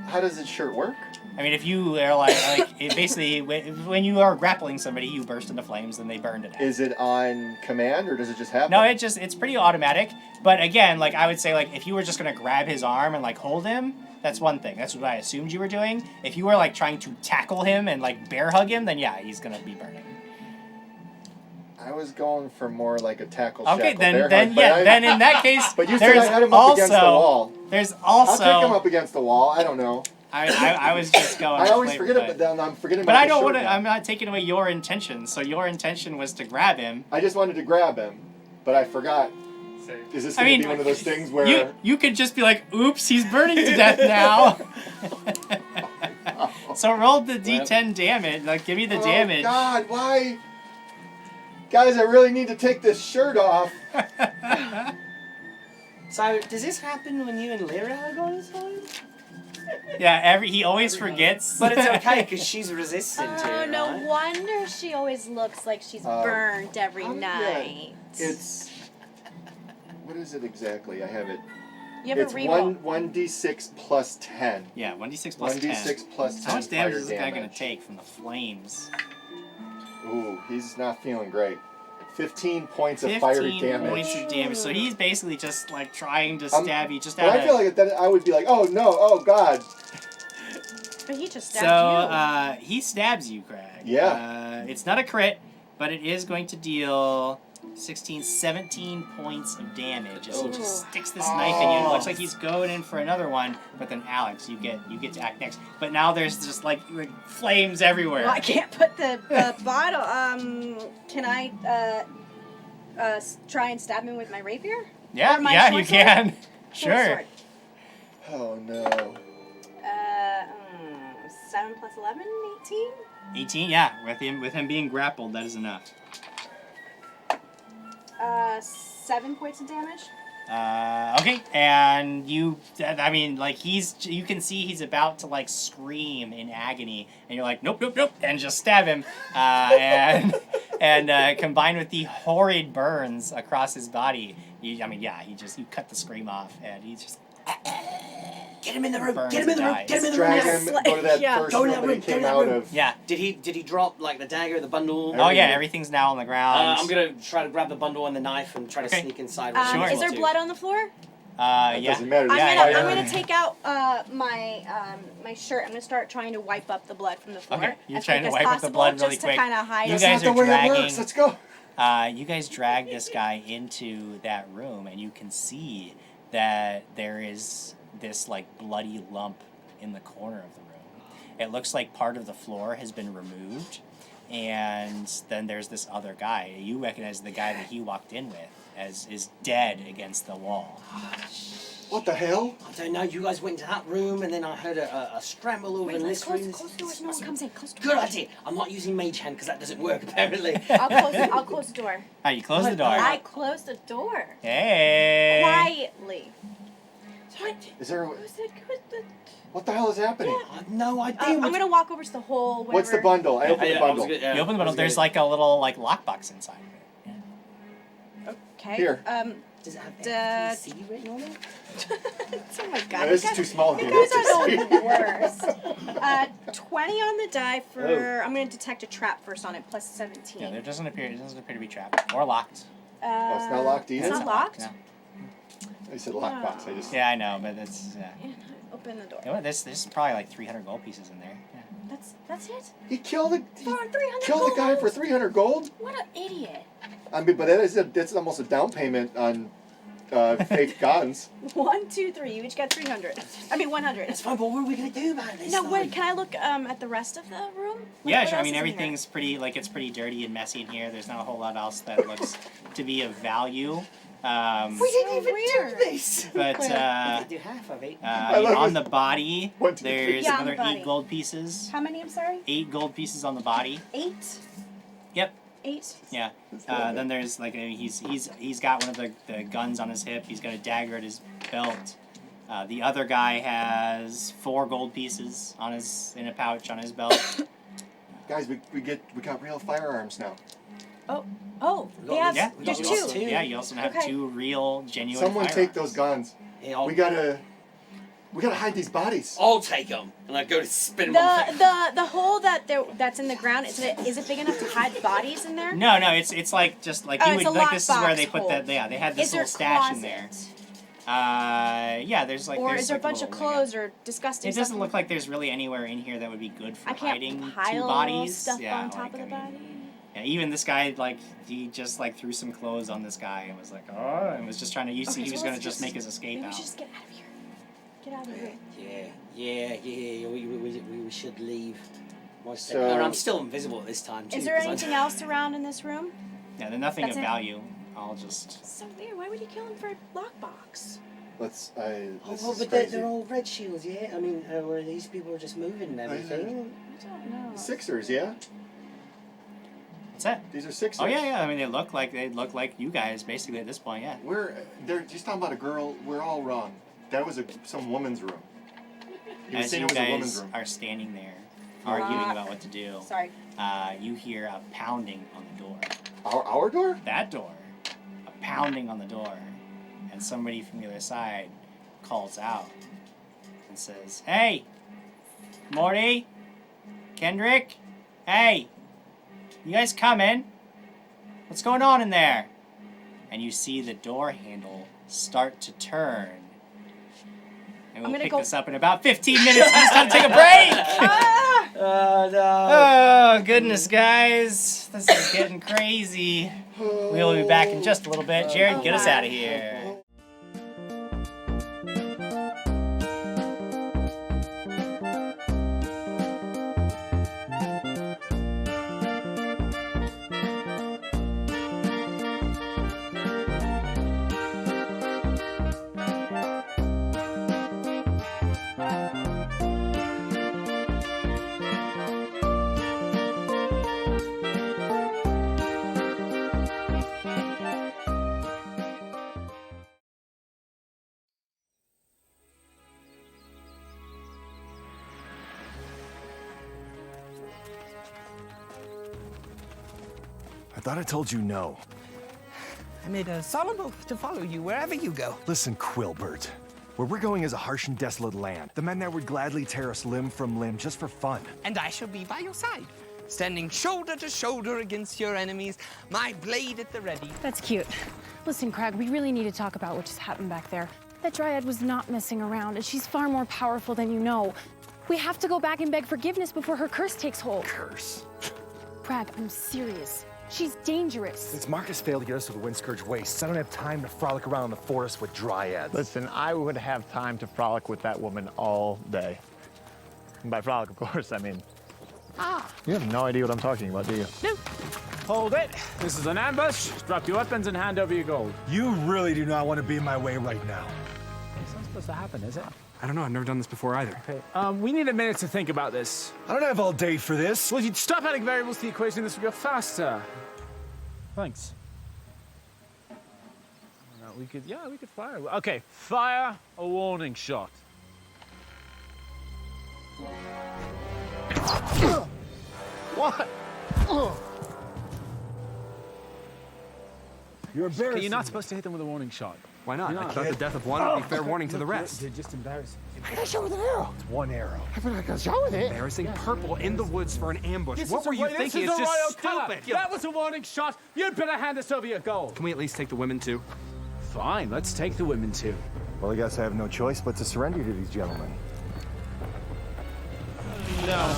How does his shirt work? I mean, if you are like it basically, when you are grappling somebody, you burst into flames, then they burn to death. Is it on command or does it just happen? No, it's pretty automatic. But again, like I would say, like if you were just gonna grab his arm and like hold him, that's one thing. That's what I assumed you were doing. If you were like trying to tackle him and like bear hug him, then yeah, he's gonna be burning. I was going for more like a tackle Okay, shackle then bear then hug, but yeah, then in that case, But you said I had him up against the wall. There's I'll also. take him up against the wall. I don't know. I was just going. I always flavor, forget but, it, but then I'm forgetting But about I the don't shirt want to. now. I'm not taking away your intention. So your intention was to grab him. I just wanted to grab him, but I forgot. Is this I going to mean, be one of those things where... You could just be like, "Oops, he's burning to death now." So roll the D10 damage. Like, give me the damage. Oh God, why? Guys, I really need to take this shirt off. So, does this happen when you and Lyra are going inside? Yeah, he always forgets. But it's okay because she's resistant to Oh, it, no right? wonder she always looks like she's burnt every night. It's... What is it exactly? I have it. You have It's a reroll. 1d6 plus 10. Yeah, 1d6 plus 10. 1d6 plus 10 How much damage fire is this guy gonna damage. take from the flames? Ooh, he's not feeling great. 15 points of 15 fiery damage. points of damage. So he's basically just like trying to stab you just But out I feel like that I would be like, oh no, oh God. But he just So stabbed you. he stabs you, Krag. Yeah. It's not a crit, but it is going to deal 17 points of damage as he just sticks this knife in you. And it looks like he's going in for another one. But then Alex, you get to act next. But now there's just like flames everywhere. Well, I can't put the bottle. Can I try and stab him with my rapier? Yeah, Or my yeah, short you sword? can. Short Sure. sword. Oh no. 7 plus 11, 18? 18, yeah. With him being grappled, that is enough. 7 points of damage. Okay, and you can see he's about to like scream in agony, and you're like, nope, and just stab him, and combined with the horrid burns across his body, you cut the scream off, and he just Get him in the room. burns Get him in the room. and Get him in the Drag room. him, go to that Yeah. first Go in room that that room, he go came in that out room. of. yeah. Did he drop like the dagger, the bundle? Oh yeah, everything's now on the ground. I'm gonna try to grab the bundle and the knife and try to Okay. sneak inside. With him Sure. as Is there well, too. blood on the floor? That Yeah. doesn't matter. I'm Yeah, gonna yeah, I'm yeah. gonna take out my shirt. I'm gonna start trying to wipe up the blood from the floor. Okay, you're as trying quick to as wipe up the possible, blood really just quick. to kind of hide You it. guys That's not are the way that dragging- works. Let's go. You guys drag this guy into that room, and you can see that there is this like bloody lump in the corner of the room. It looks like part of the floor has been removed, And then there's this other guy. You recognize the guy that he walked in with as is dead against the wall. What the hell? I don't know. You guys went into that room, and then I heard a scramble over in this room. Close the doors. No one comes in. Close the Good doors. idea. I'm not using Mage Hand because that doesn't work apparently. I'll close the door. Alright, you close the door. I closed the door. Hey! Quietly. Is there? Who's the? What the hell is happening? I have no idea. I'm gonna walk over to the hole. What's the bundle? I opened the bundle. You open the bundle, there's like a little like lockbox inside of it. Yeah. Okay. Here. Does it have Duh. FTC written on it? Oh my god. Yeah, this is too small. You guys are the worst. 20 on the die for. I'm gonna detect a trap first on it. Plus 17. Yeah, it doesn't appear to be trapped or locked. Oh, it's not locked either? It's not locked? No. I said lockbox. I just. Yeah, I know, but it's yeah. Open the door. You know what, there's probably like 300 gold pieces in there. Yeah. That's it. He killed the. He For 300 killed the guy gold? for 300 gold. What an idiot. I mean, but that's almost a down payment on fake guns. 1, 2, 3. You each got 300. I mean 100. That's fine, but what are we going to do about this? No, though? wait. Can I look at the rest of the room? Yeah, What sure. I else mean, is in here? everything's pretty it's pretty dirty and messy in here. There's not a whole lot else that looks to be of value. We didn't even weird. do this. But we did do half of it. on the body, 1, 2, 3. there's Yeah, on another the body. 8 gold pieces. How many? I'm sorry. 8 gold pieces on the body. 8. Yep. 8. Yeah. Then there's like he's got one of the guns on his hip. He's got a dagger at his belt. The other guy has 4 gold pieces in a pouch on his belt. Guys, we got real firearms now. Oh, they have. Yeah, There's you 2. also- Yeah, you also have Okay. 2 real, genuine. Someone firearms. take those guns. Yeah, I'll, We gotta hide these bodies. I'll take them, and I go to spin them on The hole that's in the ground is it big enough to hide bodies in there? No, it's like just like Oh, you it's would a like this is where lockbox they put hole. that. Yeah, they had this Is there little stash in there. closet? Yeah, there's like. Or there's is there a like bunch of little, like, clothes or disgusting It stuff? doesn't look like there's really anywhere in here that would be good for I can't hiding 2 pile bodies. stuff Yeah, on top like, of the I mean, body. Yeah, even this guy, like, he just like threw some clothes on this guy and was like, oh, and was just trying to. You see, Okay, he was so gonna let's just make his escape Maybe we out. should just get out of here. Get out of here. Yeah. We should leave. So- I'm still invisible at this time too. Is there 'cause I- anything else around in this room? Yeah, there's nothing That's of it? value. I'll just. So weird. Why would you kill him for a lockbox? This Oh, well, is but crazy. they're all red shields, yeah? I mean, where these people are just moving and everything. I don't know. Sixers, yeah. What's that? These are Sixers. Oh yeah. I mean, they look like you guys basically at this point. Yeah. They're just talking about a girl. We're all wrong. That was some woman's room. He was As saying you it was a woman's guys room. are standing there arguing about what to do, Sorry. you hear a pounding on the door. Our door? That door, a pounding on the door, and somebody from the other side calls out and says, "Hey, Morty, Kendrick, hey, you guys coming? What's going on in there?" And you see the door handle start to turn. And I'm we'll gonna pick go- this up in about 15 minutes. It's time to take a break. Oh, no. Oh, goodness, guys. This is getting crazy. We'll be back in just a little bit. Jared, get us out of here. I thought I told you no. I made a solemn oath to follow you wherever you go. Listen, Quilbert. Where we're going is a harsh and desolate land. The men there would gladly tear us limb from limb just for fun. And I shall be by your side, standing shoulder to shoulder against your enemies, my blade at the ready. That's cute. Listen, Krag, we really need to talk about what just happened back there. That Dryad was not messing around, and she's far more powerful than you know. We have to go back and beg forgiveness before her curse takes hold. Curse. Krag, I'm serious. She's dangerous. Since Marcus failed to get us to the Windscourge Wastes, I don't have time to frolic around in the forest with dryads. Listen, I would have time to frolic with that woman all day. And by frolic, of course, I mean You have no idea what I'm talking about, do you? No. Hold it. This is an ambush. Drop your weapons and hand over your gold. You really do not want to be in my way right now. It's not supposed to happen, is it? I don't know. I've never done this before either. Okay. We need a minute to think about this. I don't have all day for this. Well, you'd stop adding variables to the equation. This would go faster. Thanks. We could fire. Okay, fire a warning shot. What? You're embarrassing. You're not supposed to hit them with a warning shot. Why not? You're I not. thought the death of one would be fair warning to the rest. You're just embarrassing. I got shot with an arrow. It's one arrow. I got shot with it. Embarrassing purple in the woods for an ambush. What were you This thinking? is It's a royal just colour. stupid. That was a warning shot. You'd better hand us over your gold. Can we at least take the women too? Fine, let's take the women too. Well, I guess I have no choice but to surrender to these gentlemen. No.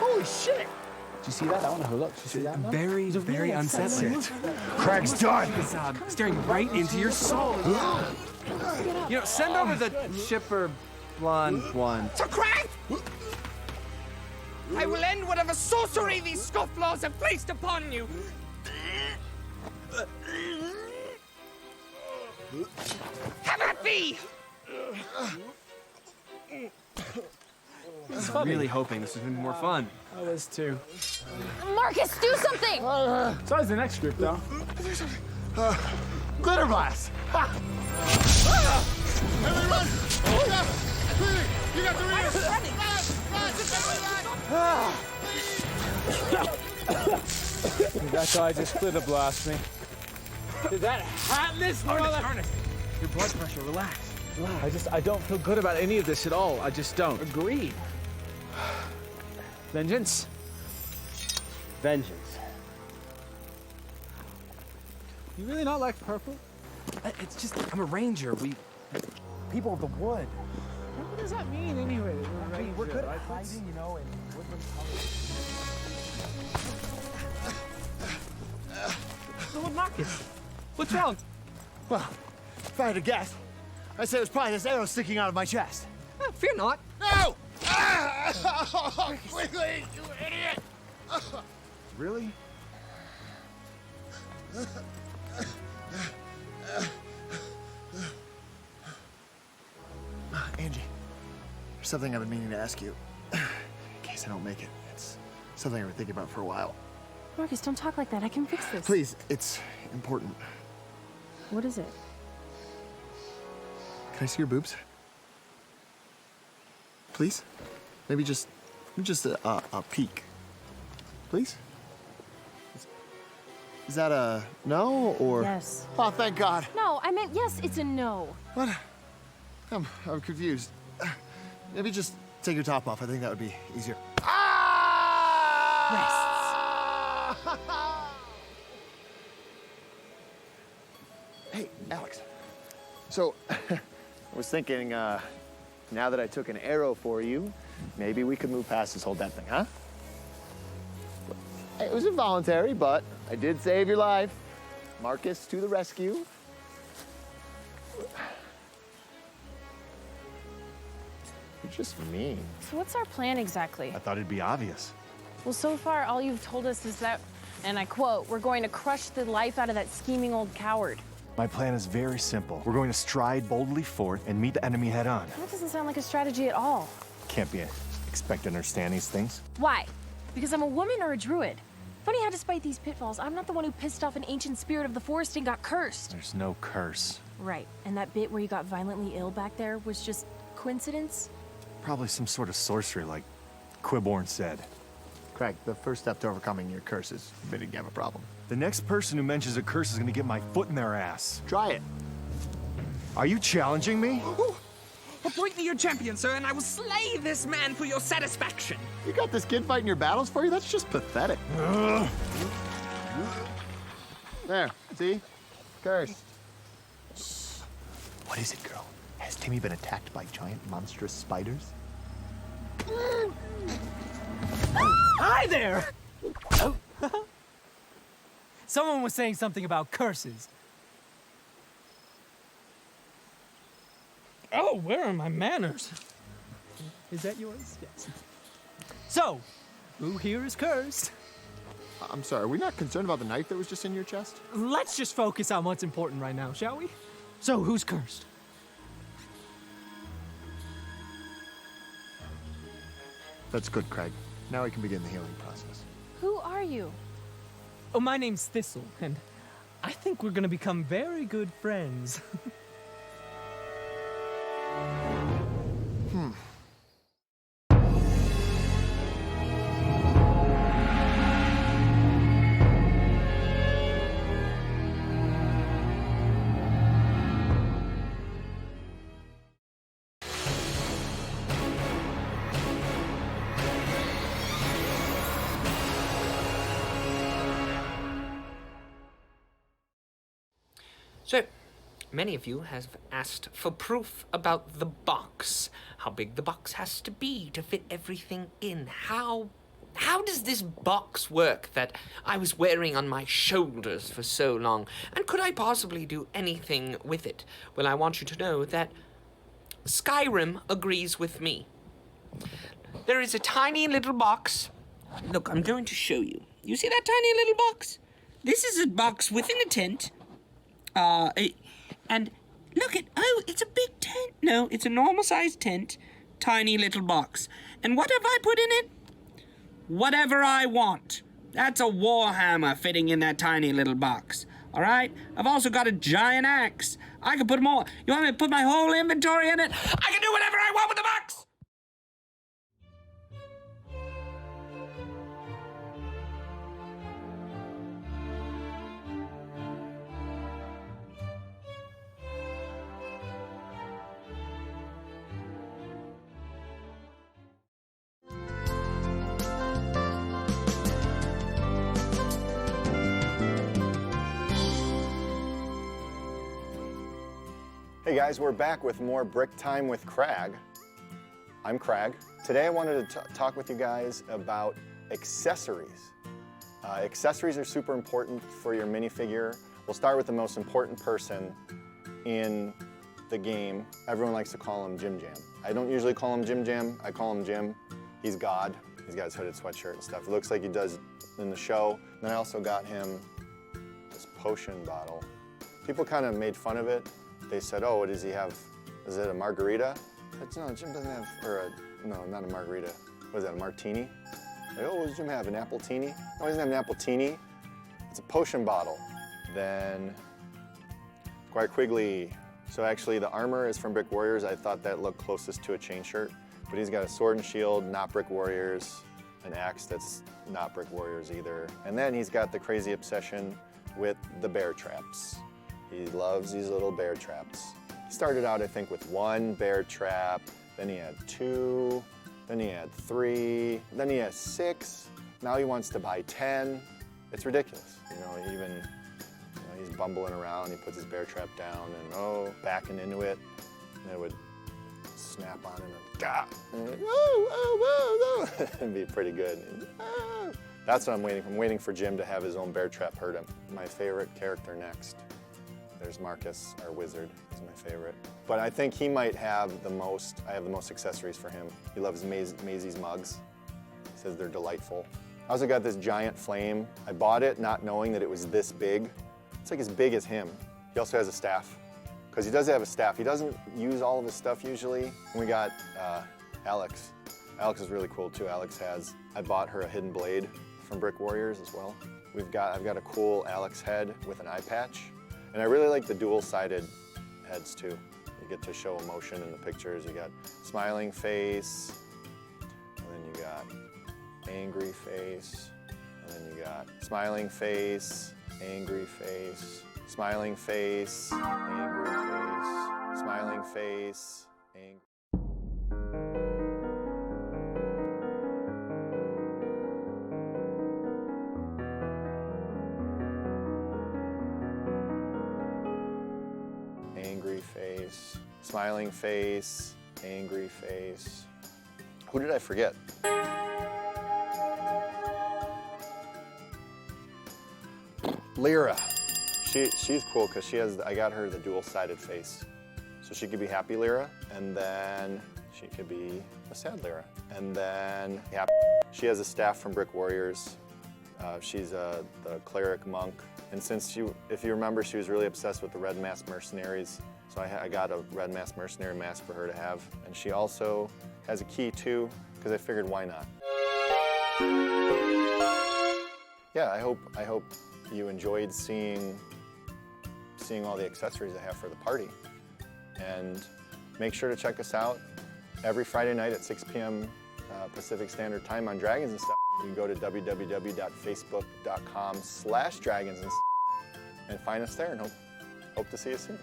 Holy shit! Did you see that? I want to look. Did you see that? No? Very, very unsettling. Krag's done. It's staring right into your soul. You know, send over the chipper blonde one. To Krag! I will end whatever sorcery these scofflaws have placed upon you. Have at thee! I'm really hoping this has been more fun. I was too. Marcus, do something! So is the next group, though. Glitter blast! Everyone! You got the That guy just glitter blast me. Did that happen this Ernest, your blood pressure, relax. I don't feel good about any of this at all. I just don't. Agreed. Vengeance. Vengeance. You really not like purple? It's just, I'm a ranger. People of the wood. What does that mean anyway? We're good at hiding, you know, and woodland Lord Marcus, what's wrong? Well, if I had to guess, I'd say it was probably this arrow sticking out of my chest. Oh, fear not. No! Quickly, you idiot! Really? Angie, there's something I've been meaning to ask you. In case I don't make it. It's something I've been thinking about for a while. Marcus, don't talk like that. I can fix this. Please, it's important. What is it? Can I see your boobs? Please? Maybe just a peek. Please? Is that a no or? Yes. Oh, thank God. No, I meant yes, it's a no. What? I'm confused. Maybe just take your top off. I think that would be easier. Hey, Alex. So, I was thinking, now that I took an arrow for you, maybe we could move past this whole death thing, huh? It was involuntary, but I did save your life. Marcus to the rescue. You're just mean. So what's our plan exactly? I thought it'd be obvious. Well, so far, all you've told us is that, and I quote, we're going to crush the life out of that scheming old coward. My plan is very simple. We're going to stride boldly forth and meet the enemy head on. That doesn't sound like a strategy at all. Can't be expected to understand these things. Why? Because I'm a woman or a druid? Funny how despite these pitfalls, I'm not the one who pissed off an ancient spirit of the forest and got cursed. There's no curse. Right, and that bit where you got violently ill back there was just coincidence? Probably some sort of sorcery like Quiborn said. Krag, the first step to overcoming your curse is admitting you have a problem. The next person who mentions a curse is gonna get my foot in their ass. Try it. Are you challenging me? Appoint me your champion, sir, and I will slay this man for your satisfaction. You got this kid fighting your battles for you? That's just pathetic. There, see? Cursed. What is it, girl? Has Timmy been attacked by giant monstrous spiders? Hi there! Someone was saying something about curses. Oh, where are my manners? Is that yours? Yes. So, who here is cursed? I'm sorry, are we not concerned about the knife that was just in your chest? Let's just focus on what's important right now, shall we? So, who's cursed? That's good, Krag. Now we can begin the healing process. Who are you? Oh, my name's Thistle, and I think we're gonna become very good friends. So, many of you have asked for proof about the box. How big the box has to be to fit everything in. How does this box work that I was wearing on my shoulders for so long? And could I possibly do anything with it? Well, I want you to know that Skyrim agrees with me. There is a tiny little box. Look, I'm going to show you. You see that tiny little box? This is a box within a tent. And look it's a big tent. No, it's a normal-sized tent, tiny little box. And what have I put in it? Whatever I want. That's a warhammer fitting in that tiny little box. All right? I've also got a giant axe. I can put more. You want me to put my whole inventory in it? I can do whatever I want with the box! Hey guys, we're back with more Brick Time with Krag. I'm Krag. Today I wanted to talk with you guys about accessories. Accessories are super important for your minifigure. We'll start with the most important person in the game. Everyone likes to call him Jim Jam. I don't usually call him Jim Jam, I call him Jim. He's God. He's got his hooded sweatshirt and stuff. It looks like he does in the show. Then I also got him this potion bottle. People kind of made fun of it. They said, oh, what does he have? Is it a margarita? No, Jim doesn't have, no, not a margarita. What is that, a martini? Like, oh, what does Jim have, an appletini? No, he doesn't have an appletini. It's a potion bottle. Then, quite quickly. So actually the armor is from Brick Warriors. I thought that looked closest to a chain shirt. But he's got a sword and shield, not Brick Warriors, an axe that's not Brick Warriors either. And then he's got the crazy obsession with the bear traps. He loves these little bear traps. He started out, I think, with 1 bear trap, then he had 2, then he had 3, then he has 6. Now he wants to buy 10. It's ridiculous. He's bumbling around, he puts his bear trap down and backing into it, and it would snap on him and it'd be pretty good. That's what I'm waiting for. I'm waiting for Jim to have his own bear trap hurt him. My favorite character next. There's Marcus, our wizard, is my favorite. But I think he might have I have the most accessories for him. He loves Maisie's mugs. He says they're delightful. I also got this giant flame. I bought it not knowing that it was this big. It's like as big as him. He also has a staff, because he does have a staff. He doesn't use all of his stuff usually. And we got Alex. Alex is really cool too. I bought her a hidden blade from Brick Warriors as well. I've got a cool Alex head with an eye patch. And I really like the dual-sided heads too. You get to show emotion in the pictures. You got smiling face, and then you got angry face, and then you got smiling face, angry face, smiling face, angry face, smiling face, angry. Angry face, smiling face, angry face. Who did I forget? Lyra. She's cool because I got her the dual-sided face. So she could be happy Lyra, and then She could be a sad Lyra. And then, yeah, she has a staff from Brick Warriors. She's the cleric monk. And since if you remember, she was really obsessed with the Red Mask Mercenaries. So I got a Red Mask Mercenary mask for her to have. And she also has a key too, because I figured why not. Yeah, I hope you enjoyed seeing all the accessories I have for the party. And make sure to check us out every Friday night at 6 p.m. Pacific Standard Time on Dragons and Stuff. You can go to www.facebook.com/dragons and find us there, and hope to see you soon.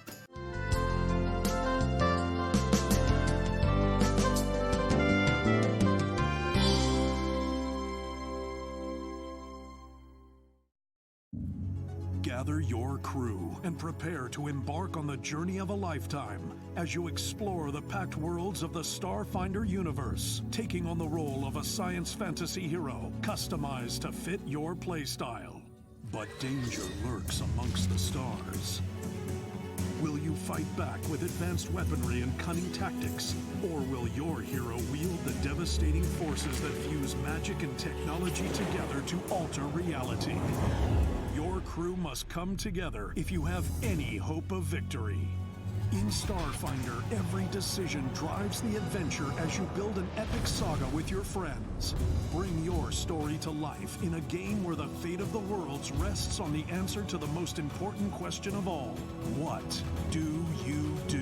Gather your crew and prepare to embark on the journey of a lifetime as you explore the packed worlds of the Starfinder universe, taking on the role of a science fantasy hero customized to fit your playstyle. But danger lurks amongst the stars. Will you fight back with advanced weaponry and cunning tactics, or will your hero wield the devastating forces that fuse magic and technology together to alter reality? Your crew must come together if you have any hope of victory. In Starfinder, every decision drives the adventure as you build an epic saga with your friends. Bring your story to life in a game where the fate of the worlds rests on the answer to the most important question of all. What do you do?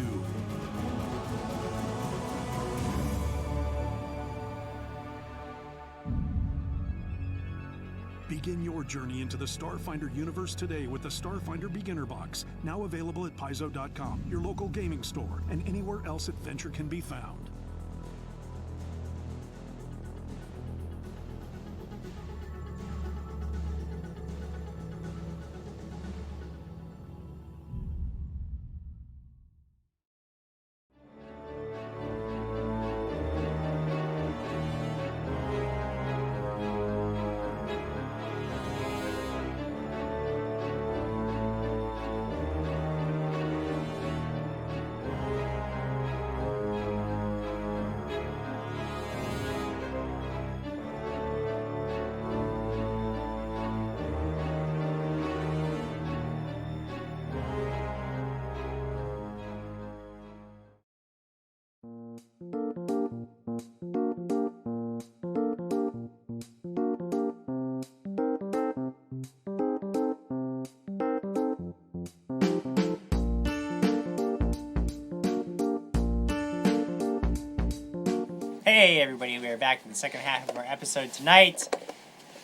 Begin your journey into the Starfinder universe today with the Starfinder Beginner Box, now available at Paizo.com, your local gaming store, and anywhere else adventure can be found. Hey everybody, we are back for the second half of our episode tonight.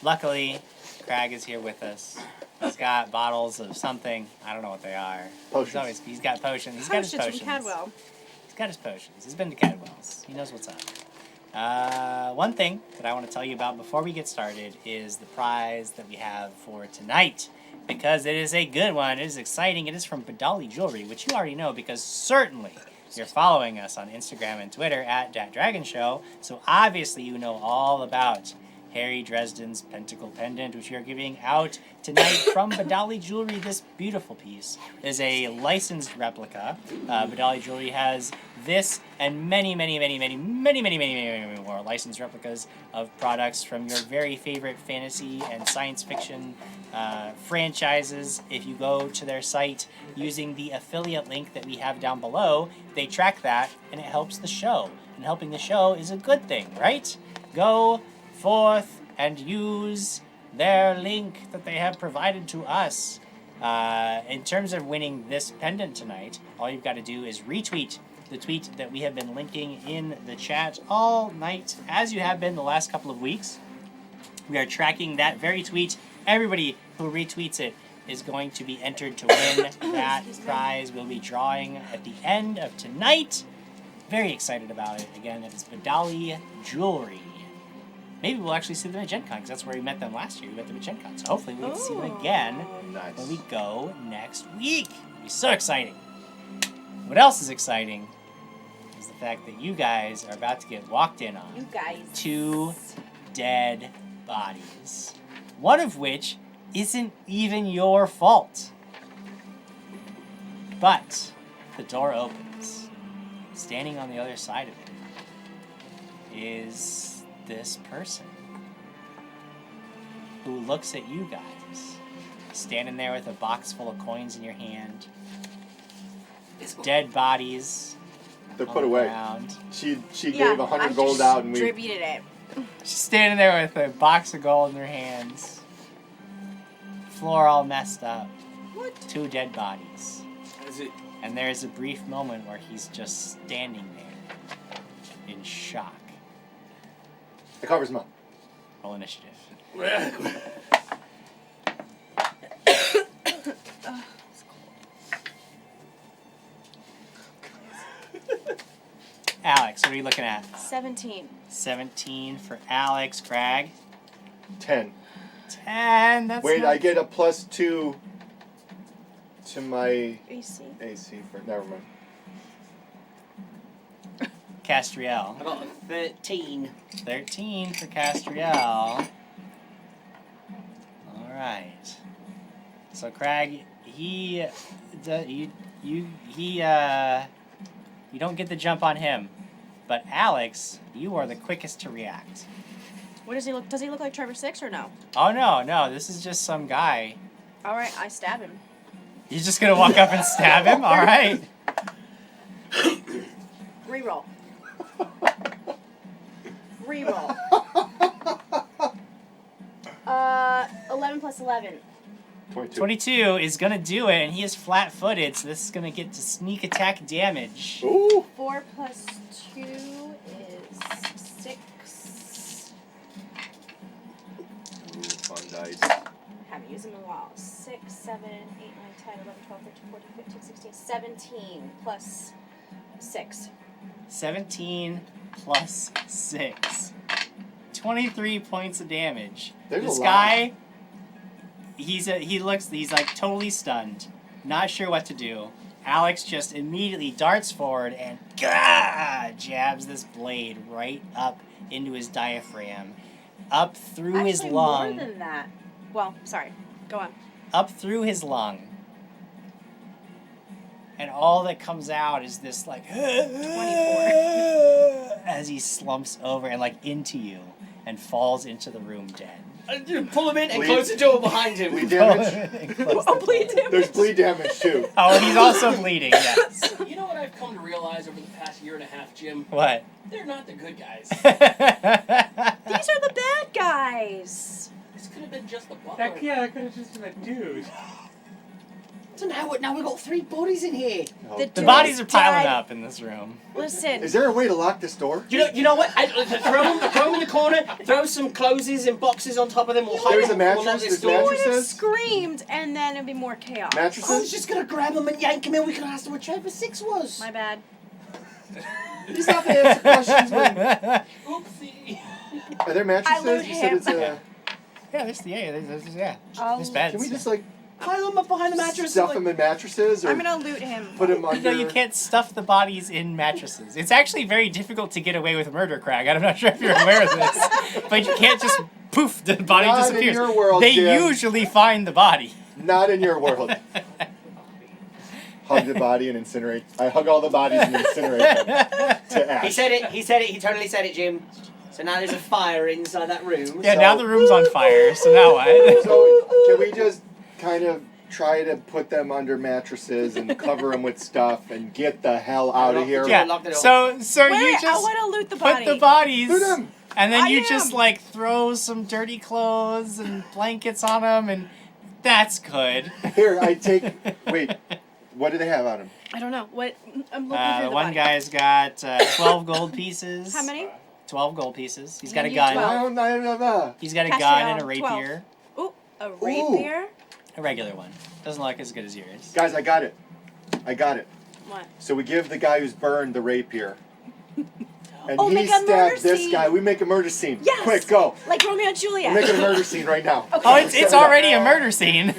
Luckily, Krag is here with us. He's got bottles of something. I don't know what they are. Potions. He's got potions. He's got his potions. From Cadwell. He's got his potions. He's been to Cadwell's. He knows what's up. One thing that I want to tell you about before we get started is the prize that we have for tonight. Because it is a good one. It is exciting. It is from Badali Jewelry, which you already know because certainly you're following us on Instagram and Twitter at Dat Dragon Show, so obviously you know all about Harry Dresden's Pentacle Pendant, which we are giving out tonight from Badali Jewelry. This beautiful piece is a licensed replica. Badali Jewelry has this and many more licensed replicas of products from your very favorite fantasy and science fiction franchises. If you go to their site using the affiliate link that we have down below, they track that and it helps the show. And helping the show is a good thing, right? Go forth and use their link that they have provided to us. In terms of winning this pendant tonight, all you've got to do is retweet the tweet that we have been linking in the chat all night, as you have been the last couple of weeks. We are tracking that very tweet. Everybody who retweets it is going to be entered to win that prize. We'll be drawing at the end of tonight. Very excited about it. Again, it is Badali Jewelry. Maybe we'll actually see them at Gen Con, because that's where we met them last year. We met them at Gen Con. So hopefully we can see them again when we go next week. It'll be so exciting. What else is exciting is the fact that you guys are about to get walked in on. You guys. 2 dead bodies. One of which isn't even your fault. But the door opens. Standing on the other side of it is this person who looks at you guys, standing there with a box full of coins in your hand, dead bodies. They're on put the away. ground. She gave 100 gold out, and we distributed it. She's standing there with a box of gold in her hands. Floor all messed up. What? 2 dead bodies. Is it? And there's a brief moment where he's just standing there in shock. It covers him up. Roll initiative. Alex, what are you looking at? 17. 17 for Alex. Krag? 10. 10. That's Wait, not... I get a +2 to my AC. for. Never mind. Castriel. I got a 13. 13 for Castriel. Alright. So Krag, you don't get the jump on him. But Alex, you are the quickest to react. What does he look? Does he look like Trevor Sixx or no? Oh no, this is just some guy. All right, I stab him. You're just gonna walk up and stab him? Alright. Reroll. Reroll. 11 plus 11. 22 is gonna do it, and he is flat-footed, so this is gonna get to sneak attack damage. Ooh. 4 plus 2 is 6. Ooh, fun dice. Haven't used them in a while. 6, 7, 8, 9, 10, 11, 12, 13, 14, 15, 16, 17 plus 6. 17 plus 6. 23 points of damage. There's This a lot. guy, he's like totally stunned, not sure what to do. Alex just immediately darts forward and jabs this blade right up into his diaphragm, up through his Actually, lung. more than that. Well, sorry. Go on. Up through his lung. And all that comes out is this like 24. as he slumps over and like into you and falls into the room dead. Pull him in and Bleed. close the door behind him. Bleed damage. Bleed damage. There's bleed damage too. Oh, he's also bleeding, yes. You know what I've come to realize over the past year and a half, Jim? What? They're not the good guys. These are the bad guys. This could have been just the butler. That could have just been a dude. So now we've got 3 bodies in here. The dude bodies is are piling dead. up in this room. Listen. Is there a way to lock this door? You know what? Throw them in the corner. Throw some clothes and boxes on top of them. We'll hide There's them. a We'll lock mattress, this there's door. Would have mattresses? screamed, and then it'd be more chaos. I was Mattresses? just gonna grab them and yank them in. We could ask them what Trevor Sixx was. My bad. He's not going to answer questions when... Oopsie. Are there I mattresses? lured You said him. it's a... Yeah, there's yeah. I'll- There's beds. Can we just like Pile them up behind the mattress. stuff them in mattresses? Or I'm gonna loot him. put them under... No, you can't stuff the bodies in mattresses. It's actually very difficult to get away with murder, Krag. I'm not sure if you're aware of this, but you can't just poof, the body Not in disappears. your world, they Jim. usually find the body. Not in your world. Hug the body and incinerate. I hug all the bodies and incinerate them to ash. He said it. He totally said it, Jim. So now there's a fire inside that room. Yeah, So- now the room's on fire, so now what? So can we just kind of try to put them under mattresses and cover them with stuff and get the hell out of here? Yeah, so Wait, you I just want to loot the put body. the bodies, Loot 'em. and then I you am. just like throw some dirty clothes and blankets on them, and that's good. Here, I take... Wait, what do they have on them? I don't know. What? I'm looking through the One body. guy's got 12 gold pieces. How many? 12 gold pieces. He's got a You gun. 12. He's got a Castriel, gun and a 12. rapier. Ooh, a rapier? A regular one. Doesn't look as good as yours. Guys, I got it. What? So we give the guy who's burned the rapier. And Oh, he make a murder stabbed this scene. guy. We make a murder scene. Yes! Quick, go. Like Romeo and Juliet. We're making a murder scene right now. Oh, it's already a murder scene.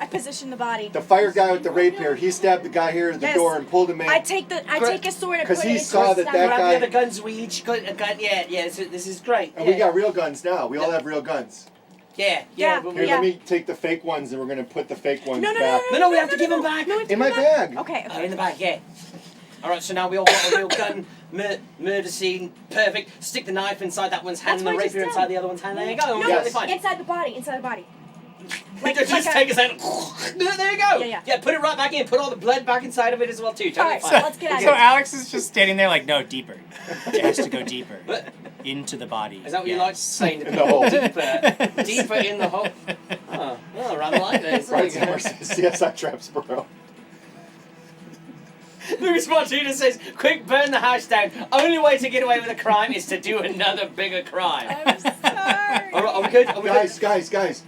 I position the body. The fire guy with the rapier, he stabbed the guy here at the Yes. door and pulled him in. I take a sword and Because put he it into saw a that stab. that Grab guy- the other guns. We each got a gun. Yeah. This is great. And yeah. we got real guns now. We all have real guns. Yeah. Yeah. but Here, we- let me take the fake ones and we're going to put the fake ones No, no, back. No, we have to give them back. No, it's In my back. bag. Okay, Oh, okay. in the back, yeah. All right, so now we all got a real gun, murder scene, perfect. Stick the knife inside that one's hand, and the what I just rapier did. inside the other one's hand. There you go. No, Totally fine. inside the body. Inside the body. Just take his hand. There you go. Yeah. Put it right back in. Put all the blood back inside of it as well too. Totally Alright, fine. so let's get out of So here. Alex is just standing there like, no, deeper. It has to go deeper. Into the body. Is that what you like saying? In the hole. Deeper in the hole. Oh, rather like this. Right, CSI Trapsboro. Luis Martinez says, quick, burn the house down. Only way to get away with a crime is to do another bigger crime. I'm sorry. Are we good? Are we good? Guys.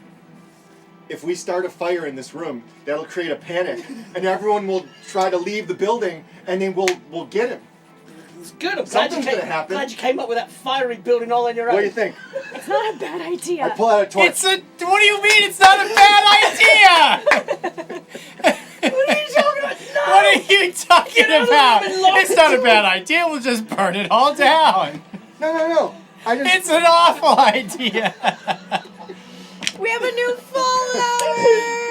If we start a fire in this room, that'll create a panic, and everyone will try to leave the building, and then we'll get him. It's good. I'm Something's gonna happen. glad you came up with that fiery building all on your own. What do you think? It's not a bad idea. I pull out a torch. What do you mean it's not a bad idea? What are you talking about? No! What are you talking Get out of the about? room and lock It's the not a door. bad idea. We'll just burn it all down. No. It's an awful idea. We have a new follower.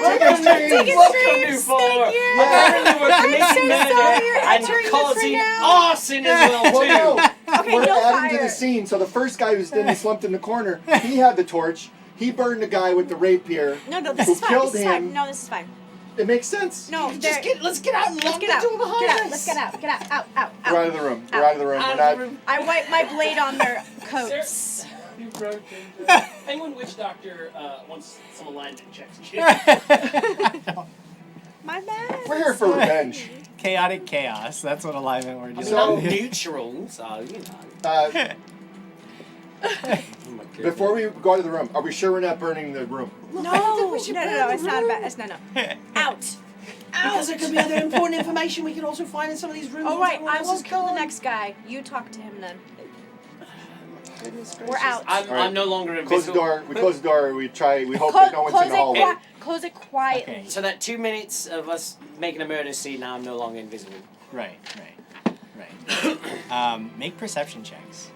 Welcome, new follower. Thank you. Apparently we're I'm committing so murder sorry you're and entering this causing right now. arson as well too. Well, no. Okay, We're no adding to fire. the scene. So the first guy who's standing slumped in the corner, he had the torch. He burned the guy with the rapier. No, this who is fine. killed This is him. fine. No, this is fine. It makes sense. No, Let's get out and let's lock get out. the door behind Get out. us. Let's get out. Get out. Out. We're out of the room. We're out of the room. Out We're of not. the room. I wipe my blade on their coats. You broke into Penguin Witch Doctor wants some alignment checks. My bad. We're here for revenge. Chaotic chaos. That's what alignment we're I doing. mean, I'm neutral, so you know. Before we go out of the room, are we sure we're not burning the room? No, it's not bad. It's no. Out. Because there could be other important information we could also find in some of these rooms. All right, I will kill the next guy. You talk to him then. We're out. I'm no longer invisible. Close the door. We close the door. We hope that no one's in the hallway. Close it quietly. Okay. So that 2 minutes of us making a murder scene, now I'm no longer invisible. Right. Make perception checks.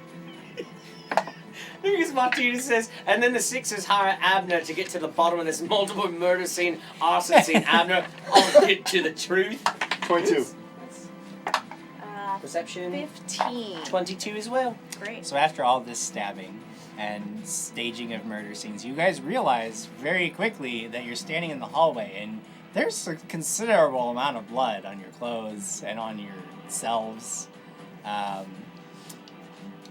Lucas Martinez says, and then the Sixers hire Abner to get to the bottom of this multiple murder scene, arson scene. Abner, I'll get to the truth. 22. Perception. 15. 22 as well. Great. So after all this stabbing and staging of murder scenes, you guys realize very quickly that you're standing in the hallway and there's a considerable amount of blood on your clothes and on yourselves.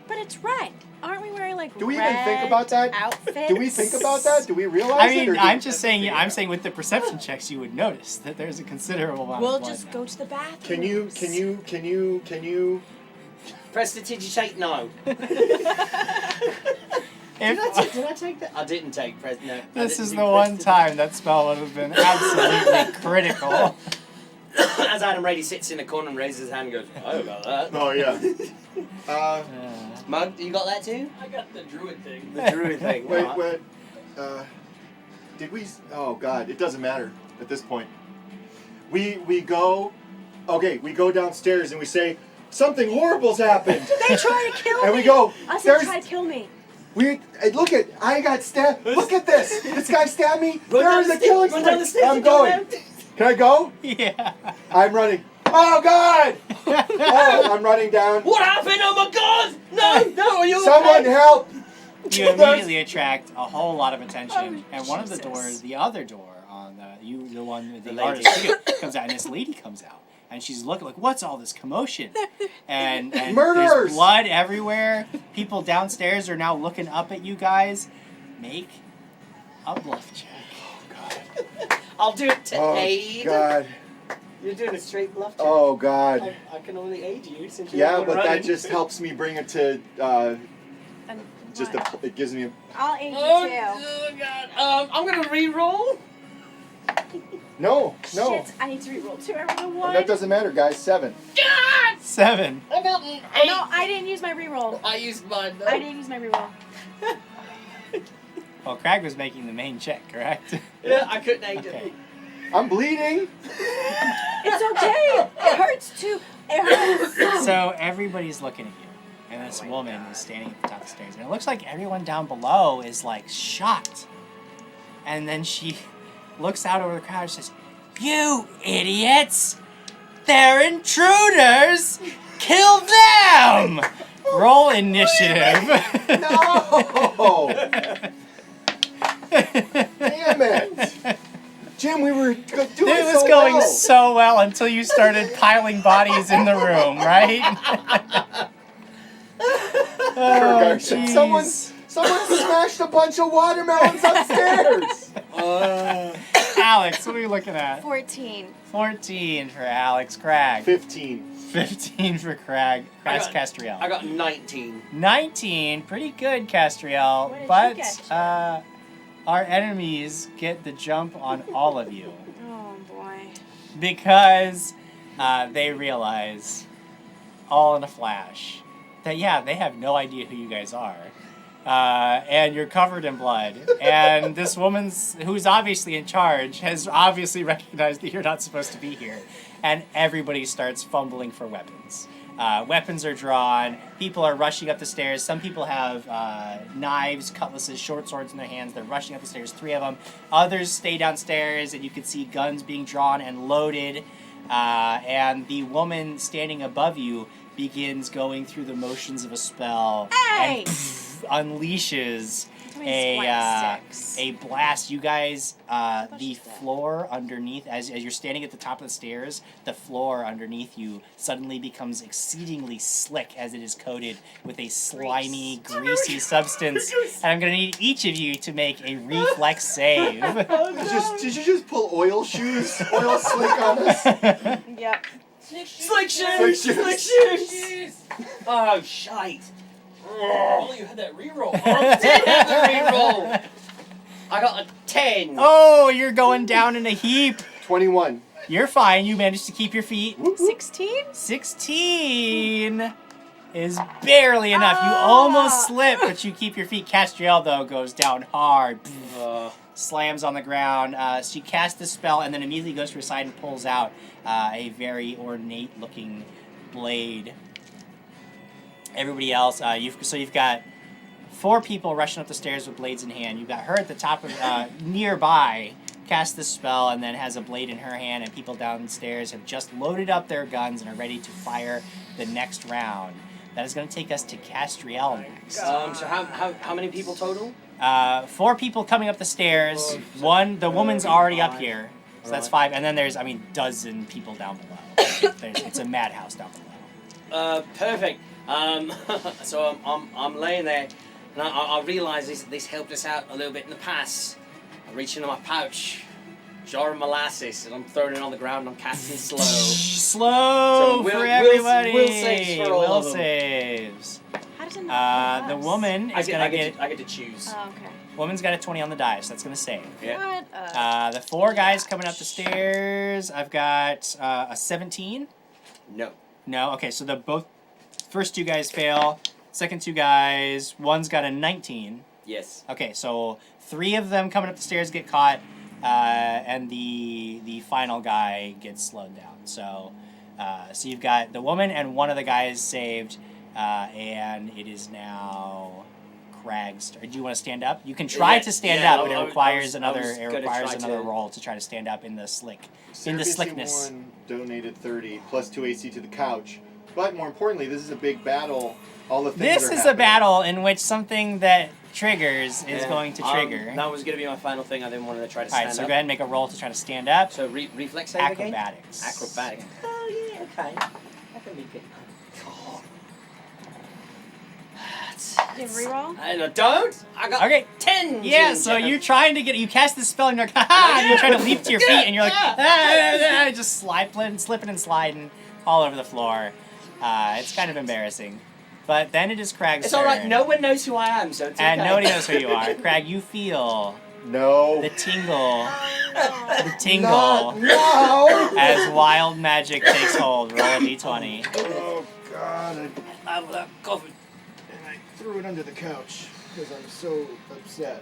But it's red. Aren't we wearing like Do we red even think about that? outfits? Do we think about that? Do we realize I it? mean, or do- I'm saying with the perception checks, you would notice that there's a considerable amount We'll of blood. just go to the bathroom. Can you? Press the digitape now. Did I take that? I didn't take press. No. This is the one time that spell would have been absolutely critical. As Adam Rady sits in the corner and raises his hand and goes, I got that. Oh yeah. Mug, you got that too? I got the druid thing. The druid thing. Wait. Did we? Oh God, it doesn't matter at this point. We go. Okay, we go downstairs and we say something horrible's happened. They try to kill me. And we go. I said There's. try to kill me. Look at. I got stabbed. Look at this. This guy stabbed me. Run There down is the a killing stairs, run down the spree. stairs I'm and go going. Can I go? Yeah. I'm running. Oh God! Oh, I'm running down. What happened? Oh my God! No! Are you Someone okay? help! You immediately attract a whole lot of attention, Oh, and one of the Jesus. doors, the other door on the one with the The artist lady. figure comes out, and this lady comes out, and she's looking like, "What's all this commotion?" And Murderers! there's blood everywhere. People downstairs are now looking up at you guys. Make a bluff check. I'll do it to Oh aid. God! You're doing a straight bluff check. Oh God! I can only aid you since you're Yeah, the one but that running. just helps me bring it to And just what? it gives me a I'll aid you Oh, too. oh God! I'm gonna re-roll. no. Shit, I need to re-roll too. I rolled a 1. That doesn't matter, guys. 7. 7. I got an 8. No, I didn't use my re-roll. I used mine though. I didn't use my re-roll. Well, Krag was making the main check, correct? Yeah, I couldn't aid Okay. it. I'm bleeding. It's okay. It hurts too. It hurts. So everybody's looking at you, and this woman is standing at the top of the stairs, and it looks like everyone down below is like shocked. And then she looks out over the crowd and says, "You idiots! They're intruders! Kill them! Roll initiative. No! Damn it! Jim, we were doing It was so going well. so well until you started piling bodies in the room, right? Oh, Someone smashed a bunch of watermelons upstairs. Alex, what are you looking at? 14. 14 for Alex. Krag. 15. 15 for Krag. Castriel. I got 19. 19. Pretty good, Castriel. What did But you get? our enemies get the jump on all of you. Oh boy. Because they realize, all in a flash, that yeah, they have no idea who you guys are. And you're covered in blood. And this woman's, who's obviously in charge, has obviously recognized that you're not supposed to be here. And everybody starts fumbling for weapons. Weapons are drawn. People are rushing up the stairs. Some people have knives, cutlasses, short swords in their hands. They're rushing up the stairs, 3 of them. Others stay downstairs, and you can see guns being drawn and loaded. And the woman standing above you begins going through the motions of a spell. Hey! And unleashes a blast. You guys, the floor underneath, as you're standing at the top of the stairs, the floor underneath you suddenly becomes exceedingly slick as it is coated with a slimy, greasy substance. And I'm going to need each of you to make a reflex save. Did you just pull oil shoes? Oil slick on us? Yep. Slick shoes! Slick shoes! Oh, shite. Oh, you had that reroll. I did have the reroll. I got a 10. Oh, you're going down in a heap. 21. You're fine. You managed to keep your feet. 16? 16 is barely enough. You almost slip, but you keep your feet. Castriel, though, goes down hard. Slams on the ground. She casts the spell and then immediately goes to her side and pulls out a very ornate-looking blade. Everybody else, you've got 4 people rushing up the stairs with blades in hand. You've got her at the top of nearby, cast the spell, and then has a blade in her hand. And people downstairs have just loaded up their guns and are ready to fire the next round. That is going to take us to Castriel next. So how many people total? 4 people coming up the stairs. The woman's already up here, so that's 5. And then there's, dozen people down below. It's a madhouse down below. Perfect. So I'm laying there, and I realise this helped us out a little bit in the past. I reach into my pouch, jar of molasses, and I'm throwing it on the ground. And I'm casting slow. Slow for everybody. Will saves for all of them. Saves. How does it not The woman is gonna get. I get to choose. Oh, okay. Woman's got a 20 on the die, so that's gonna save. Yeah. What? The 4 guys coming up the stairs. I've got a 17. No. No. Okay, so the first 2 guys fail. Second 2 guys, one's got a 19. Yes. Okay, so 3 of them coming up the stairs get caught, and the final guy gets slowed down. So you've got the woman and one of the guys saved, and it is now Krag's turn. Do you want to stand up? You can try to stand up, but it requires another roll to try to stand up in the slickness. One donated 30 plus 2 AC to the couch. But more importantly, this is a big battle. All the things This is a battle in which something that triggers is going to trigger. That was going to be my final thing. I didn't want to try to stand up. Alright, so go ahead and make a roll to try to stand up. So reflex save Acrobatics. again? Acrobatics. Oh, yeah, okay. That can be good. You reroll? No, don't! I got 10! Yeah, so you're trying to you cast this spell and you're like, ha-ha! And you're trying to leap to your feet and you're like, just slipping and sliding all over the floor. It's kind of embarrassing. But then it is Krag's It's turn. alright, no one knows who I am, so it's okay. And nobody knows who you are. Krag, you feel the tingle. The tingle. No! As wild magic takes hold. Roll a d20. Oh, God. I have that coffee. And I threw it under the couch because I'm so upset.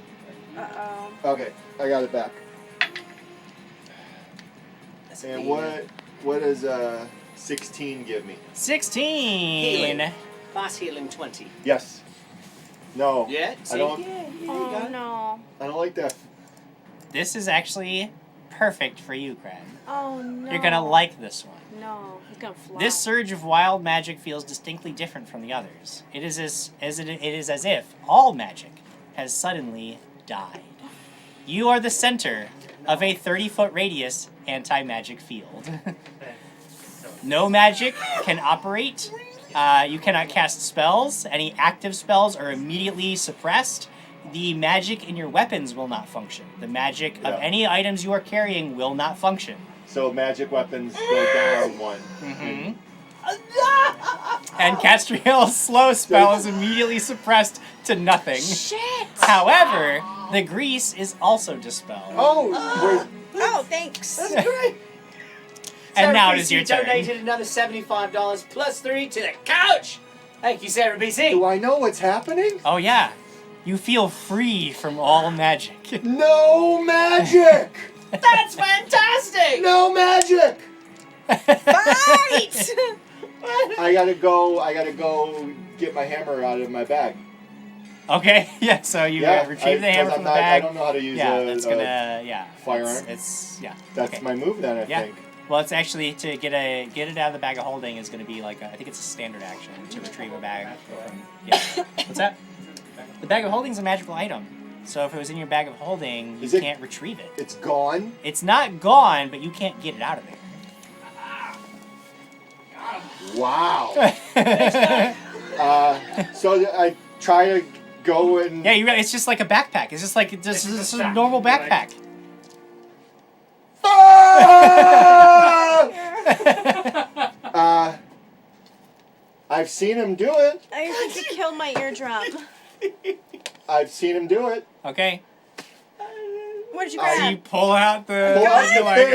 Uh-oh. Okay, I got it back. And what does 16 give me? 16! Healing. Fast healing 20. Yes. No. Yeah? See? I don't. Oh, no. I don't like that. This is actually perfect for you, Krag. Oh no. You're gonna like this one. No, he's gonna fly. This surge of wild magic feels distinctly different from the others. It is as if all magic has suddenly died. You are the center of a 30-foot radius anti-magic field. No magic can operate. You cannot cast spells. Any active spells are immediately suppressed. The magic in your weapons will not function. The magic of any items you are carrying will not function. So magic weapons go down one. Mm-hmm. And Castriel's slow spell is immediately suppressed to nothing. Shit! However, the grease is also dispelled. Oh, thanks. That's great. And now Sarah it is your BC turn. donated another $75 plus 3 to the couch. Thank you, Sarah BC. do I know what's happening? Oh yeah, you feel free from all magic. No magic! That's fantastic. No magic! Fight! I gotta go get my hammer out of my bag. Okay, yeah. So you retrieve the hammer from the bag. I don't know how to use that's gonna firearm. It's That's okay. my move then, I think. Well, it's actually to get it out of the bag of holding is going to be like I think it's a standard action to retrieve a bag from. Yeah. What's that? The bag of holding is a magical item. So if it was in your bag of holding, you can't retrieve it. It's gone? It's not gone, but you can't get it out of there. Wow. So I try to go and... Yeah, it's just like a backpack. It's just like this is a normal backpack. I've seen him do it. I think you killed my eardrum. I've seen him do it. Okay. What did you So grab? you pull out the... Pull out the like,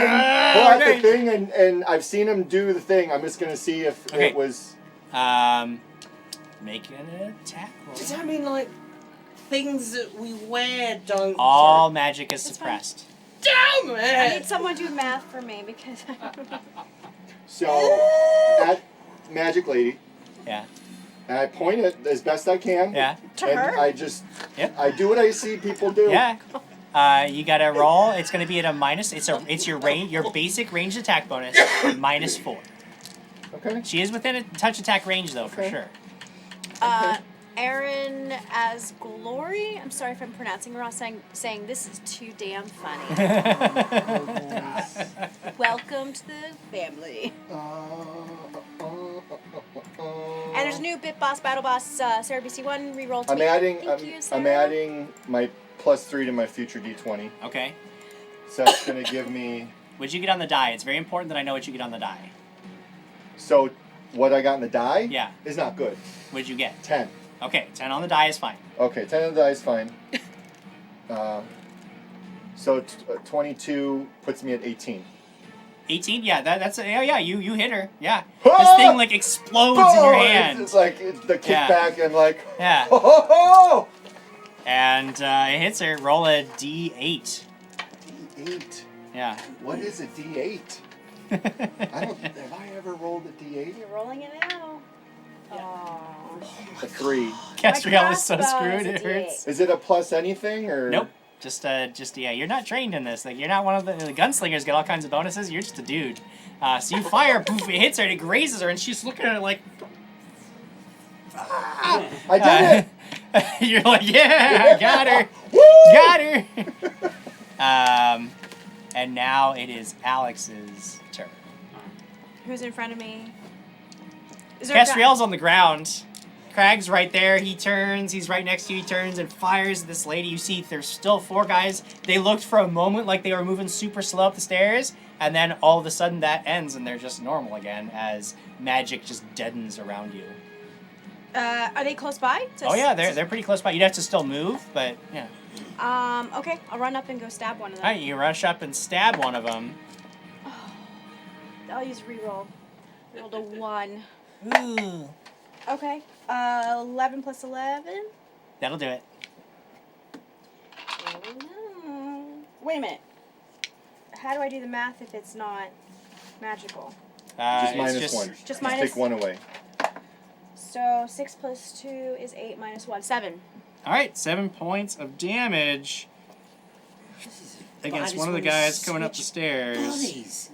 thing, okay. and I've seen him do the thing. I'm just gonna see if it was... Make an attack roll. Does that mean like things that we wear don't? All magic is suppressed. Damn I it! need someone to do math for me because So, at Magic Lady, Yeah. and I point it as best I can. Yeah. To and her? I just... Yep. I do what I see people do. Yeah. You gotta roll. It's gonna be at a minus. It's your range. Your basic ranged attack bonus -4. Okay. She is within a touch attack range though, for sure. Aaron as Glory. I'm sorry if I'm pronouncing it wrong. Saying this is too damn funny. Welcome to the family. And there's a new Bit Boss Battle Boss Sarah BC1 reroll. I'm adding. Thank you, I'm Sarah. adding my +3 to my future D20. Okay. So that's gonna give me. What'd you get on the die? It's very important that I know what you get on the die. So, what I got in the die? Yeah. Is not good. What'd you get? 10. Okay, 10 on the die is fine. Okay, 10 on the die is fine. So 22 puts me at 18. 18? Yeah, that's you hit her. Yeah. Ah! This thing like explodes in your hand. It's like the kickback and like. Yeah. Oh! And it hits her. Roll a D8. D8. Yeah. What is a D8? Have I ever rolled a D8? You're rolling it now. Oh. A 3. Castriel is so crossbow screwed is a it hurts. Is it a plus anything or? Nope. Just yeah. You're not trained in this. Like you're not one of the gunslingers. Get all kinds of bonuses. You're just a dude. So you fire, poof! It hits her and it grazes her, and she's looking at it like. I did it. You're like, yeah, I got her. Got her. And now it is Alex's turn. Who's in front of me? Is there a guy- Castriel's on the ground. Krag's right there. He turns. He's right next to you. He turns and fires at this lady. You see there's still 4 guys. They looked for a moment like they were moving super slow up the stairs. And then all of a sudden that ends and they're just normal again as magic just deadens around you. Are they close by? Oh yeah, they're pretty close by. You'd have to still move, but yeah. Okay, I'll run up and go stab one of them. All right, you rush up and stab one of them. I'll use reroll. Rolled a 1. Ooh. Okay. 11 plus 11. That'll do it. Wait a minute. How do I do the math if it's not magical? Just It's minus 1. Just minus- Take 1 away. So 6 plus 2 is 8 minus 1. 7. All right, 7 points of damage. against just one of the wanna guys coming up the switch stairs. Bodies.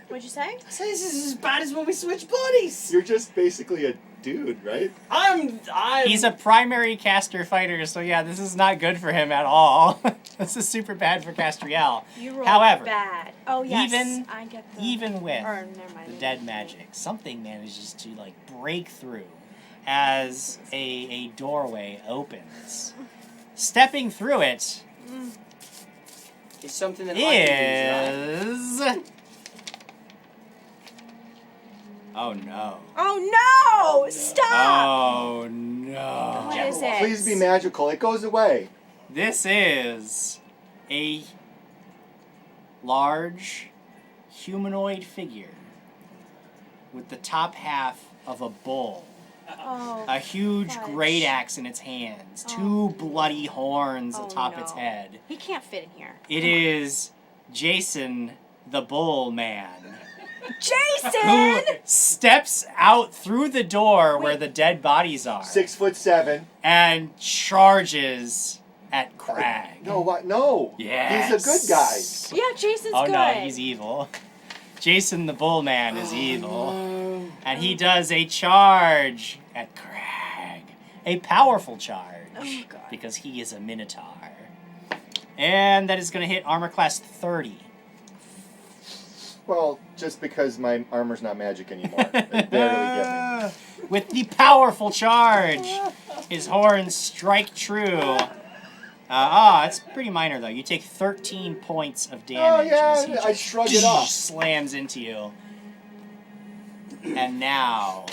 What'd you say? I say this is as bad as when we switch bodies. You're just basically a dude, right? I'm. He's a primary caster fighter, so yeah, this is not good for him at all. This is super bad for Castriel. You rolled However, bad. Oh yes, even I get the. even with Or never mind. the dead magic, something manages to like break through as a doorway opens. Stepping through it It's something that I can use, right? is. Oh no. Oh no! Stop! Oh no. What is it? Please be magical. It goes away. This is a large humanoid figure with the top half of a bull. Oh, A huge fudge. great axe in its hands, Oh. two bloody horns Oh, atop no. its head. He can't fit in here. It is Jason the Bull Man, Jason! who steps out through the door where the dead bodies are 6'7". and charges at Krag. No, what? No. Yes. He's a good guy. Yeah, Jason's Oh good. no, he's evil. Jason the Bull Man is evil. And he does a charge at Krag. A powerful charge. Oh, God. Because he is a Minotaur. And that is going to hit armor class 30. Well, just because my armor's not magic anymore. It barely get me. With the powerful charge, his horns strike true. It's pretty minor though. You take 13 points of damage. as he I just shrug it off. slams into you. And now,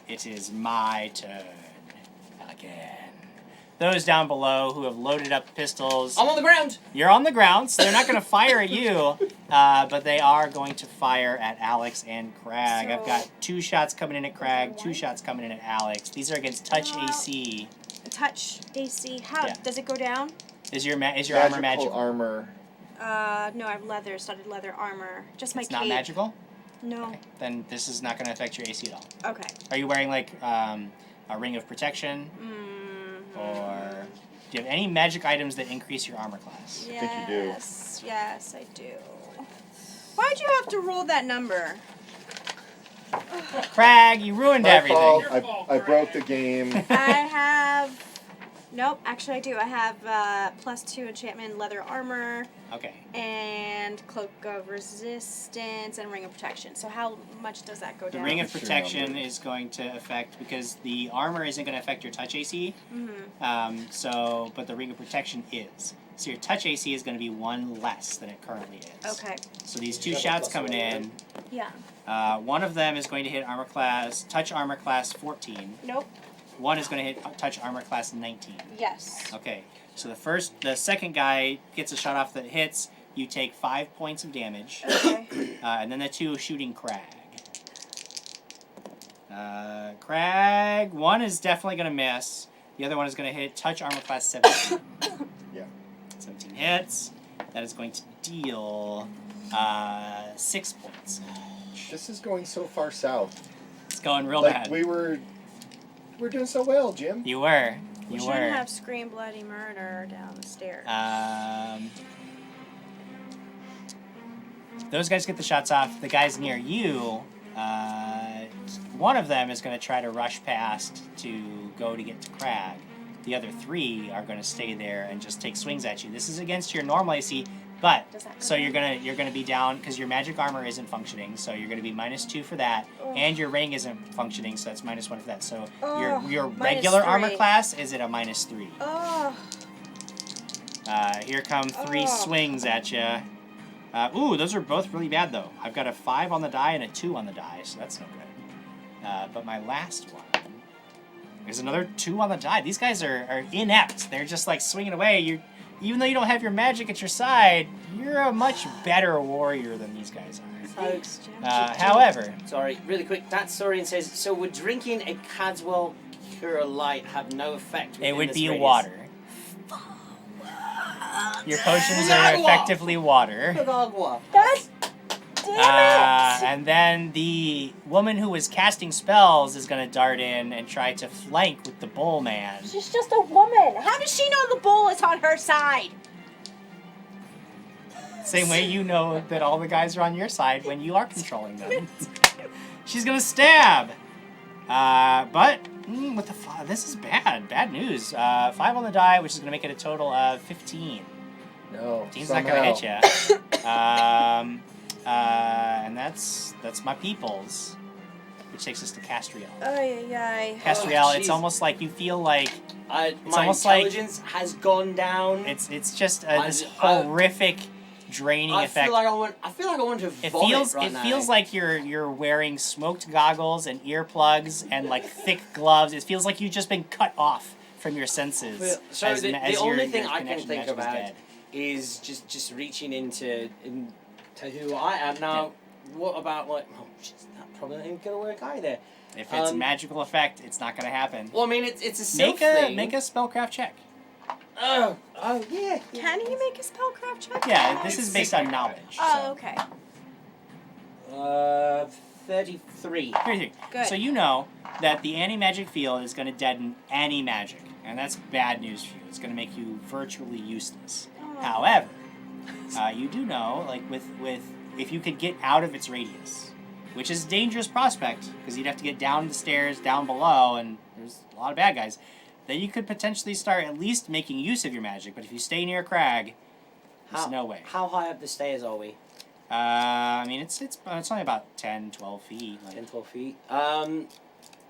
it is my turn again. Those down below who have loaded up pistols. I'm on the ground. You're on the ground, so they're not going to fire at you, but they are going to fire at Alex and Krag. I've got 2 shots coming in at Krag, 2 shots coming in at Alex. These are against touch AC. Touch AC. How Yeah. does it go down? Is your armor magical? Armor. No, I have studded leather armor. Just my It's cape. not magical? No. Okay. Then this is not going to affect your AC at all. Okay. Are you wearing like a ring of protection? Or do you have any magic items that increase your armor class? Yes. think you do. Yes, I do. Why'd you have to roll that number? Krag, you ruined My everything. fault. I broke the game. I have. Nope, actually I do. I have +2 enchantment leather armor. Okay. And cloak of resistance and ring of protection. So how much does that go The down? ring of protection is going to affect, because the armor isn't going to affect your touch AC. But the ring of protection is. So your touch AC is going to be 1 less than it currently is. Okay. So these 2 shots coming in. Yeah. One of them is going to hit touch armor class 14. Nope. One is going to hit touch armor class 19. Yes. Okay. So the second guy gets a shot off that hits. You take 5 points of damage. Okay. And then the 2 shooting Krag. Krag, 1 is definitely going to miss. The other one is going to hit touch armor class 17. Yeah. 17 hits. That is going to deal 6 points. This is going so far south. It's going real Like bad. we're doing so well, Jim. You were. We You shouldn't were. have scream bloody murder down the stairs. Those guys get the shots off. The guys near you, one of them is going to try to rush past to go to get to Krag. The other 3 are going to stay there and just take swings at you. This is against your normal AC, but so you're gonna be down because your magic armor isn't functioning. So you're gonna be -2 for that, and your ring isn't functioning, so that's -1 for that. So your regular armor -3. class is at a -3. Oh. Here come 3 swings at you. Ooh, those are both really bad though. I've got a 5 on the die and a 2 on the die, so that's no good. But my last one, there's another 2 on the die. These guys are inept. They're just like swinging away. Even though you don't have your magic at your side, you're a much better warrior than these guys are. However, Sorry, really quick. That Saurian says, so would drinking a Cadswell Cure Light have no effect? it would this be radius? water. Your potions are effectively water. That's damn it! And then the woman who was casting spells is going to dart in and try to flank with the bull man. She's just a woman. How does she know the bull is on her side? Same way you know that all the guys are on your side when you are controlling them. She's gonna stab. But with the this is bad. Bad news. 5 on the die, which is gonna make it a total of 15. No. 15's not gonna hit you. And that's my peoples, which takes us to Castriel. Castriel, it's almost like you feel like my almost intelligence has gone down. It's just this horrific draining effect. I feel like I want to vomit right now. It feels like you're wearing smoked goggles and earplugs and like thick gloves. It feels like you've just been cut off from your senses. So the only thing I can think about is just reaching into who I am now. Yeah. What about like? Oh, that probably ain't gonna work either. If it's a magical effect, it's not gonna happen. Well, I mean, it's a silk thing. Make a spellcraft check. Oh yeah. Can you make a spellcraft check? Yeah, this is based on knowledge. Oh, okay. 33. Good. So you know that the anti-magic field is going to deaden any magic, and that's bad news for you. It's going to make you virtually useless. Oh. However, you do know, like with if you could get out of its radius, which is a dangerous prospect because you'd have to get down the stairs, down below, and there's a lot of bad guys. Then you could potentially start at least making use of your magic. But if you stay near Krag, there's no way. How high up the stairs are we? I mean, it's only about 10, 12 feet. Like. 10, 12 feet.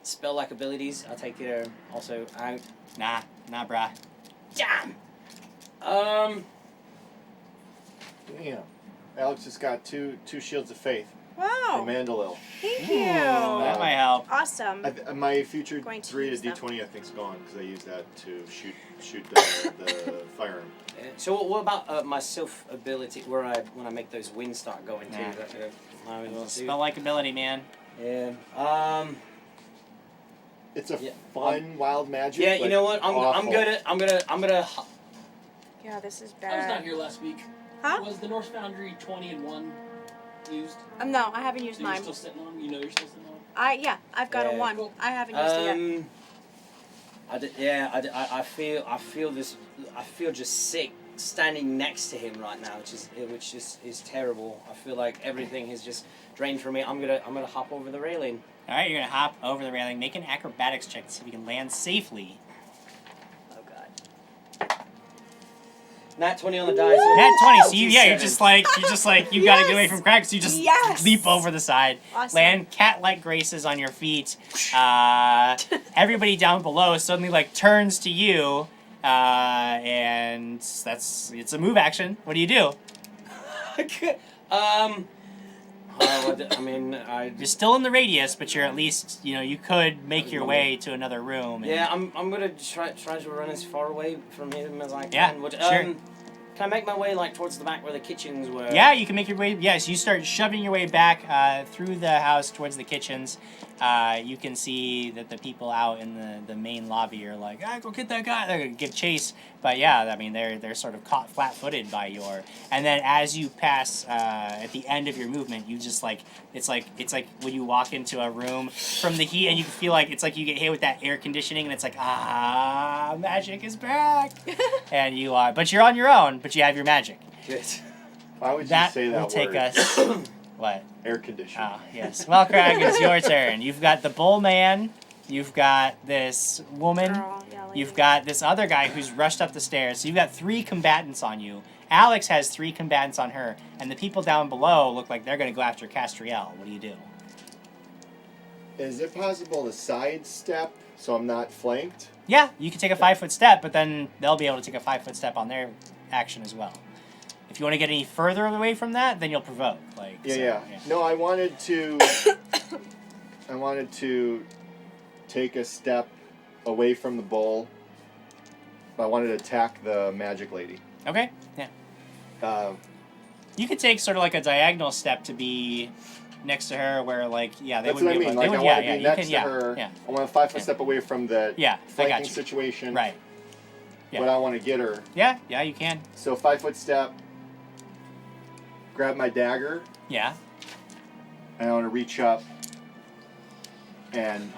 Spell-like abilities, I take it are also out. Nah, brah. Damn! Yeah. Alex has got two shields of faith. Wow. From Mandalil. Thank you. That might help. Awesome. My future 3 to D20 I think is gone because I used that to shoot the firearm. So what about my self ability when I make those winds start going too? Spell-like ability, man. Yeah. It's a fun wild magic. Yeah, you know what? I'm gonna. Yeah, this is I was bad. not here last week. Huh? Was the Norse Foundry 20 and 1 used? No, I haven't used So mine. You're still sitting on? You know you're still sitting on? I've got a 1. Cool. I haven't used it yet. I feel just sick standing next to him right now, which is terrible. I feel like everything has just drained from me. I'm gonna hop over the railing. All right, you're gonna hop over the railing. Make an acrobatics check to see if you can land safely. Oh god. Nat 20 on the dice. Nat 20. So you're just like you gotta get away from Krag. So you just leap over the side, land cat-like graces on your feet. Everybody down below suddenly like turns to you, and it's a move action. What do you do? You're still in the radius, but you're at least, you could make your way to another room. Yeah, I'm gonna try to run as far away from him as I can. Yeah, sure. Can I make my way towards the back where the kitchens were? Yeah, you can make your way. Yes, you start shoving your way back through the house towards the kitchens. You can see that the people out in the main lobby are like, go get that guy. They're gonna give chase. But yeah, I mean they're sort of caught flat-footed by your. And then as you pass at the end of your movement, you just it's like when you walk into a room from the heat and you feel like it's like you get hit with that air conditioning and it's like magic is back. And you are, but you're on your own. But you have your magic. Good. Why would you say that will take word? us. What? Air conditioning. Oh, yes. Well, Krag, it's your turn. You've got the bull man. You've got this woman. You've got this other guy who's rushed up the stairs. So you've got 3 combatants on you. Alex has 3 combatants on her. And the people down below look like they're going to go after Castriel. What do you do? Is it possible to sidestep so I'm not flanked? Yeah, you can take a 5-foot step, but then they'll be able to take a 5-foot step on their action as well. If you want to get any further away from that, then you'll provoke. Yeah. No, I wanted to take a step away from the bull. But I wanted to attack the magic lady. Okay. Yeah. You could take sort of like a diagonal step to be next to her, where they That's wouldn't what I be mean. able to. I want to be next to her. Yeah. I want a 5-foot step away from the flanking situation. Right. Yeah. But I want to get her. Yeah, you can. So 5-foot step. Grab my dagger. Yeah. And I want to reach up and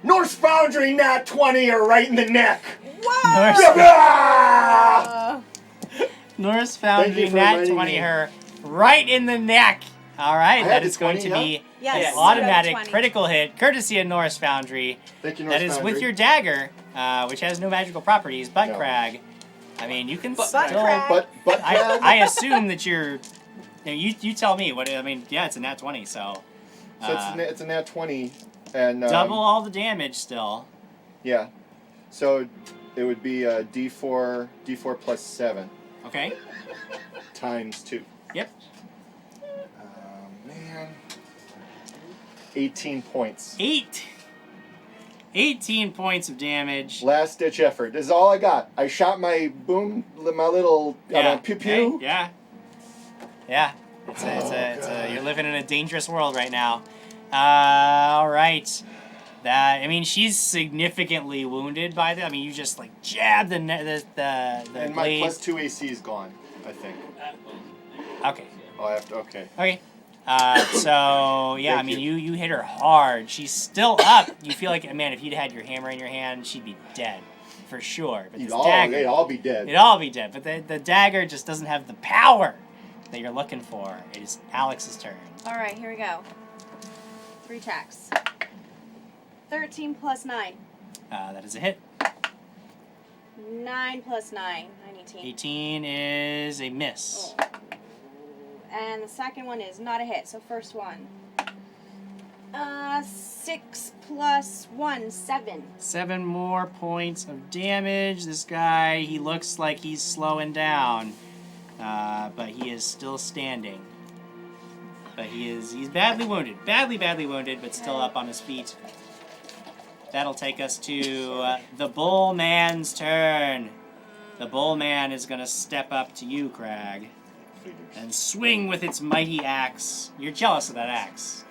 Norse Foundry Nat 20 are right in the neck. Whoa! Norse Thank Foundry you for nat reminding 20 me. her right in the neck. All right, I that had is the going 20, to yeah? be Yes, an you automatic have the 20. critical hit, courtesy of Norse Foundry. Thank you, Norse That is Foundry. with your dagger, which has no magical properties, but No. Krag. I mean, you can But still. Krag. But I assume that you're. You tell me what I mean. Yeah, it's a nat 20, so. So it's a nat 20, and Double all the damage still. Yeah, so it would be D4 plus 7 Okay. times 2. Yep. Man, 18 points. 18 points of damage. Last ditch effort. This is all I got. I shot my little pew pew. Hey, yeah. Yeah. You're living in a dangerous world right now. All right. She's significantly wounded by that. I mean, you just like jab the And my blade. plus 2 AC is gone, I think. Okay. Oh, I have to. Okay. Okay. So yeah, Thank you hit her hard. She's still up. You feel like, man, if you'd had your hammer in your hand, she'd be dead for sure. But this dagger, They'd all be dead. it'd all be dead. But the dagger just doesn't have the power that you're looking for. It is Alex's turn. All right, here we go. 3 attacks. 13 plus 9. That is a hit. 9 plus 9. 18. 18 is a miss. Oh. And the second one is not a hit. So first one. 6 plus 1, 7. 7 more points of damage. This guy, he looks like he's slowing down, but he is still standing. But he's badly wounded. Badly wounded, but still up on his feet. That'll take us to the Bull Man's turn. The Bull Man is going to step up to you, Krag, and swing with its mighty axe. You're jealous of that axe.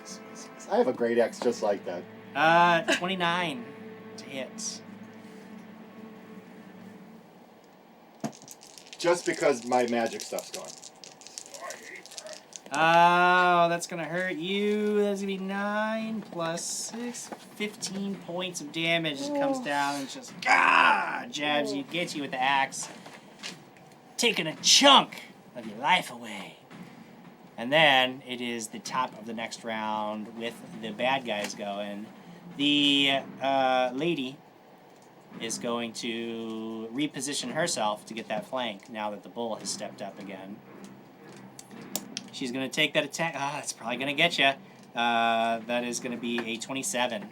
I have a great axe just like that. 29 to hit. Just because my magic stuff's gone. Oh, that's going to hurt you. That's going to be 9 plus 6, 15 points of damage. It comes down and just jabs you, gets you with the axe, taking a chunk of your life away. And then it is the top of the next round with the bad guys going. The lady is going to reposition herself to get that flank now that the bull has stepped up again. She's going to take that attack. That's probably going to get you. That is going to be a 27.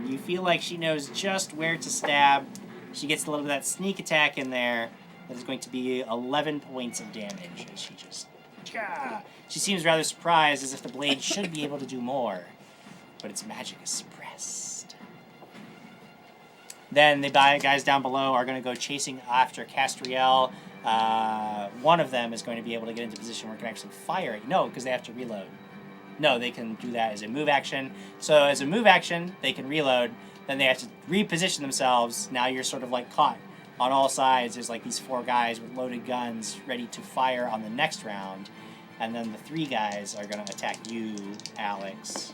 You feel like she knows just where to stab. She gets a little bit of that sneak attack in there. That is going to be 11 points of damage. As she just... She seems rather surprised, as if the blade should be able to do more. But its magic is suppressed. Then the guys down below are going to go chasing after Castriel. One of them is going to be able to get into a position where it can actually fire it. No, because they have to reload. No, they can do that as a move action. So as a move action, they can reload. Then they have to reposition themselves. Now you're sort of like caught on all sides. There's like these 4 guys with loaded guns ready to fire on the next round. And then the 3 guys are going to attack you, Alex.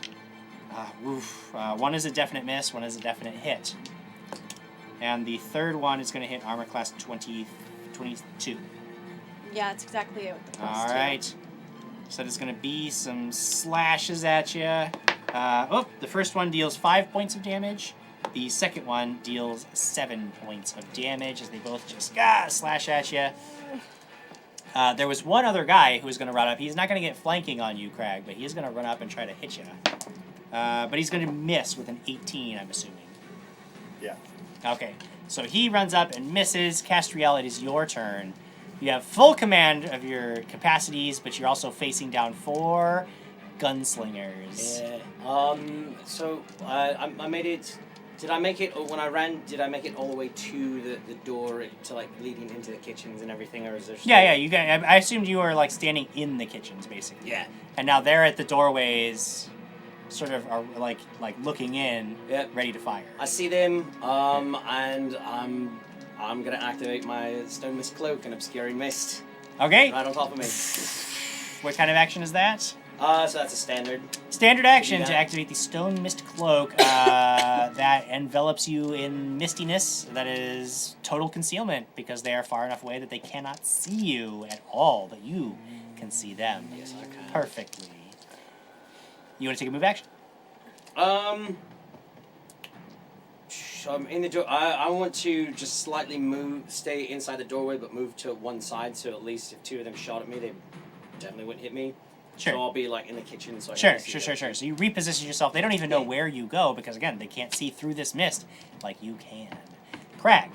One is a definite miss, one is a definite hit. And the third one is going to hit armor class 22. Yeah, that's exactly it. With the plus All 2. right. So there's going to be some slashes at you. The first one deals 5 points of damage. The second one deals 7 points of damage as they both just slash at you. There was one other guy who was going to run up. He's not going to get flanking on you, Krag, but he's going to run up and try to hit you. But he's going to miss with an 18, I'm assuming. Yeah. Okay, so he runs up and misses. Castriel, it is your turn. You have full command of your capacities, but you're also facing down 4 gunslingers. Yeah. So I made it. Did I make it when I ran? Did I make it all the way to the door to like leading into the kitchens and everything, or is there? Yeah. You got. I assumed you were like standing in the kitchens, basically. Yeah. And now they're at the doorways, sort of are like looking in, ready to fire. I see them, and I'm gonna activate my Stone Mist Cloak and Obscuring Mist. Okay. Right on top of me. What kind of action is that? So that's a standard. Standard action to activate the Stone Mist Cloak that envelops you in mistiness. That is total concealment because they are far enough away that they cannot see you at all, but you can see them perfectly. You want to take a move action? I'm in the door. I want to just slightly stay inside the doorway, but move to one side, so at least if two of them shot at me, they definitely wouldn't hit me. Sure. So I'll be like in the kitchen. So Sure. So you reposition yourself. They don't even know where you go because, again, they can't see through this mist like you can. Krag,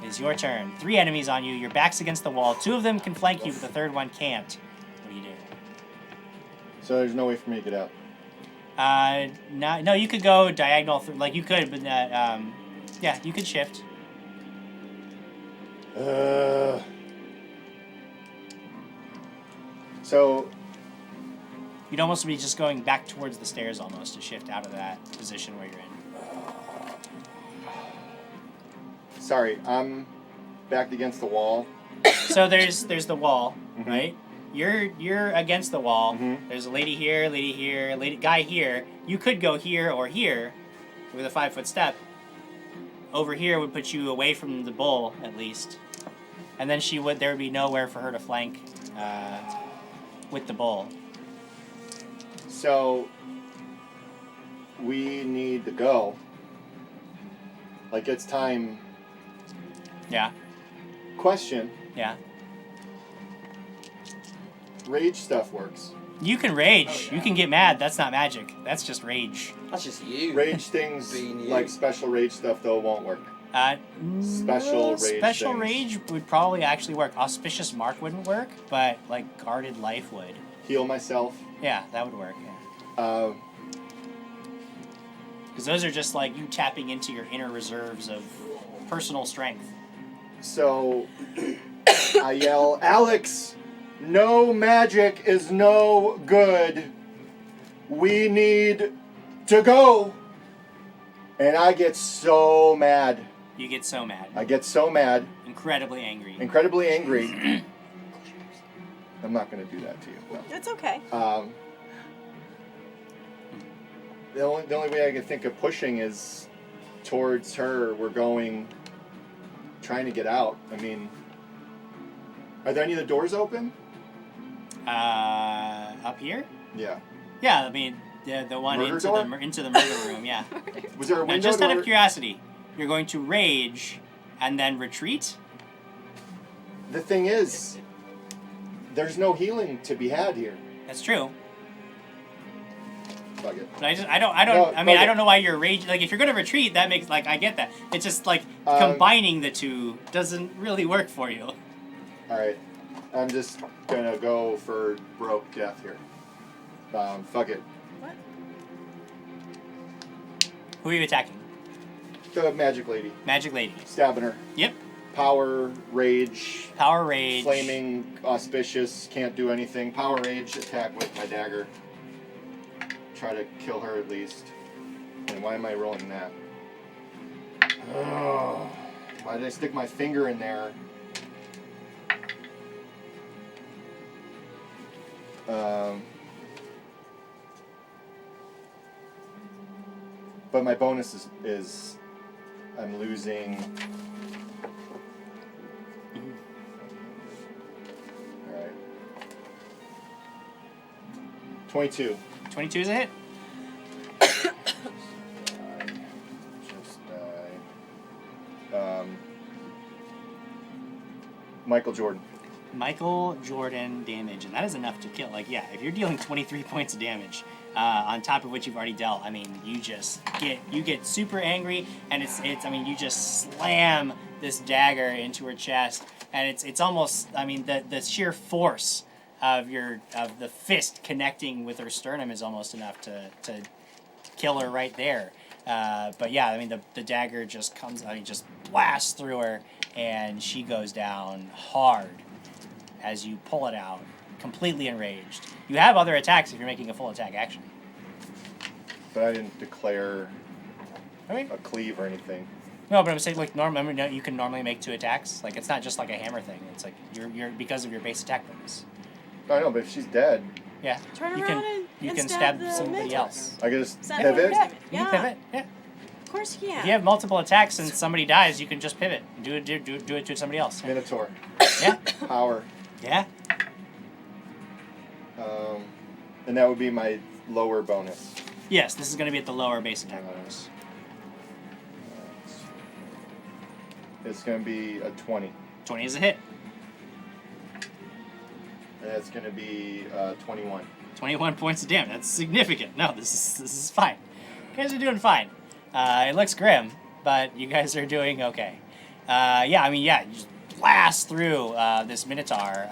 it is your turn. 3 enemies on you. Your back's against the wall. 2 of them can flank you, but the third one can't. What do you do? So there's no way for me to get out. No, you could go diagonal through, like you could, but yeah, you could shift. So you'd almost be just going back towards the stairs almost to shift out of that position where you're in. Sorry, I'm backed against the wall. So there's the wall, right? You're against the wall. There's a lady here, guy here. You could go here or here with a 5-foot step. Over here would put you away from the bull, at least. And then there would be nowhere for her to flank with the bull. So we need to go. Like, it's time. Yeah. Question. Yeah. Rage stuff works. You can rage. Oh, yeah. You can get mad. That's not magic. That's just rage. That's just you. Rage things like special rage stuff though won't work. Special rage would probably actually work. Auspicious Mark wouldn't work, but like Guarded Life would. Heal myself. Yeah, that would work. Yeah. Because those are just like you tapping into your inner reserves of personal strength. So I yell, Alex, no magic is no good. We need to go. And I get so mad. You get so mad. I get so mad. Incredibly angry. Incredibly angry. I'm not going to do that to you. No. It's okay. The only way I can think of pushing is towards her. We're trying to get out. I mean, are there any of the doors open? Up here? Yeah. Yeah, I mean, the one into the murder room, yeah. Was there a window? Now, just out of curiosity, you're going to rage and then retreat? The thing is, there's no healing to be had here. That's true. Fuck it. But I don't know why you're raging. Like, if you're going to retreat, that makes, like, I get that. It's just, like, combining the two doesn't really work for you. Alright. I'm just gonna go for broke death here. Fuck it. What? Who are you attacking? The magic lady. Magic lady. Stabbing her. Yep. Power, rage. Power, rage. Flaming, auspicious, can't do anything. Power, rage, attack with my dagger. Try to kill her at least. And why am I rolling that? Oh, why did I stick my finger in there? But my bonus is I'm losing. All right. 22. 22 is a hit. Just Michael Jordan. Michael Jordan damage, and that is enough to kill. Like, yeah, if you're dealing 23 points of damage on top of what you've already dealt, I mean, you get super angry, and you just slam this dagger into her chest, and it's almost, I mean, the sheer force of the fist connecting with her sternum is almost enough to kill her right there. But yeah, I mean, the dagger just just blasts through her, and she goes down hard as you pull it out, completely enraged. You have other attacks if you're making a full attack action. But I didn't declare a cleave or anything. No, but I'm saying, like, you can normally make 2 attacks. Like, it's not just like a hammer thing. It's like you're because of your base attack bonus. I know, but if she's dead. Yeah. Turn you around can, and you can stab stab the somebody Minotaur. else. I can just Is that pivot. what you're You can pivot. Yeah. Of course you can. If you have multiple attacks and somebody dies, you can just pivot. Do it to somebody else. Minotaur. Yeah. Power. Yeah. And that would be my lower bonus. Yes, this is going to be at the lower base attack bonus. It's going to be a 20. 20 is a hit. And that's going to be 21. 21 points of damage. That's significant. No, this is fine. You guys are doing fine. It looks grim, but you guys are doing okay. You just blast through this Minotaur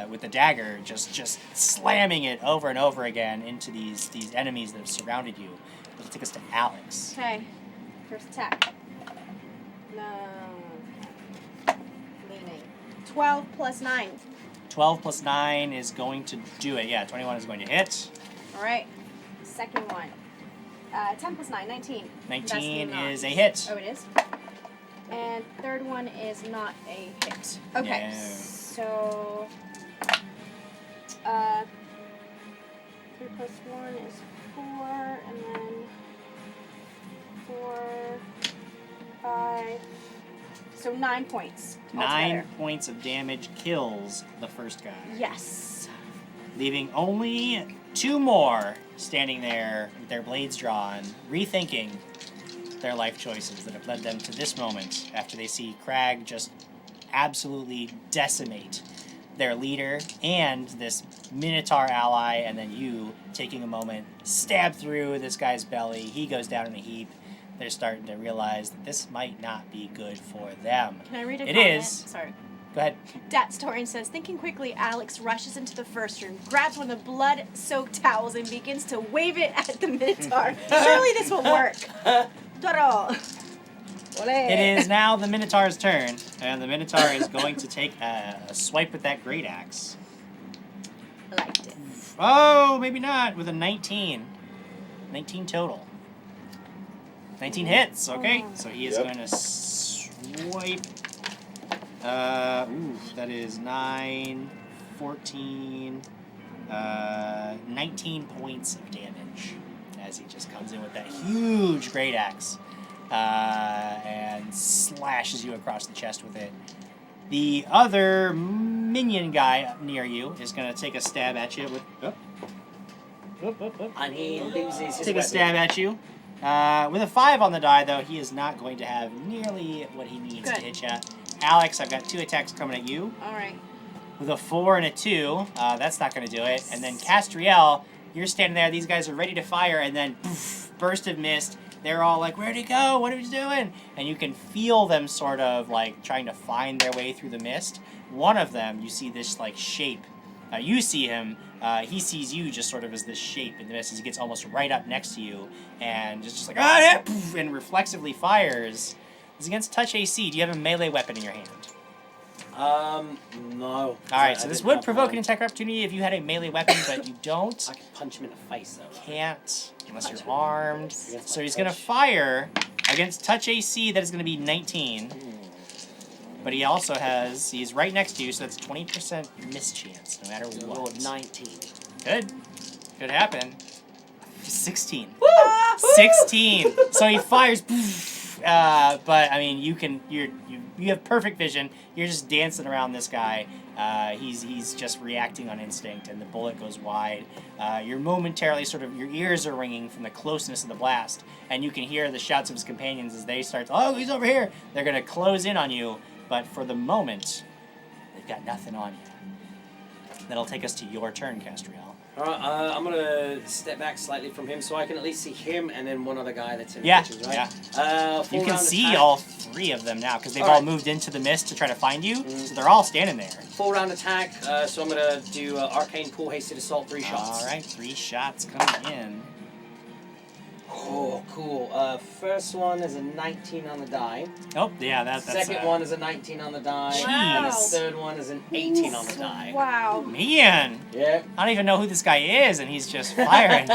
with the dagger, just slamming it over and over again into these enemies that have surrounded you. It'll take us to Alex. Okay. First attack. No. Leaning. 12 plus 9. 12 plus 9 is going to do it. Yeah, 21 is going to hit. All right. Second one. 10 plus 9, 19. 19 That's not. is a hit. Oh, it is? And third one is not a hit. Okay. No. So 3 plus 1 is 4, and then 4, 5. So 9 points. 9 altogether. points of damage kills the first guy. Yes. Leaving only 2 more standing there with their blades drawn, rethinking their life choices that have led them to this moment after they see Krag just absolutely decimate their leader and this Minotaur ally, and then you taking a moment, stab through this guy's belly. He goes down in a heap. They're starting to realize that this might not be good for them. Can I read a It comment? is. Sorry. Go ahead. Datstorian says, thinking quickly, Alex rushes into the first room, grabs one of the blood-soaked towels, and begins to wave it at the Minotaur. Surely this will work. Toro. It is now the Minotaur's turn, and the Minotaur is going to take a swipe with that great axe. I liked it. Oh, maybe not, with a 19. 19 total. 19 hits, okay. So he is going to swipe. That is 9, 14, 19 points of damage as he just comes in with that huge great axe and slashes you across the chest with it. The other minion guy near you is going to take a stab at you with. And he loses his Take a weapon. stab at you. With a 5 on the die, though, he is not going to have nearly what he needs to hit you. Alex, I've got 2 attacks coming at you. All right. With a 4 and a 2, that's not going to do it. And then Castriel, you're standing there. These guys are ready to fire, and then poof, burst of mist. They're all like, "Where'd he go? What are we doing?" And you can feel them sort of like trying to find their way through the mist. One of them, you see this like shape. You see him. He sees you just sort of as this shape in the mist as he gets almost right up next to you, and just like poof, and reflexively fires. It's against touch AC. Do you have a melee weapon in your hand? No. All right, so this would provoke an attack opportunity if you had a melee weapon, but you don't. I can punch him in the face, though. Can't, unless you're armed. So he's going to fire against touch AC. That is going to be 19. But he also has, he's right next to you, so that's 20% mischance, no matter what. Roll 19. Good. Could happen. 16. Woo! 16. So he fires. But I mean, you have perfect vision. You're just dancing around this guy. He's just reacting on instinct, and the bullet goes wide. You're momentarily your ears are ringing from the closeness of the blast, and you can hear the shouts of his companions as they start. Oh, he's over here! They're gonna close in on you, but for the moment, they've got nothing on you. That'll take us to your turn, Castriel. Alright, I'm gonna step back slightly from him so I can at least see him and then one other guy that's in the Yeah, kitchen, right? you can round see attack. all 3 of them now because they've all Alright. moved into the mist to try to find you, so they're all standing there. 4-round attack, so I'm gonna do Arcane Pool Hasted Assault, 3 shots. Alright, 3 shots coming in. Oh, cool. First one is a 19 on the die. Oh, yeah, that's Second one is a 19 on the die. Jeez. And the third one is an 18 on the die. Wow. Man! Yeah. I don't even know who this guy is, and he's just firing.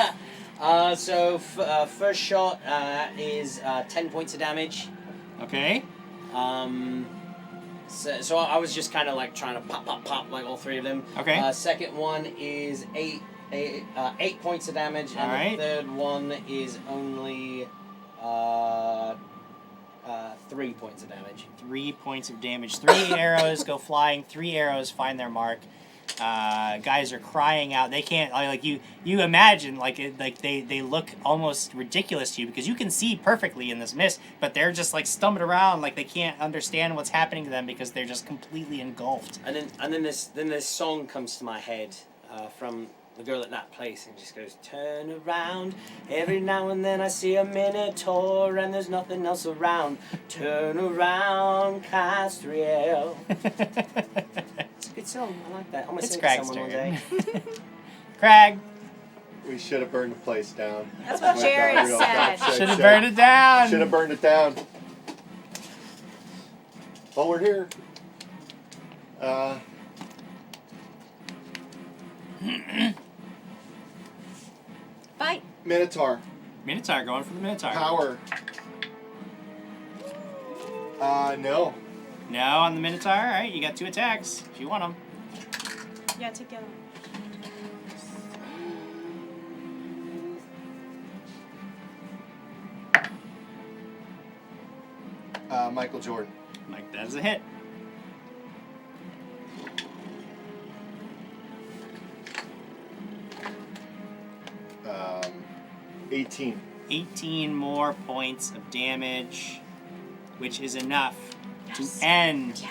First shot is 10 points of damage. Okay. So I was just kind of like trying to pop, like all 3 of them. Okay. Second one is 8 8 points of damage, and Alright. the third one is only 3 points of damage. 3 points of damage. 3 arrows go flying. 3 arrows find their mark. Guys are crying out. They can't you imagine they look almost ridiculous to you because you can see perfectly in this mist, but they're just like stumbling around like they can't understand what's happening to them because they're just completely engulfed. And then this song comes to my head from the girl at that place, and just goes, turn around, every now and then I see a minotaur and there's nothing else around. Turn around, Castriel. It's a good song, I like that. I'm gonna It's sing it to Krag's someone one turn. day. Krag. We should have burned the place down. That's what Jared said. Should have burned it down. Should have burned it down. Well, we're here. Fight. Minotaur. Minotaur, going for the Minotaur. Power. No. No on the Minotaur. All right, you got 2 attacks if you want them. Yeah, take the other one. Michael Jordan. Like that's a hit. Um, 18. 18 more points of damage, which is enough to end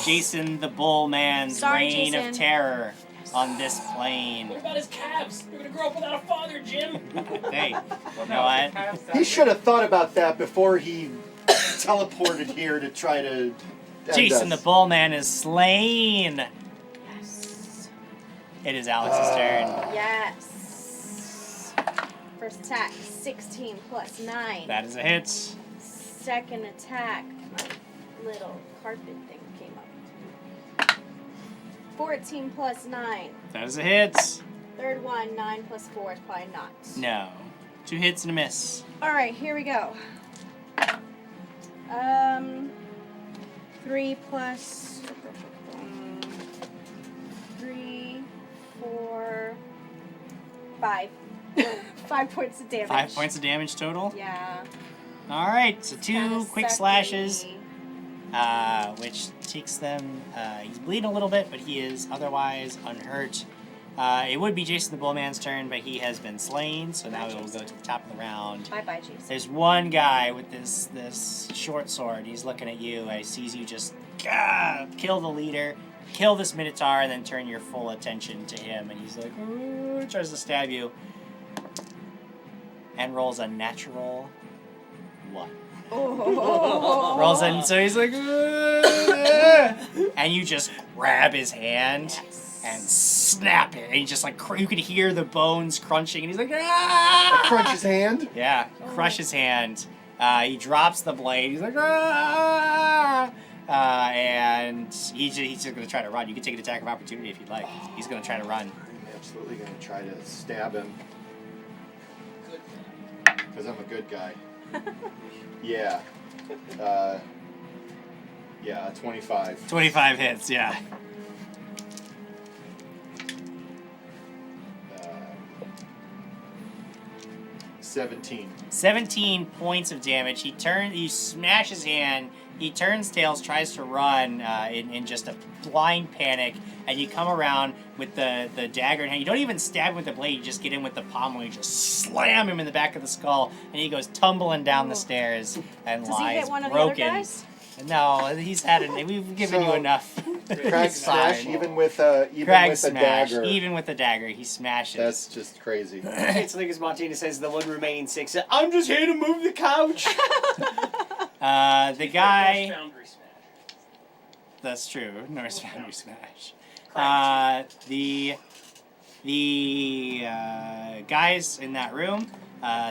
Jason the Bull Man's Sorry, reign Jason. of terror on this plane. What about his calves? They're gonna grow up without a father, Jim. Hey, you know what? He should have thought about that before he teleported here to try to end Jason the us. Bull Man is slain. Yes. It is Alex's turn. Yes. First attack, 16 plus 9. That is a hit. Second attack, my little carpet thing came up. 14 plus 9. That is a hit. Third one, 9 plus 4 is probably not. No. 2 hits and a miss. Alright, here we go. 3 plus 3, 4, 5. 5 points of damage. 5 points of damage total. Yeah. All right, so 2 Kinda quick sucky. slashes, which takes them. He's bleeding a little bit, but he is otherwise unhurt. It would be Jason the Bullman's turn, but he has been slain, so now we will go to the top of the round. Bye-bye, Jason. There's one guy with this short sword. He's looking at you. He sees you just kill the leader, kill this Minotaur, and then turn your full attention to him. And he's like, "Ooh," tries to stab you, and rolls a natural 1. Oh. Rolls in, so he's like, and you just grab his hand and snap it, and he just like you could hear the bones crunching, and he's like, ah! Crunch his hand? Yeah, crush his hand. He drops the blade. He's like, ah! And he's just gonna try to run. You can take an attack of opportunity if you'd like. He's gonna try to run. I'm absolutely gonna try to stab him. Because I'm a good guy. Yeah. Yeah, 25. 25 hits, yeah. 17. 17 points of damage. You smash his hand. He turns tails, tries to run in just a blind panic, and you come around with the dagger in hand. You don't even stab him with the blade. You just get in with the pommel. You just slam him in the back of the skull, and he goes tumbling down the stairs and Does he lies hit one of the broken. other guys? No, he's had it. We've given you enough. Krag He's smash, fine. even with Krag a smash, dagger. even with the dagger, he smashes. That's just crazy. It's like as Martina says, the one remaining 6. I'm just here to move the couch. The guy. Norse Foundry smash. That's true. Norse Foundry smash. The guys in that room,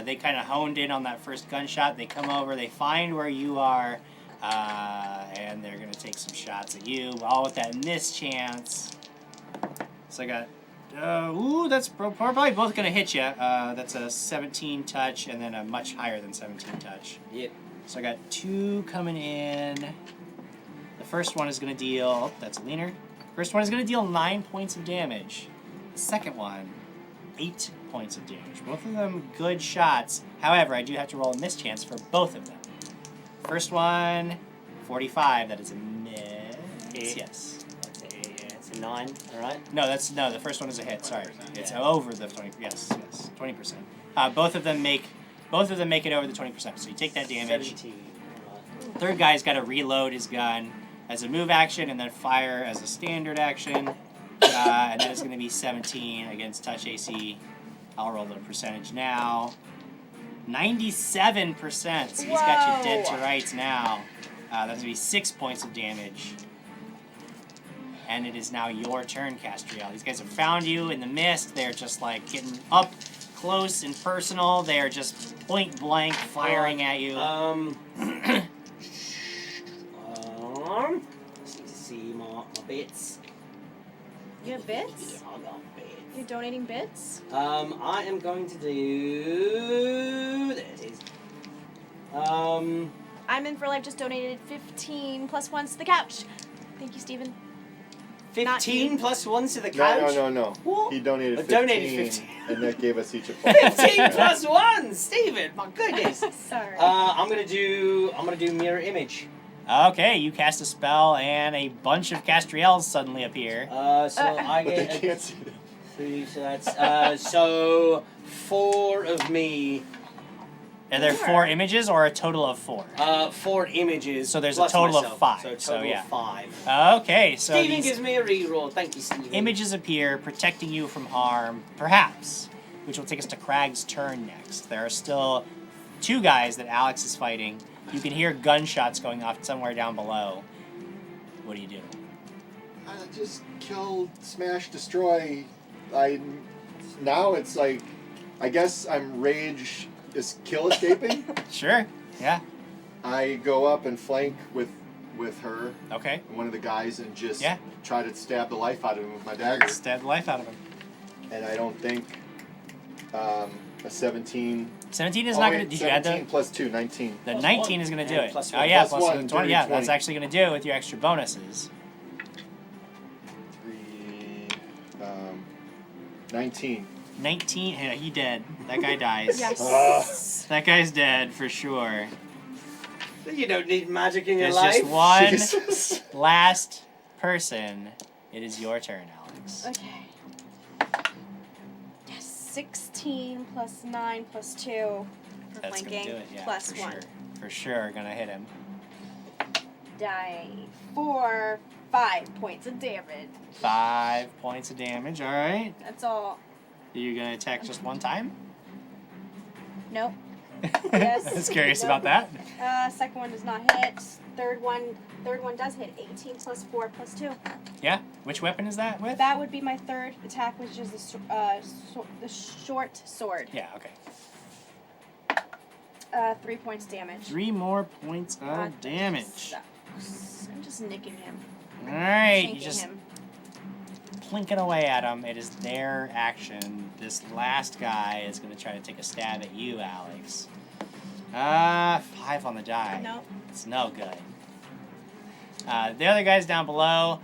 they kind of honed in on that first gunshot. They come over. They find where you are, and they're gonna take some shots at you. All with that miss chance. So I got. That's probably both gonna hit you. That's a 17 touch, and then a much higher than 17 touch. Yep. So I got 2 coming in. The first one is going to deal... that's a leaner. First one is going to deal 9 points of damage. The second one 8 points of damage. Both of them good shots. However, I do have to roll a mischance for both of them. First one, 45. That is a miss. Yes. It's a 9. All right. No, the first one is a hit. Sorry, it's over the 20. Yes, 20%. Both of them make it over the 20%. So you take that damage. 17. Third guy's got to reload his gun as a move action and then fire as a standard action. And that is going to be 17 against touch AC. I'll roll the percentage now. 97%. So he's got you dead to rights now. That's going to be 6 points of damage. And it is now your turn, Castriel. These guys have found you in the mist. They're just like getting up close and personal. They are just point blank firing at you. Just need to see my bits. You have bits? Yeah, I got bits. You're donating bits? I am going to do. There it is. I'm in for life. Just donated 15 plus 1s to the couch. Thank you, Steven. 15 plus 1s to the couch? No. What? He donated 15, donated 15. and that gave us each a point. 15 plus 1, Steven. My goodness. Sorry. I'm gonna do mirror image. Okay, you cast a spell and a bunch of Castriels suddenly appear. I But get they can't see that. 3, so that's so 4 of me. Are there 4 images or a total of 4? 4 images. So there's a plus total myself. of 5. So a So total yeah. of 5. Okay, so Steven these gives me a reroll. Thank you, Steven. images appear, protecting you from harm, perhaps, which will take us to Krag's turn next. There are still 2 guys that Alex is fighting. You can hear gunshots going off somewhere down below. What do you do? Just kill, smash, destroy. Now it's like, I guess I'm rage is kill escaping. Sure. Yeah. I go up and flank with her. Okay. One of the guys and just Yeah. try to stab the life out of him with my dagger. Stab the life out of him. And I don't think a 17. 17 is not going to. Did you add 17 the? plus 2, 19. The 19 is going to do it. Plus Oh one. yeah, Plus plus 1, 20. Yeah, 20. that's actually going to do it with your extra bonuses. 19. 19. Yeah, he dead. That guy dies. Yes. That guy's dead for sure. You don't need magic in your There's life. just one Jesus. last person. It is your turn, Alex. Okay. Yes, 16 plus 9 plus 2 for That's flanking. gonna do it. Yeah, plus for 1. sure. For sure, gonna hit him. Die 4, 5 points of damage. 5 points of damage. All right. That's all. Are you gonna attack just one time? Nope. Yes. I was curious Nope. about that. Second one does not hit. Third one does hit. 18 plus 4 plus 2. Yeah. Which weapon is that with? That would be my third attack, which is the short sword. Yeah. Okay. 3 points damage. 3 more points of damage. Sucks. I'm just nicking him. All right. Shanking You just him. plinking away at him. It is their action. This last guy is going to try to take a stab at you, Alex. 5 on the die. Nope. It's no good. The other guys down below,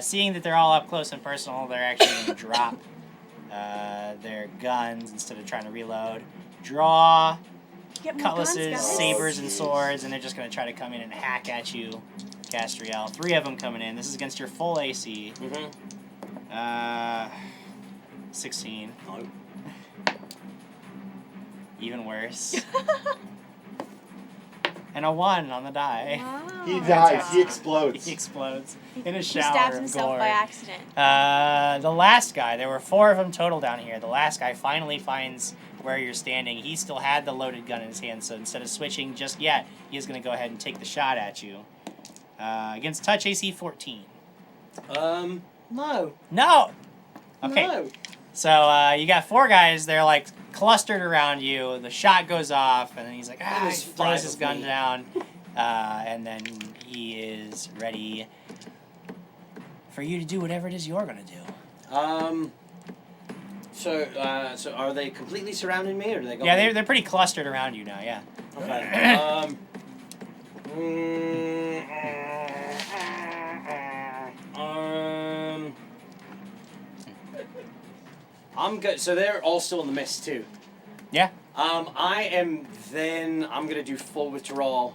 seeing that they're all up close and personal, they're actually going to drop their guns instead of trying to reload. Draw Get more cutlasses, guns, guys. sabers, and swords, and they're just going to try to come in and hack at you, Castriel. 3 of them coming in. This is against your full AC. 16. No. Even worse. And a 1 on the die. Wow. He dies. He explodes. He explodes in a He shower stabs of himself gore. by accident. The last guy, there were 4 of them total down here. The last guy finally finds where you're standing. He still had the loaded gun in his hand, so instead of switching just yet, he is going to go ahead and take the shot at you. Against touch AC 14. No. No! Okay. No. So you got 4 guys, they're like clustered around you. The shot goes off, and then he's like, he was 5 throws his of gun me. down. And then he is ready for you to do whatever it is you're going to do. So are they completely surrounding me, or do they go? Yeah, they're pretty clustered around you now, yeah. Okay. I'm good. So they're all still in the mist too. Yeah. I'm gonna do full withdrawal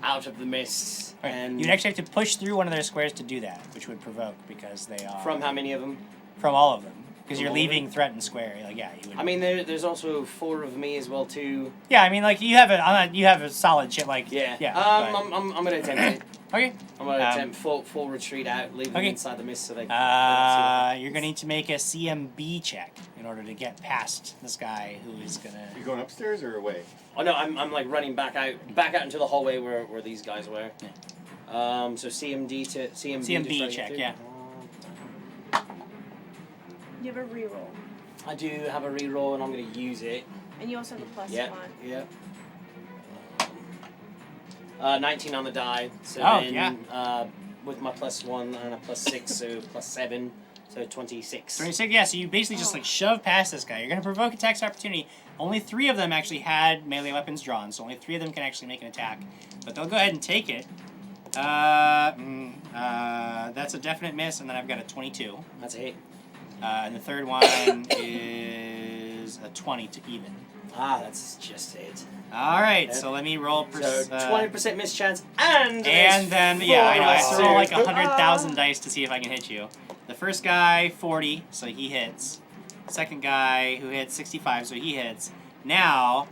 out of the mist. Right. And You'd actually have to push through one of their squares to do that, which would provoke because they are. From how many of them? From all of them. Because From you're all of leaving them? threatened square. Like, yeah, you would. I mean, there's also 4 of me as well too. Yeah, I mean, like you have a solid shit. Like Yeah. yeah. I'm gonna attempt it. Okay. I'm gonna attempt full retreat out, leave them Okay. inside the mist so they. You're gonna need to make a CMB check in order to get past this guy who is gonna. You going upstairs or away? Oh no, I'm like running back out into the hallway where these guys were. Yeah. So CMB to CMB check, yeah. You have a reroll. I do have a reroll and I'm gonna use it. And you also have a plus Yep. one. Yep. 19 on the die. So Oh, then, yeah. With my +1 and a +6, so +7, so 26. 26, yeah, so you basically just like shove past this guy. You're going to provoke attacks of opportunity. Only 3 of them actually had melee weapons drawn, so only 3 of them can actually make an attack. But they'll go ahead and take it. That's a definite miss, and then I've got a 22. That's a hit. And the third one is a 20 to even. Ah, that's just it. Alright, so let me roll... So 20% miss chance, and then, yeah, I know, I have to roll like a 100,000 dice to see if I can hit you. The first guy, 40, so he hits. Second guy, who hits 65, so he hits. Now,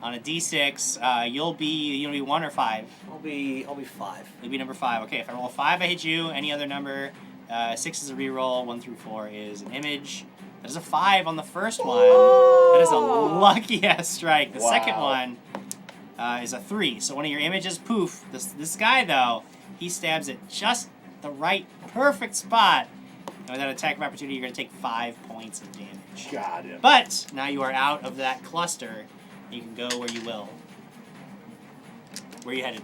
on a d6, you'll be 1 or 5? I'll be 5. You'll be number 5. Okay, if I roll 5, I hit you. Any other number, 6 is a reroll, 1 through 4 is an image. That is a 5 on the first one. That is a lucky-ass strike. The second one is a 3. So one of your images, poof. This guy, though, he stabs at just the right, perfect spot. And with that attack of opportunity, you're going to take 5 points of damage. Got him. But now you are out of that cluster. You can go where you will. Where are you headed?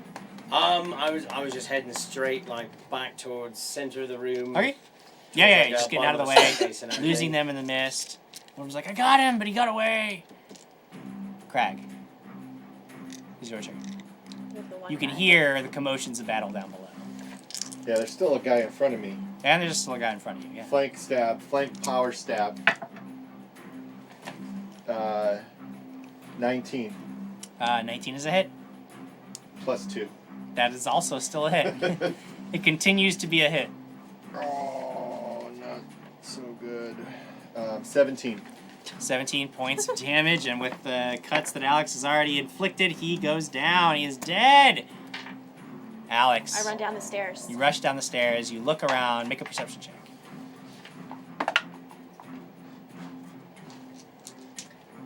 I was just heading straight, like, back towards center of the room. Okay. Yeah, Like just a getting out of the bottom way, staircase and everything. losing them in the mist. One was like, I got him, but he got away. Krag. It's your turn. You can hear the commotions of battle down below. Yeah, there's still a guy in front of me. And there's still a guy in front of you, yeah. Flank stab, flank power stab. 19. 19 is a hit. +2. That is also still a hit. It continues to be a hit. Oh, not so good. 17. 17 points of damage, and with the cuts that Alex has already inflicted, he goes down. He is dead. Alex. I run down the stairs. You rush down the stairs. You look around. Make a perception check.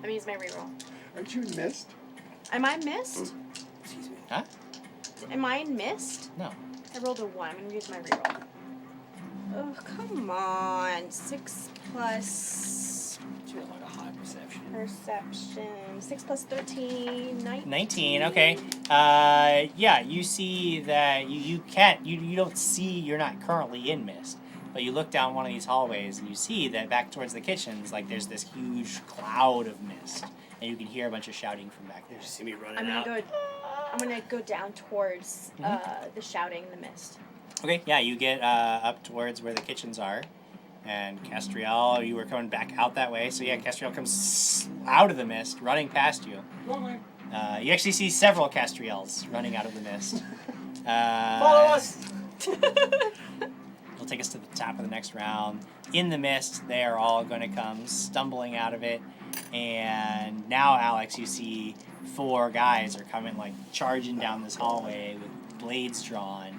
Let me use my reroll. Aren't you in mist? Am I missed? Excuse me. Huh? Am I in mist? No. I rolled a 1. I'm going to use my reroll. Oh, come on. 6 plus... You have like a high perception. Perception. 6 plus 13, 19. 19, okay. Yeah, you see that you don't see, you're not currently in mist. But you look down one of these hallways and you see that back towards the kitchens, like there's this huge cloud of mist. And you can hear a bunch of shouting from back there. You see me running I'm out. gonna go down towards the shouting in the mist. Okay, yeah, you get up towards where the kitchens are. And Castriel, you were coming back out that way. So yeah, Castriel comes out of the mist, running past you. You actually see several Castriels running out of the mist. Follow us! It'll take us to the top of the next round. In the mist, they are all going to come stumbling out of it. And now, Alex, you see 4 guys are coming, like, charging down this hallway with blades drawn.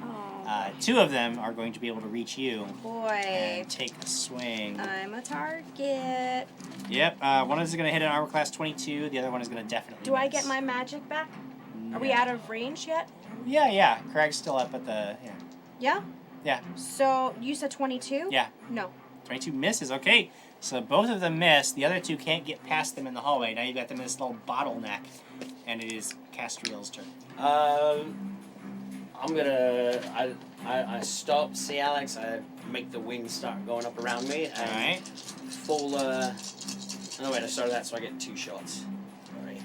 2 of them are going to be able to reach you. Boy. And take a swing. I'm a target. Yep, one is going to hit an armor class 22. The other one is going to definitely Do I miss. get my magic back? No. Are we out of range yet? Yeah. Krag's still up at the... Yeah? Yeah. So, you said 22? Yeah. No. 22 misses. Okay. So both of them miss. The other 2 can't get past them in the hallway. Now you've got them in this little bottleneck. And it is Castriel's turn. I'm gonna... I stop, see Alex, I make the wings start going up around me, and Alright. full, oh wait, I started that so I get 2 shots. Alright.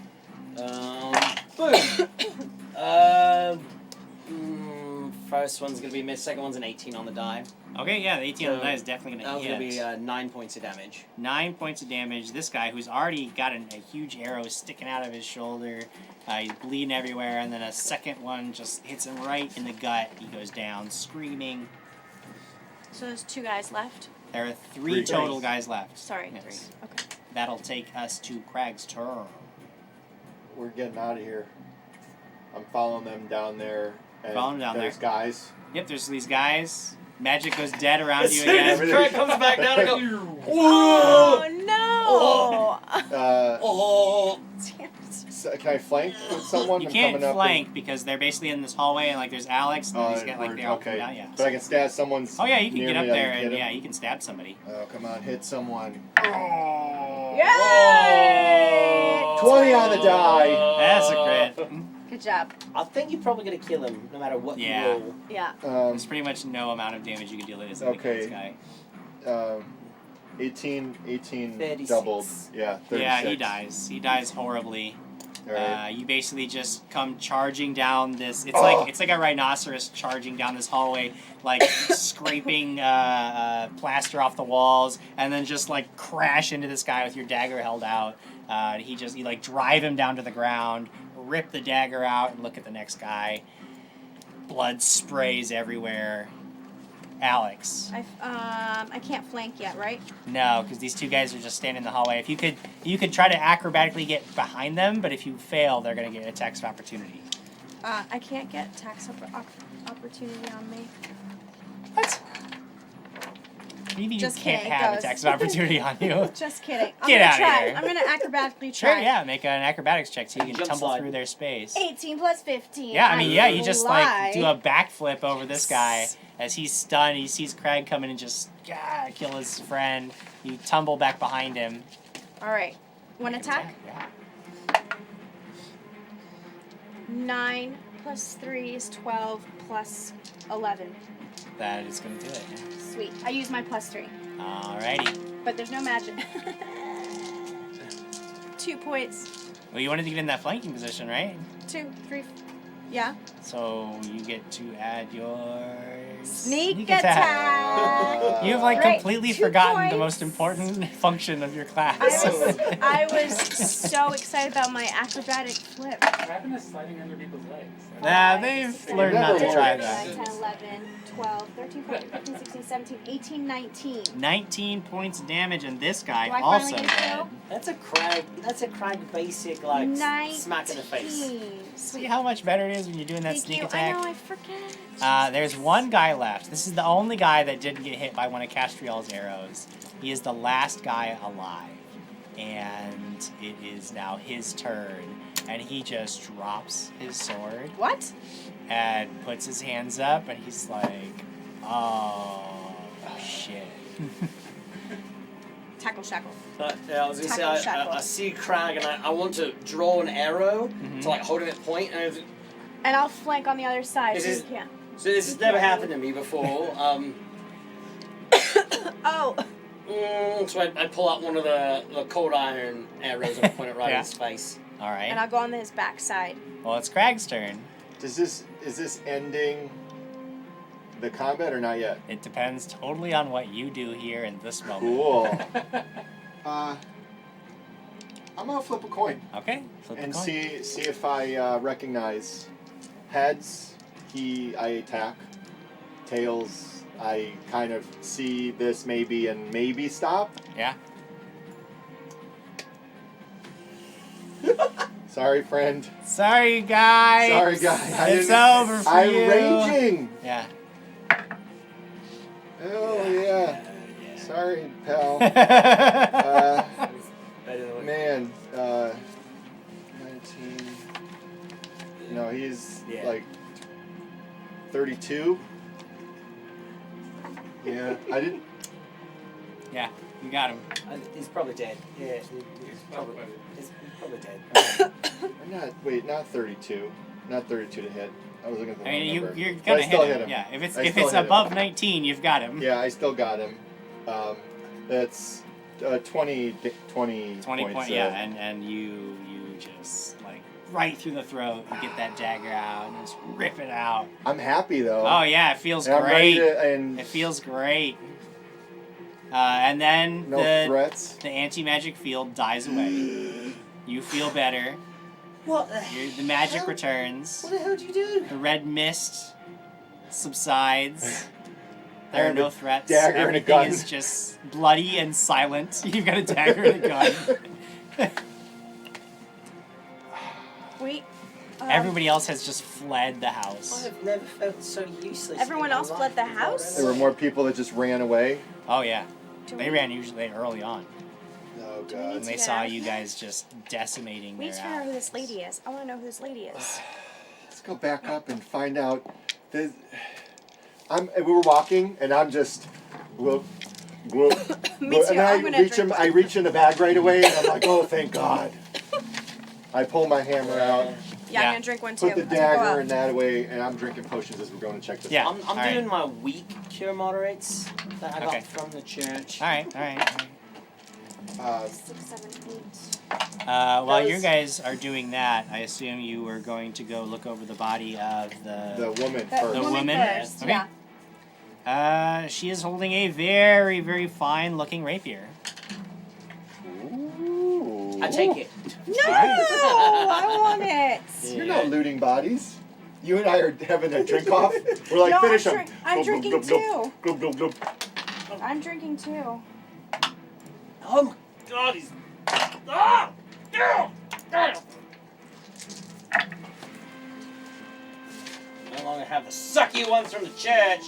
Boom! First one's going to be missed. Second one's an 18 on the die. Okay, yeah, the 18 on the die is definitely going to hit. That's going to be 9 points of damage. 9 points of damage. This guy, who's already got a huge arrow sticking out of his shoulder, he's bleeding everywhere, and then a second one just hits him right in the gut. He goes down, screaming. So there's 2 guys left? There are 3 total guys left. Sorry, Yes. 3. Okay. That'll take us to Krag's turn. We're getting out of here. I'm following them down there. And Following them down there's there. guys. Yep, there's these guys. Magic goes dead around you again. Krag comes back down and goes, Oh, no! oh. So can I flank with someone? You I'm can't coming up flank because they're basically in this hallway and like there's Alex and he's got like the okay. down, yeah. But I can stab someone's. Oh yeah, you can near get up me, I there can and hit yeah, him. you can stab somebody. Oh come on, hit someone. Yay! 20 on the die. That's a crit. Good job. I think you're probably going to kill him no matter what Yeah. you roll. Yeah. There's pretty much no amount of damage you can deal with this guy. 18 36. doubled. Yeah, 36. Yeah, he dies. He dies horribly. Right. You basically just come charging down this. It's like a rhinoceros charging down this hallway, like scraping plaster off the walls, and then just like crash into this guy with your dagger held out. You like drive him down to the ground, rip the dagger out, and look at the next guy. Blood sprays everywhere. Alex. I can't flank yet, right? No, because these 2 guys are just standing in the hallway. If you could try to acrobatically get behind them, but if you fail, they're gonna get attacks of opportunity. I can't get tax opportunity on me. What? Maybe you Just can't kidding, have it attacks goes. of opportunity on you. Just kidding. I'm Get gonna out of try. here. I'm gonna acrobatically Sure, try. yeah, make an acrobatics check so you can Jump tumble slide. through their space. 18 plus 15. Yeah, I mean, yeah, you just like do a Lie. backflip over this guy as he's stunned. He sees Krag coming and just kill his friend. You tumble back behind him. All right. 1 attack. Yeah. 9 plus 3 is 12 plus 11. That is gonna do it. Sweet. I use my plus 3. Alrighty. But there's no magic. 2 points. Well, you wanted to get in that flanking position, right? 2, 3. Yeah. So you get to add your Sneak attack. You've like Great. completely 2 forgotten the points. most important function of your class. I was so excited about my acrobatic flip. What happened to sliding under people's legs? Nah, they've learned not to try 9, that. 10, 11, 12, 13, 14, 15, 16, 17, 18, 19. 19 points of damage, and this guy Do I also finally get a dead. kill? That's a Krag basic, like, 19. smack in the face. See how much better it is when you're doing that Thank sneak you. attack? I know, I forget. There's one guy left. This is the only guy that didn't get hit by one of Castriel's arrows. He is the last guy alive. And it is now his turn. And he just drops his sword. What? And puts his hands up, and he's like, oh, shit. Tackle shackle. I was going to say, Tackle shackle. I see Krag and I want to draw an arrow to like hold him at point. And And I'll flank on the other side. This So is- you can't. so this has never happened to me before. Oh. So I pull out one of the cold iron arrows and I point it right in his face. All right. And I'll go on his backside. Well, it's Krag's turn. Is this ending the combat or not yet? It depends totally on what you do here in this moment. Cool. I'm gonna flip a coin. Okay. Flip and a coin. see if I recognize. Heads, I attack. Tails, I kind of see this maybe and maybe stop. Yeah. Sorry, friend. Sorry, guy. Sorry, guy. It's over for I'm you. raging. Yeah. Oh yeah. Sorry, pal. Man, 19. No, he's like 32. Yeah, I didn't. Yeah, you got him. He's probably dead. Yeah, he's probably dead. Not 32. Not 32 to hit. I was looking at the I mean, wrong number. you're But gonna I still hit him. Yeah, if I it's still hit him. above 19, you've got him. Yeah, I still got him. That's 20 20 points. points. Yeah, and you just like right through the throat. You get that dagger out and just rip it out. I'm happy though. Oh yeah, it feels And I'm ready great. and It feels great. And then no threats. the anti-magic field dies away. You feel better. What The magic returns. What the hell did you do? The red mist subsides. There are And no a threats. dagger and a Everything gun. is just bloody and silent. You've got a dagger and a gun. Wait. Everybody else has just fled the house. I've never felt so useless. Everyone in my else life fled the before. house? There were more people that just ran away. Oh yeah, they ran usually early on. Oh we god. need And they to saw get you guys just decimating We need their to figure out who allies. this lady is. I want to know who this lady is. Let's go back up and find out. We were walking, and I'm just, whoop, whoop, Me whoop, too. and I'm gonna drink. I reach in the bag right away, and I'm like, oh, thank God. I pull my hammer out, Yeah, I'm gonna drink one too. put the Let's go up. dagger and that away, and I'm drinking potions as we're going to check this Yeah. out. I'm All doing my weak cure moderates that I Okay. got from the church. All right. 6, 7, 8. While you Those- guys are doing that, I assume you were going to go look over the body of The woman The first. woman first. Okay. Yeah. She is holding a very, very fine-looking rapier. Ooh. I take it. No, I want it. You're not looting bodies. You and I are having a drink off. We're like, No, finish I'm them. I'm drinking too. Glub, glub, glub. I'm drinking too. Oh my God, he's. Ah! No longer have the sucky ones from the church.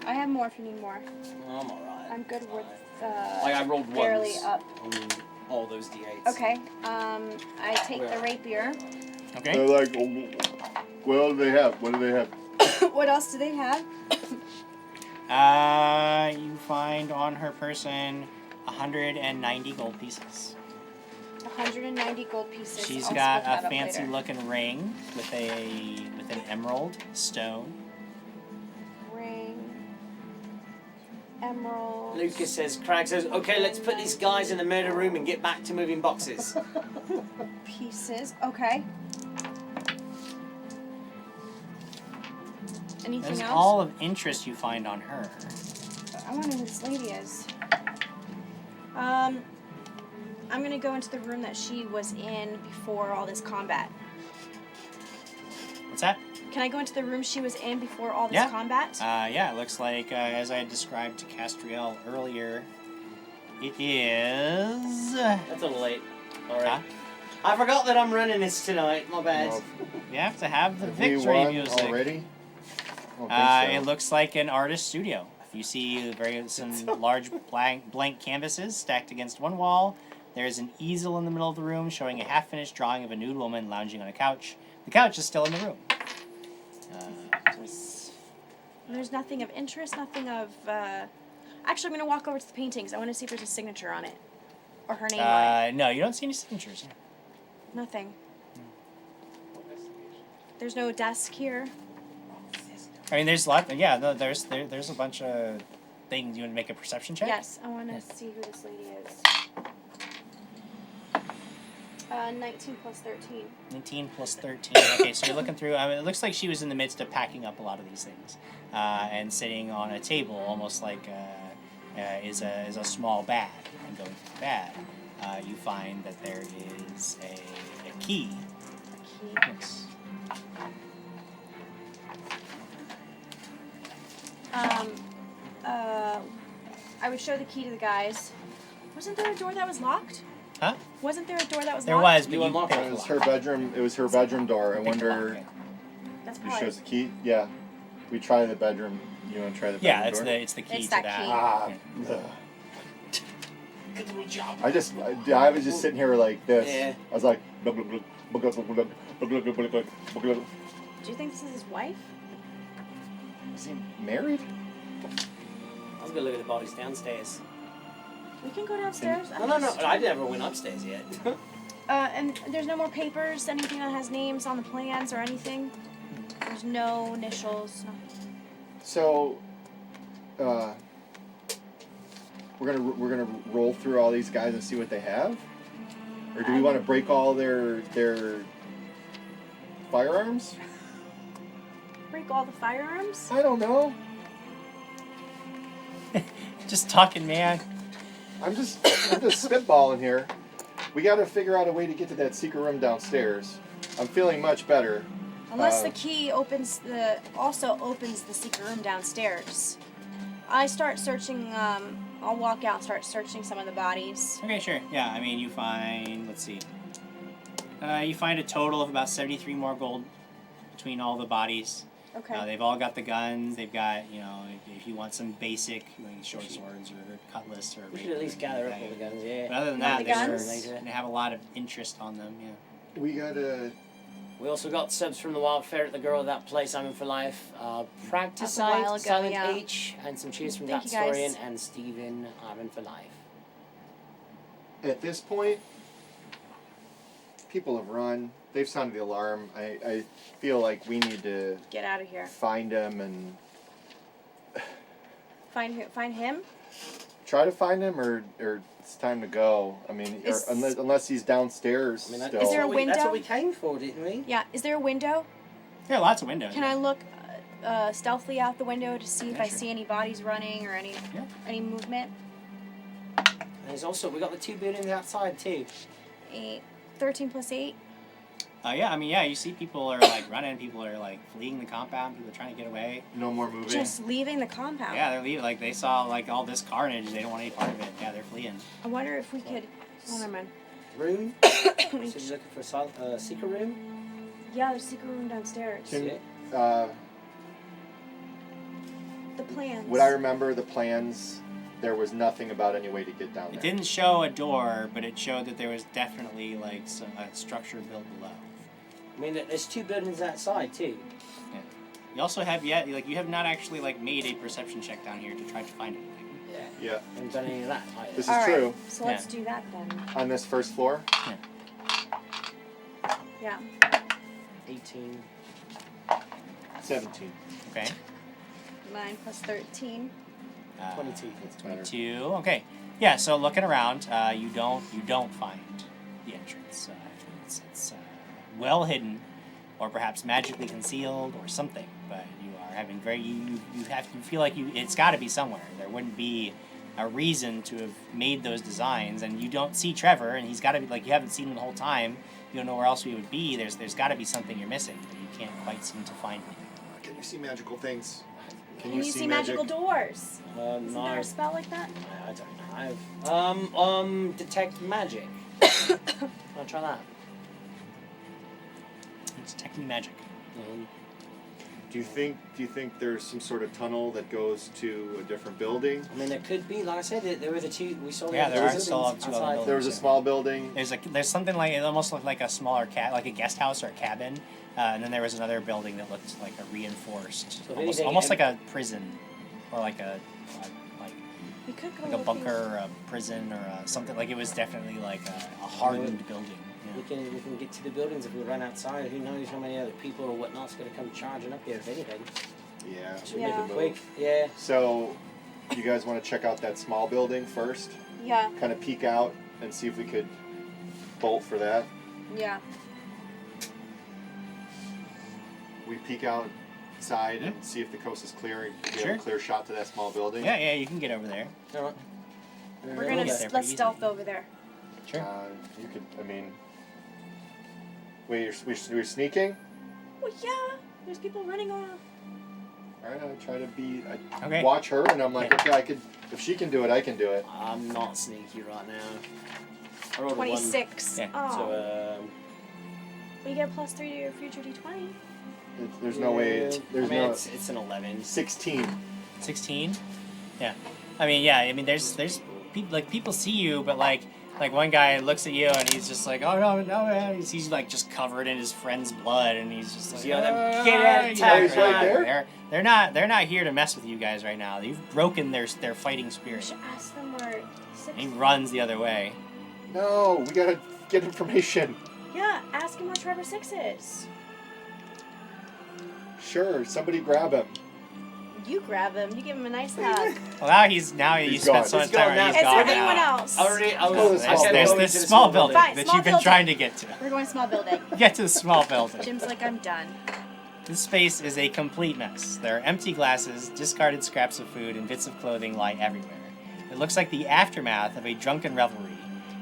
I have more if you need more. I'm alright. I'm good with Like I rolled barely ones up. on all those d8s. Okay. I take the rapier. Okay. They're like, what do they have? What do they have? What else do they have? You find on her person 190 gold pieces. 190 gold pieces. She's I'll got split that a up fancy later. looking ring with an emerald stone. Ring. Emerald. Lucas says, Krag says, okay, let's put these guys in the murder room and get back to moving boxes. Pieces. Okay. Anything That's else? all of interest you find on her. I want to know who this lady is. I'm gonna go into the room that she was in before all this combat. What's that? Can I go into the room she was in before all this Yeah. combat? Yeah, it looks like, as I had described to Castriel earlier, it is... That's a little late. Alright. Huh? I forgot that I'm running this tonight. My bad. You have to have the Have we victory won music. already? I don't think so. It looks like an artist studio. You see some large blank canvases stacked against one wall. There's an easel in the middle of the room showing a half-finished drawing of a nude woman lounging on a couch. The couch is still in the room. There's nothing of interest, nothing of. Actually, I'm gonna walk over to the paintings. I want to see if there's a signature on it, or her name on it. No, you don't see any signatures. Nothing. There's no desk here. I mean, there's a lot. Yeah, no, there's a bunch of things. You want to make a perception check? Yes, I want to see who this lady is. 19 plus 13. 19 plus 13. Okay, so you're looking through. I mean, it looks like she was in the midst of packing up a lot of these things, and sitting on a table, almost like is a small bag. And going through the bag, you find that there is a key. A key. Yes. I would show the key to the guys. Wasn't there a door that was locked? Huh? Wasn't there a door that was There locked? was, but you unlocked picked It the was lock. her bedroom. It was her bedroom door. I Pick the lock, wonder. okay. That's Who probably. shows the key? Yeah. We try the bedroom. You want to try the bedroom Yeah, door? it's the key It's to that that. key. Ah. Yeah. ugh. Good little job. I was just sitting here like this. Yeah. I was like, blub, blub, blub, blub, blub, blub, blub, blub, blub, blub, blub, blub, blub. Do you think this is his wife? Is he married? I was gonna look at the bodies downstairs. We can go downstairs. No. I never went upstairs yet. And there's no more papers, anything that has names on the plans or anything. There's no initials. No. So, we're gonna roll through all these guys and see what they have. Or do we want to break all their firearms? Break all the firearms? I don't know. Just talking, man. I'm just spitballing here. We got to figure out a way to get to that secret room downstairs. I'm feeling much better. Unless the key opens the secret room downstairs. I start searching. I'll walk out and start searching some of the bodies. Okay, sure. Yeah, I mean, you find. Let's see. You find a total of about 73 more gold between all the bodies. Okay. They've all got the guns. They've got, if you want some basic short swords or cutlass or. We should at least gather up all the guns, yeah. But other than Want that, the guns? they have a lot of interest on them. Yeah. We gotta. We also got subs from the Wild Ferret, the girl of that place, I'm in for life. That's a while ago, Practicite, Silent yeah. H, and some cheers from Thank that you, guys. Storian and Steven, I'm in for life. At this point, people have run. They've sounded the alarm. I feel like we need to Get out of here. find them and Find him? try to find him, or it's time to go. I mean, Is- unless he's downstairs I mean, still. Is there a That's window? what we came for, didn't we? Yeah. Is there a window? There are lots of windows. Can I look stealthily out the window to see if Yeah, I sure. see any bodies running or any movement? And there's also, we got the two buildings outside too. 13 plus 8. Yeah, I mean, yeah, you see people are like running, people are like fleeing the compound, people are trying to get away. No more moving. Just leaving the compound. Yeah, they're leaving. Like they saw like all this carnage, they don't want any part of it. Yeah, they're fleeing. I wonder if we could. Oh, never mind. Room? So you're looking for a secret room? Yeah, there's a secret room downstairs. Can, The plans. Would I remember the plans? There was nothing about any way to get down It there. didn't show a door, but it showed that there was definitely like some structure built below. I mean, there's two buildings outside too. Yeah. You also have you have not actually like made a perception check down here to try to find anything. Yeah. Haven't done any of that either. This is All true. right, so let's do that then. On this first floor? Yeah. 18. 17. Okay. 9 plus 13. 22. That's better. 22. Okay. Yeah. So looking around, you don't find the entrance. It's well hidden, or perhaps magically concealed, or something. But you are having you feel like it's got to be somewhere. There wouldn't be a reason to have made those designs, and you don't see Trevor, and he's got to be like you haven't seen him the whole time. You don't know where else he would be. There's got to be something you're missing, but you can't quite seem to find anything. Can you see magical things? Can you see magical doors? Isn't No. there a spell like that? I don't know. Detect magic. I'll try that. It's detecting magic. Do you think there's some sort of tunnel that goes to a different building? I mean, there could be. Like I said, there were the two. We saw. Yeah, the there are buildings still two other outside. buildings. There was a small building. There's something like it almost looked like a smaller like a guest house or a cabin, and then there was another building that looked like a reinforced, So if almost anything, like a prison, or like a We could go like a looking. bunker or a prison or something. Like it was definitely like a hardened building. We can get to the buildings if we run outside. Who knows how many other people or whatnot's going to come charging up here, if anything. Yeah. Should Yeah. make it quick. Yeah. So, you guys want to check out that small building first? Yeah. Kind of peek out and see if we could bolt for that. Yeah. We peek outside and see if the coast is clear and get Sure. a clear shot to that small building. Yeah, you can get over there. All right. We're gonna get there let's pretty stealth over there. Sure. You could, I mean... Wait, you're sneaking? Well, yeah. There's people running around. Alright, I try to be... Okay. Watch her, and I'm like, okay, if she can do it, I can do it. I'm not sneaky right now. I rolled a 26. Yeah. Oh. So, But you get +3 to your future d20. There's no way... It's an 11. 16. 16. Yeah. I mean, there's people people see you, but like one guy looks at you and he's just like, oh no, man. He's like just covered in his friend's blood, and he's just like, Yeah, "Ah," get out of you town. know, He's right there? They're not here to mess with you guys right now. You've broken their fighting We spirit. should ask them where And he runs the other way. No, we gotta get information. Yeah, ask him where Trevor Sixx is. Sure, somebody grab him. You grab him. You give him a nice hug. Well, now you spent gone. so much He's gone time. now. He's Is gone there now. anyone else? There's this small building Fine, that small you've been building. trying to get to. We're going small building. Get to the small building. Jim's like, I'm done. This space is a complete mess. There are empty glasses, discarded scraps of food, and bits of clothing lie everywhere. It looks like the aftermath of a drunken revelry,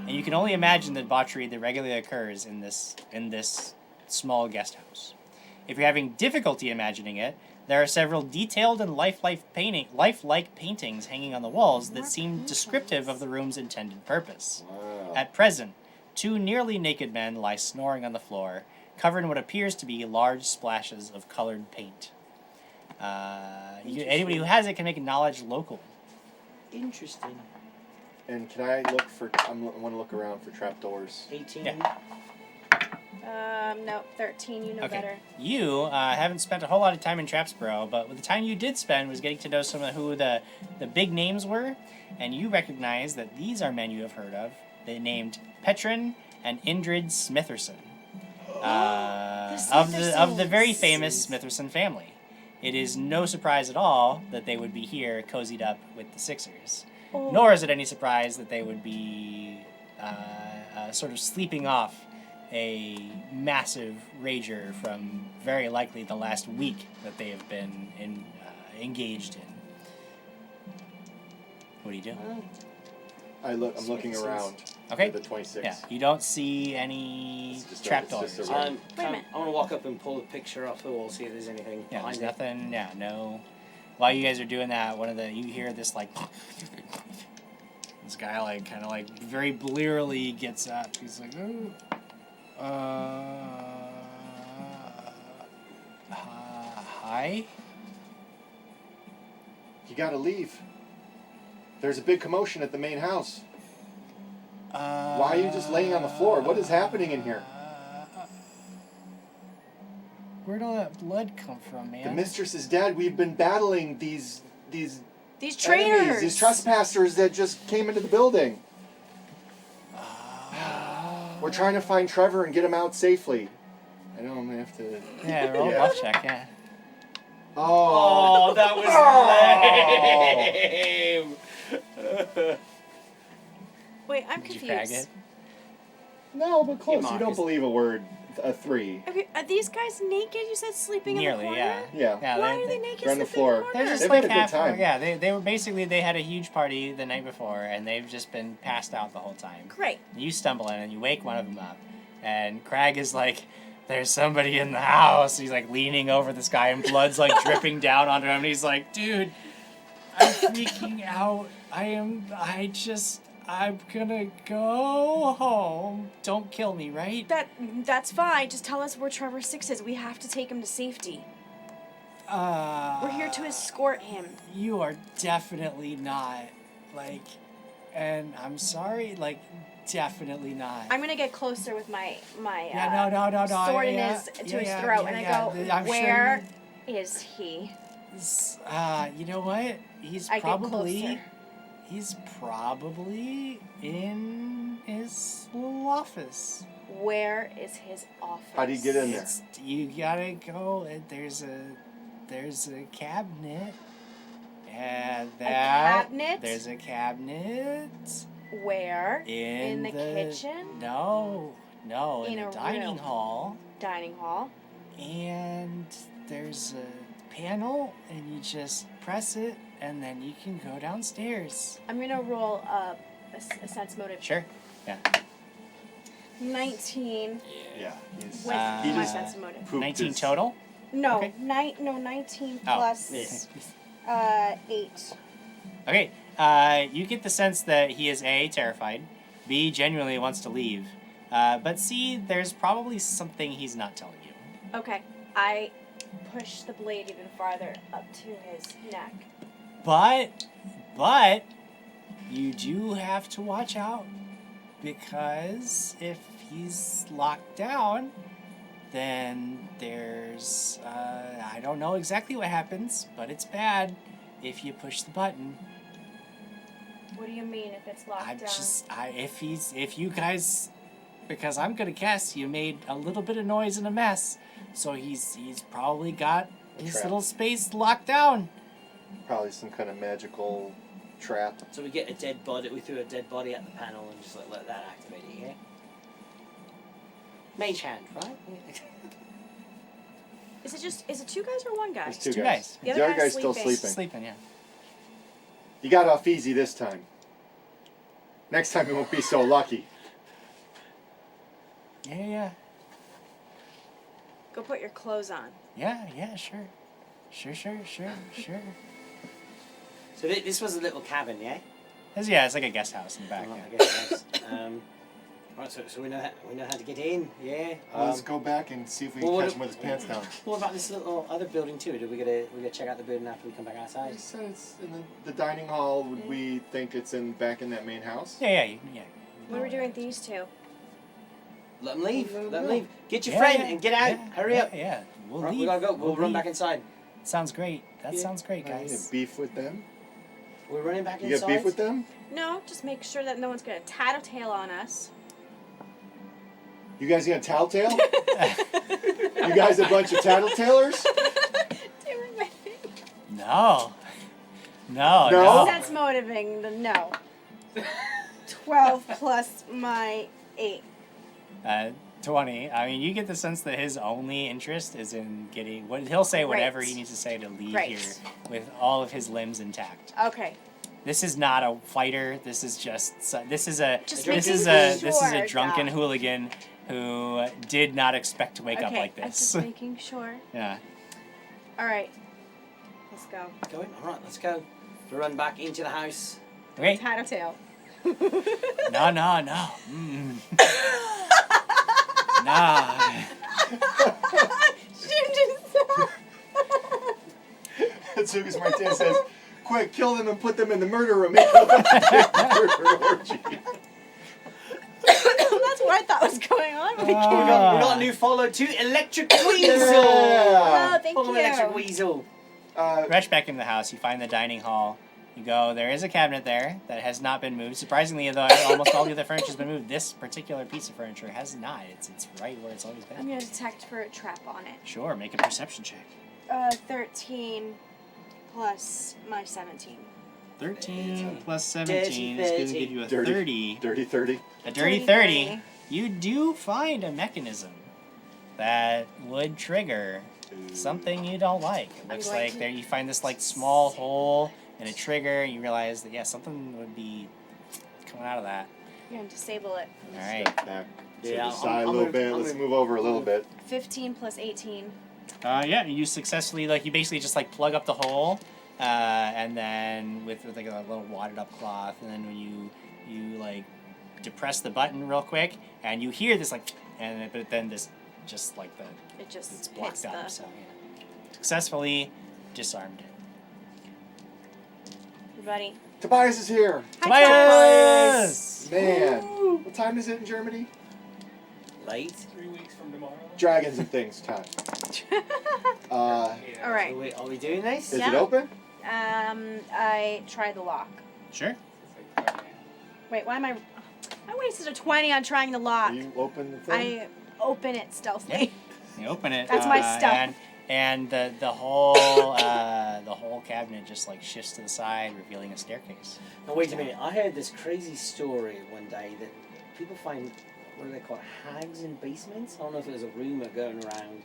and you can only imagine the debauchery that regularly occurs in this small guest house. If you're having difficulty imagining it, there are several detailed and lifelike paintings hanging on the walls that seem descriptive of the room's intended purpose. Wow. At present, 2 nearly naked men lie snoring on the floor, covered in what appears to be large splashes of colored paint. Anybody who has it can make a knowledge local. Interesting. And can I look for? I want to look around for trapdoors. 18. Yeah. No, 13. You know better. You haven't spent a whole lot of time in Trapsboro, but the time you did spend was getting to know some of who the big names were, and you recognize that these are men you have heard of. They named Petrin and Indrid Smitherson. Of the very famous Smitherson family. It is no surprise at all that they would be here cozied up with the Sixers. Oh. Nor is it any surprise that they would be sort of sleeping off a massive rager from very likely the last week that they have been engaged in. What do you do? I'm looking around. Okay. The 26. Yeah, you don't see any trapdoors. Wait a minute. I want to walk up and pull the picture off the wall, see if there's anything Yeah, behind there's it. nothing. Yeah, no. While you guys are doing that, you hear this like. This guy like kind of like very blearily gets up. He's like, hi. You gotta leave. There's a big commotion at the main house. Why are you just laying on the floor? What is happening in here? Where'd all that blood come from, man? The mistress is dead. We've been battling these traitors, enemies, these trespassers that just came into the building. We're trying to find Trevor and get him out safely. I know I'm gonna have to. Yeah, roll a bluff check. Yeah. Oh, that was lame. Wait, I'm Did you crag confused. it? No, but close. Hey, You don't Marcus. believe a word. A 3. Okay, are these guys naked? You said sleeping Nearly, in the yeah. corner? Yeah. Why are they naked They're on the sleeping in floor. the They're corner? just They've like had a good half. time. Yeah, they were basically they had a huge party the night before, and they've just been passed out the whole time. Great. You stumble in and you wake one of them up, and Krag is like, "There's somebody in the house." He's like leaning over this guy, and blood's like dripping down onto him. And he's like, "Dude, I'm freaking out. I'm gonna go home. Don't kill me, right?" That's fine. Just tell us where Trevor Sixx is. We have to take him to safety. We're here to escort him. You are definitely not, and I'm sorry, definitely not. I'm gonna get closer with my no, sword in yeah, his yeah, his yeah, throat, yeah, and yeah. I go, I'm sure "Where is he?" You know what? He's I get probably closer. he's probably in his little office. Where is his office? How do you get in there? You gotta go. There's a cabinet. And cabinet? There's a cabinet. Where? In the kitchen? No, in In a a dining room. hall. Dining hall. And there's a panel, and you just press it, and then you can go downstairs. I'm gonna roll a sense motive. Sure. Yeah. 19 Yeah. with He my just sense motive. pooped 19 his- total? No, Okay. 19 Oh. plus Yeah. 8. Okay. You get the sense that he is A, terrified, B, genuinely wants to leave, but C, there's probably something he's not telling you. Okay, I push the blade even farther up to his neck. But you do have to watch out, because if he's locked down, then there's I don't know exactly what happens, but it's bad if you push the button. What do you mean if it's locked down? If you guys, because I'm gonna guess you made a little bit of noise and a mess, so he's probably got his trap. little space locked down. Probably some kind of magical trap. So we get a dead body. We threw a dead body at the panel and just let that activate it. Yeah. Mage hand, right? Is it two guys or one guy? There's two Two guys. guys. The other guy's still sleeping. Sleeping, yeah. You got off easy this time. Next time you won't be so lucky. Yeah. Go put your clothes on. Yeah, sure. Sure. So this was a little cabin, yeah. It's like a guest house in the back. Oh, Yeah. I guess that's, right, so we know how to get in, yeah. Let's go back and see if we can catch him with his pants down. What about this little other building too? We gotta check out the building after we come back outside? You said it's in the dining hall. Would we think it's back in that main house? Yeah. What are we doing with these two? Let them leave. Let them leave. Get your Yeah, friend yeah, and get out. yeah, Hurry up. Yeah. We'll Right, leave. we gotta go. We'll run leave. back inside. Sounds great. That Yeah. sounds great, You guys. have beef with them? We're running back You inside. got beef with them? No, just make sure that no one's gonna tattletale on us. You guys gonna tattletale? You guys a bunch of tattletalers? No. That's motivating. No. 12 plus my 8. 20. I mean, you get the sense that his only interest is in getting. He'll say whatever Right. he needs to say to leave Right. here with all of his limbs intact. Okay. This is not a fighter. This is just. This is a. Just This is making a. This is a sure, drunken Doc. hooligan who did not expect to wake up like I'm this. just making sure. Yeah. All right. Let's go. Go in. All right, let's go. We run back into the house. Okay. Tattletale. No. Nah. Atsugas Martin says, quick, kill them and put them in the murder room. Make them a murder orgy. That's what I thought was going on. We got a new follow too. Electric Weasel. Oh, thank Full of you. Electric Weasel. Rush back into the house. You find the dining hall. You go. There is a cabinet there that has not been moved. Surprisingly, though, almost all the other furniture has been moved. This particular piece of furniture has not. It's right where it's always I'm been. gonna detect for a trap on it. Sure. Make a perception check. 13 plus my 17. 13 plus 17 is going to give you a 30. Dirty 30. A dirty 30. You do find a mechanism that would trigger something you don't like. It looks like there you find this like small hole and a trigger. And you realize that something would be coming out of that. You're gonna disable it. All right. Back to Yeah, the side a little bit. Let's move over a little bit. 15 plus 18. Yeah, you successfully you basically just plug up the hole, and then with like a little wadded up cloth, and then when you depress the button real quick, and you hear this but then this just It just it's blocked hits up. the... So yeah. Successfully disarmed it. Everybody. Tobias is here. Tobias! Man, what time is it in Germany? Late. 3 weeks from tomorrow. Dragons and things time. All right. Are we doing this? Is it open? I tried the lock. Sure. Wait, why am I wasted a 20 on trying the lock. You open the thing? I open it stealthily. You open it. That's my stuff. And the whole cabinet just shifts to the side, revealing a staircase. Now wait a minute. I heard this crazy story one day that people find, what do they call it, hags in basements? I don't know if it was a rumor going around.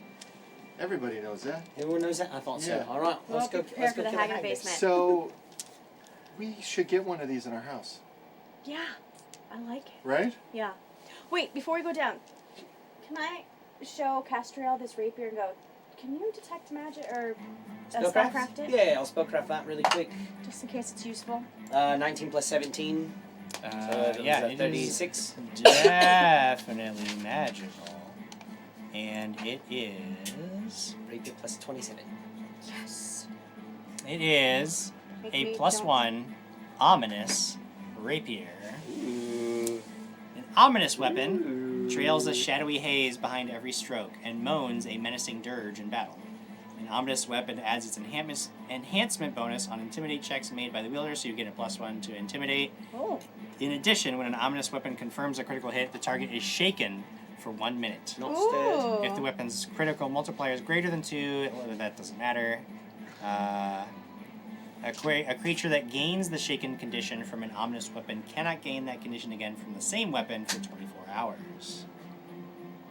Everybody knows that. Everyone knows that? I thought Yeah. so. All right, Well, let's go. prepare Let's for go the kill hag a in the hag. basement. So, we should get one of these in our house, Yeah, I like it. right? Yeah. Wait, before we go down, can I show Castriel this rapier and go, can you detect magic or spellcraft it? Yeah, I'll spellcraft that really quick. Just in case it's useful. 19 plus 17. Yeah, it 36. is definitely magical. And it is... Rapier plus 27. Yes. It is Make a me +1 ominous rapier. Ooh. An ominous weapon trails a shadowy haze behind every stroke and moans a menacing dirge in battle. An ominous weapon adds its enhancement bonus on intimidate checks made by the wielder, so you get a +1 to intimidate. Oh. In addition, when an ominous weapon confirms a critical hit, the target is shaken for 1 minute. Not Ooh. stirred. If the weapon's critical multiplier is greater than 2, that doesn't matter. A creature that gains the shaken condition from an ominous weapon cannot gain that condition again from the same weapon for 24 hours.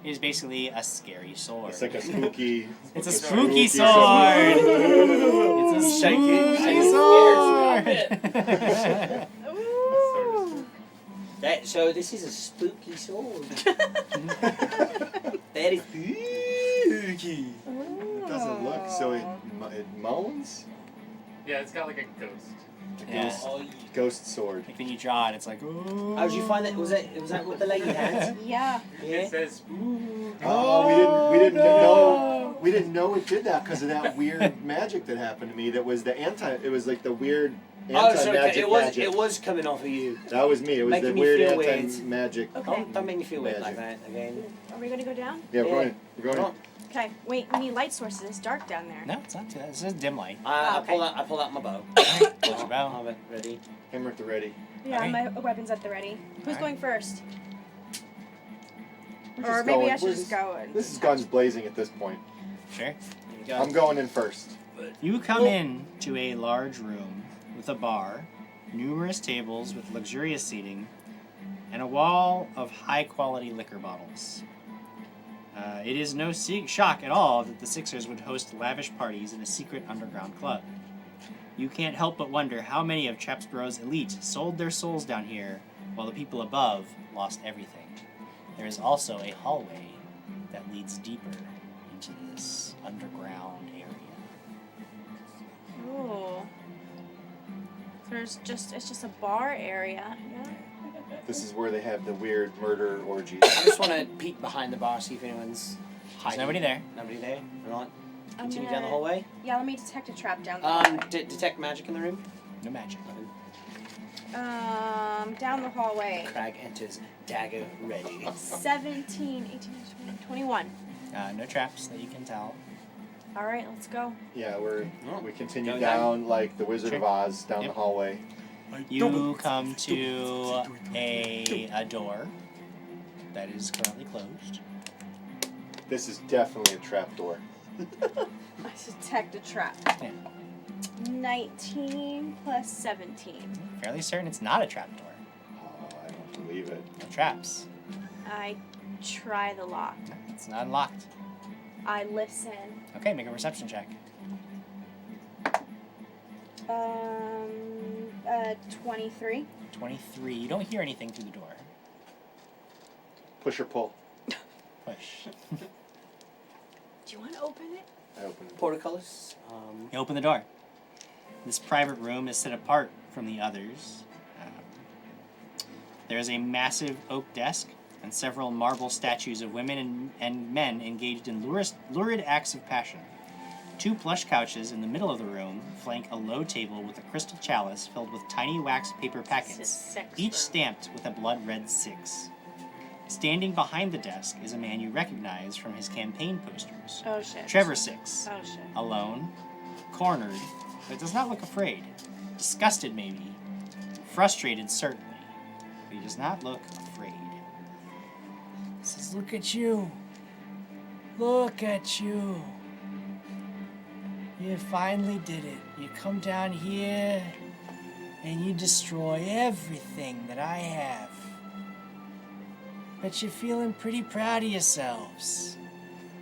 It is basically a scary sword. It's like a spooky... It's a spooky sword! It's a spooky sword! So this is a spooky sword. Very spooky. It doesn't look so... It moans? Yeah, it's got like a ghost. Yeah. Ghost sword. Like when you draw it, it's like, ooh. How did you find that? Was that what the lady had? Yeah. It says, ooh. Oh, we didn't know it did that because of that weird magic that happened to me. That was the it was like the weird anti-magic magic. It was coming off of you. That was me. It was Making the me weird feel anti-magic. Okay. Don't make me feel weird like that again. Are we gonna go down? Yeah, we're going in. Okay. Wait, we need light sources. It's dark down there. No, it's not too bad. This is dim light. I pull out my bow. What's your bow? I'm ready. Hammer at the ready. Yeah, Okay. my weapon's at the ready. Who's going first? We're Or just maybe going- I should we're just go. And This is guns blazing at this point. Sure. Here we go. I'm going in first. You come in to a large room with a bar, numerous tables with luxurious seating, and a wall of high-quality liquor bottles. It is no shock at all that the Sixers would host lavish parties in a secret underground club. You can't help but wonder how many of Chapsborough's elite sold their souls down here, while the people above lost everything. There is also a hallway that leads deeper into this underground area. Ooh. So it's just a bar area. Yeah. This is where they have the weird murder orgies. I just want to peek behind the bar, see if anyone's hiding. nobody there. Nobody there. Right. I'm Continue gonna- down the hallway. Yeah, let me detect a trap down the hallway. Detect magic in the room. No magic. Down the hallway. Krag enters, dagger ready. 17, 18, 20, 21. No traps that you can tell. All right, let's go. Yeah, we continue Going down like the Wizard Sure. of Oz down Yep. the hallway. You come to a door that is currently closed. This is definitely a trap door. I detect a trap. Yeah. 19 plus 17. Fairly certain it's not a trap door. Oh, I don't believe it. No traps. I try the lock. It's not unlocked. I listen. Okay, make a perception check. 23. 23. You don't hear anything through the door. Push or pull. Push. Do you want to open it? I open it. Portcullis. You open the door. This private room is set apart from the others. There is a massive oak desk and several marble statues of women and men engaged in lurid acts of passion. 2 plush couches in the middle of the room flank a low table with a crystal chalice filled with tiny wax paper packets, each stamped with a blood-red 6. Standing behind the desk is a man you recognize from his campaign posters. Oh, shit. Trevor Sixx. Oh, shit. Alone, cornered, but does not look afraid. Disgusted, maybe. Frustrated, certainly. But he does not look afraid. He says, "Look at you. Look at you. You finally did it. You come down here and you destroy everything that I have. Bet you're feeling pretty proud of yourselves.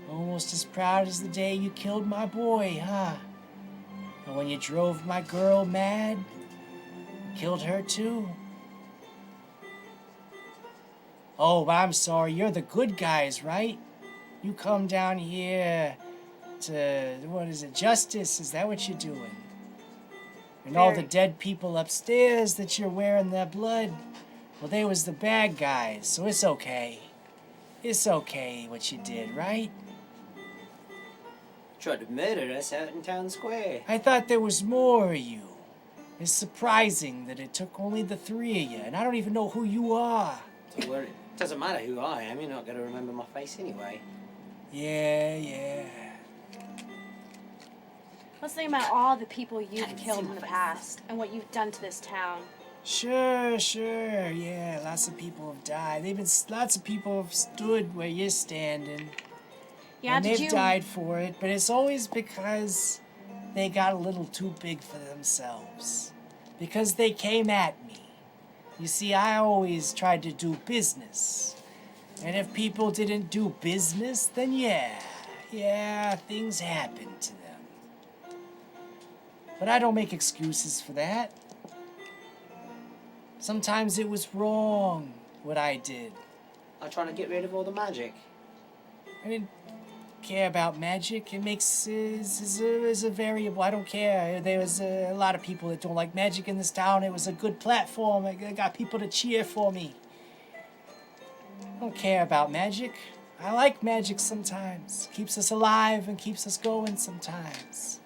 Almost as proud as the day you killed my boy, huh? And when you drove my girl mad, killed her too. Oh, but I'm sorry, you're the good guys, right? You come down here to, what is it, justice? Is that what you're doing? And all the dead people upstairs that you're wearing their blood, well, they was the bad guys, so it's okay. It's okay what you did, right? Tried to murder us out in town square. I thought there was more of you. It's surprising that it took only the 3 of you, and I don't even know who you are. Don't worry. It doesn't matter who I am. You're not going to remember my face anyway. Yeah. Let's think about all the people you've killed in the past and what you've done to this town. Sure, yeah, lots of people have died. Lots of people have stood where you're standing. Yeah, and did they've you... died for it, but it's always because they got a little too big for themselves. Because they came at me. You see, I always tried to do business. And if people didn't do business, then yeah, things happened to them. But I don't make excuses for that. Sometimes it was wrong, what I did. I'm trying to get rid of all the magic. I didn't care about magic. It makes is a variable. I don't care. There was a lot of people that don't like magic in this town. It was a good platform. I got people to cheer for me. I don't care about magic. I like magic sometimes. Keeps us alive and keeps us going sometimes.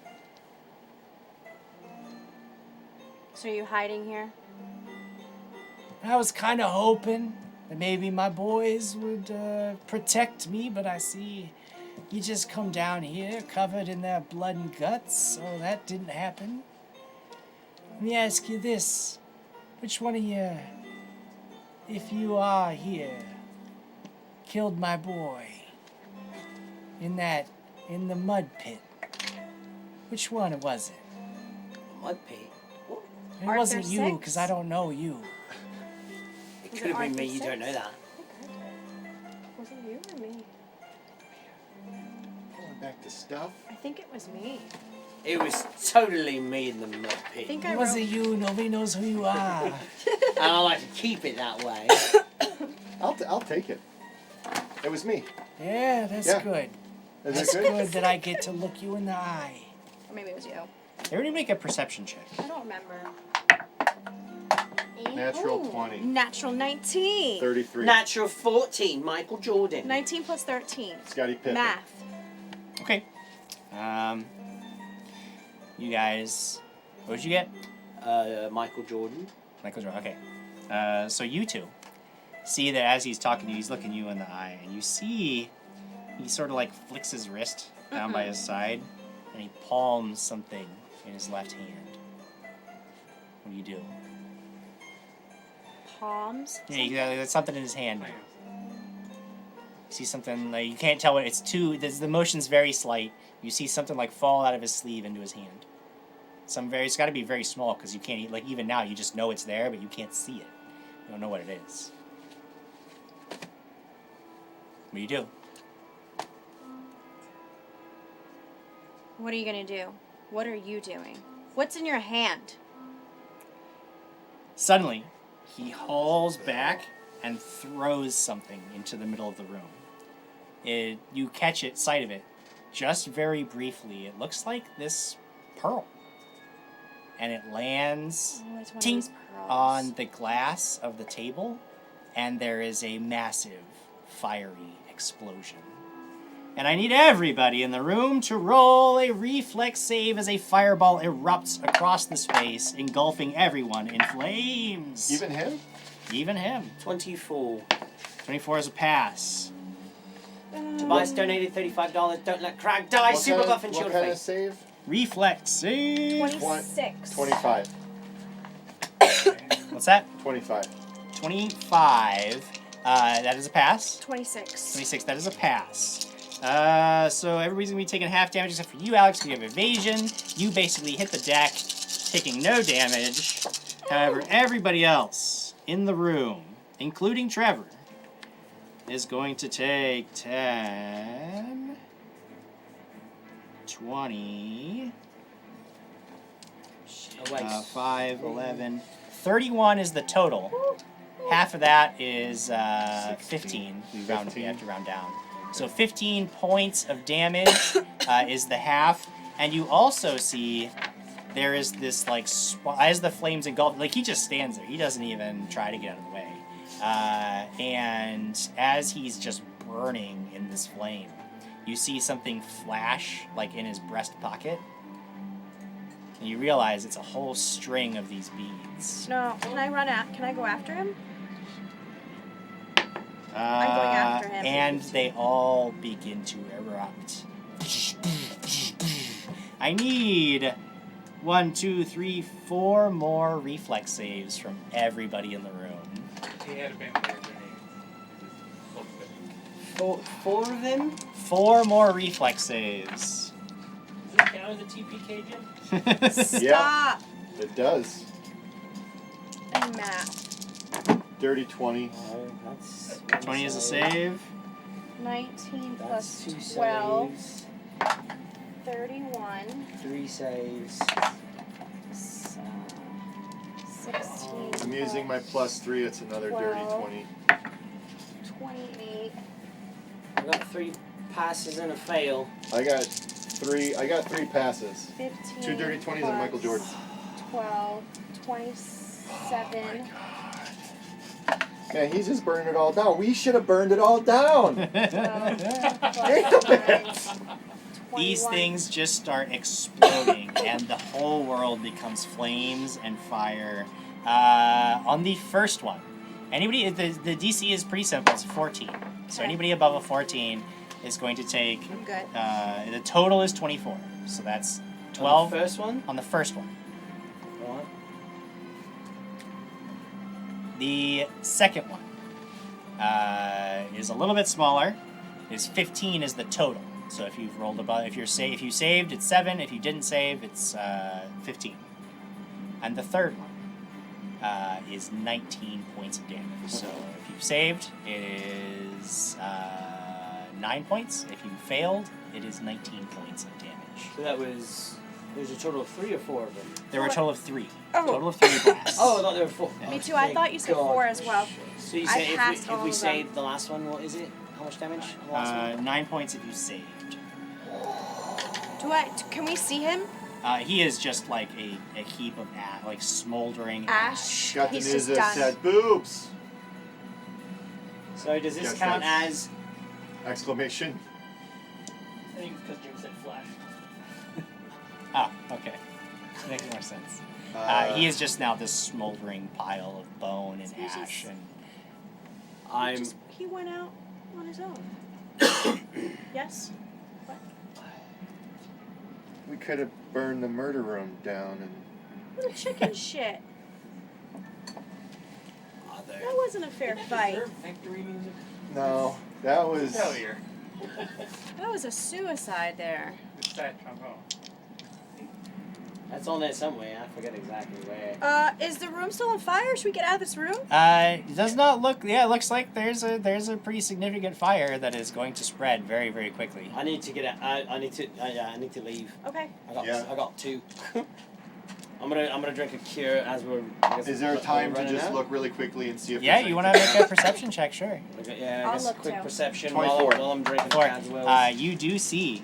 So are you hiding here? I was kind of hoping that maybe my boys would protect me, but I see you just come down here covered in their blood and guts, so that didn't happen. Let me ask you this. Which one of you, if you are here, killed my boy in the mud pit? Which one was it? Mud pit? What? It Arthur wasn't you, Sixx? because I don't know you. It could have been me, you don't know that. Was it you or me? Going back to stuff. I think it was me. It was totally me in the mud pit. I think I It wrote... wasn't you. Nobody knows who you are. And I like to keep it that way. I'll take it. It was me. Yeah, that's Yeah. good. Is That's that good? good that I get to look you in the eye. Or maybe it was you. Everybody make a perception check. I don't remember. Natural Ooh, 20. Natural 19. 33. Natural 14, Michael Jordan. 19 plus 13. Scottie Pippen. Math. Okay. You guys, what did you get? Michael Jordan. Michael Jordan. Okay. So you two see that as he's talking to you, he's looking you in the eye, and you see he sort of like flicks his wrist down by his side, and he palms something in his left hand. What do you do? Palms. Yeah, there's something in his hand. You see something like you can't tell what it's too. The motion's very slight. You see something like fall out of his sleeve into his hand. It's got to be very small because you can't like even now you just know it's there, but you can't see it. You don't know what it is. What do you do? What are you gonna do? What are you doing? What's in your hand? Suddenly, he hauls back and throws something into the middle of the room. You catch sight of it, just very briefly. It looks like this pearl. And it lands Oh, it's one of tink these pearls. on the glass of the table, and there is a massive, fiery explosion. And I need everybody in the room to roll a reflex save as a fireball erupts across the space, engulfing everyone in flames. Even him? Even him. 24. 24 is a pass. Tobias donated $35. Don't let Krag die. Super buff and shield What kind of face. save? Reflex save. 26. 25. What's that? 25. 25. That is a pass. 26. 26. That is a pass. So everybody's gonna be taking half damage except for you, Alex. You have evasion. You basically hit the deck, taking no damage. However, everybody else in the room, including Trevor, is going to take 10, 20, Oh, wait. 5, 11, 31 is the total. Half of that is 15. We have to round down. So 15 points of damage is the half. And you also see there is this, like, as the flames engulf, like, he just stands there. He doesn't even try to get out of the way. And as he's just burning in this flame, you see something flash, like, in his breast pocket. And you realize it's a whole string of these beads. No, can I go after him? I'm going after him. And they all begin to erupt. I need 1, 2, 3, 4 more reflex saves from everybody in the room. He had been there. Four of them? 4 more reflex saves. Does it count count as a TPK, Jim? Stop. It does. And math. Dirty 20. That's 20 is a save. 19 That's plus 2 12. saves. 31. 3 saves. 16. I'm using my +3. It's another dirty 12. 20. 28. I got 3 passes and a fail. I got 3 passes. 15. 2 dirty 20s and Michael Jordan. 12. 27. Man, he's just burning it all down. We should have burned it all down. These things just start exploding, and the whole world becomes flames and fire. On the first one, anybody, the DC is pretty simple. It's 14. So anybody above a 14 is going to take. I'm good. The total is 24. So that's 12. On the first one? On the first one. Right. The second one is a little bit smaller. Is 15 is the total. So if you've rolled above, if you saved, it's 7. If you didn't save, it's 15. And the third one is 19 points of damage. So if you've saved, it is 9 points. If you failed, it is 19 points of damage. So that was. There's a total of 3 or 4 of them. There were a total of 3. Oh. Total of 3 blasts. Oh, I thought there were 4. Me too. I thought you said 4 as well. So you I say passed if all we of save the last one, what is it? How much damage? on the last one? 9 points if you saved. Can we see him? He is just like a heap of like smoldering ash. Got the He's news just that done. said boobs. So does this Yes, count that's- as? Exclamation. I think it's because Jim said flash. Ah, okay. Makes more sense. He is just now this smoldering pile of bone and ash, and He went out on his own. Yes? What? We could have burned the murder room down and. What a chicken shit. That wasn't a fair fight. Victory music. No, that was. Failure. That was a suicide there. It's that trombone. That's on there somewhere. I forget exactly where. Is the room still on fire? Should we get out of this room? it does not look. Yeah, it looks like there's a pretty significant fire that is going to spread very, very quickly. I need to get out. I need to. I need to leave. Okay. I got 2. I'm gonna drink a cure as we're. Is there a time to just look really quickly and see if? Yeah, there's you want to make a perception check, sure. Yeah, I I'll guess look quick too. perception 24. while I'm drinking Or, Cadwell's. you do see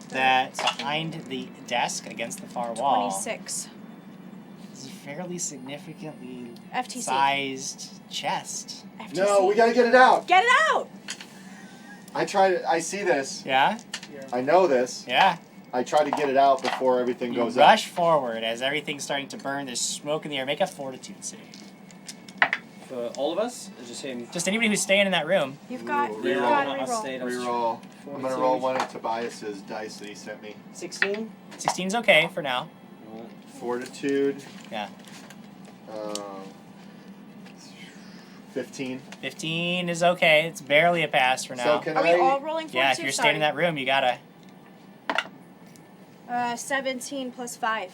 that behind the desk against the far wall 26. is a fairly significantly FTC. sized chest. FTC. No, we gotta get it out. Get it out! I see this. Yeah? I know this. Yeah. I try to get it out before everything You goes rush forward as everything's starting to burn. There's smoke in the air. Make a fortitude save. For all of us, or just him? Just anybody who's staying in that room. You've got Ooh, to I reroll. stayed. Reroll. I'm gonna 42. roll one of Tobias's dice that he sent me. 16. 16's okay for now. Fortitude. Yeah. 15. 15 is okay. It's barely a pass for now. So can Are we all rolling fortitude? Yeah, if you're staying in that room, you gotta. 17 plus 5.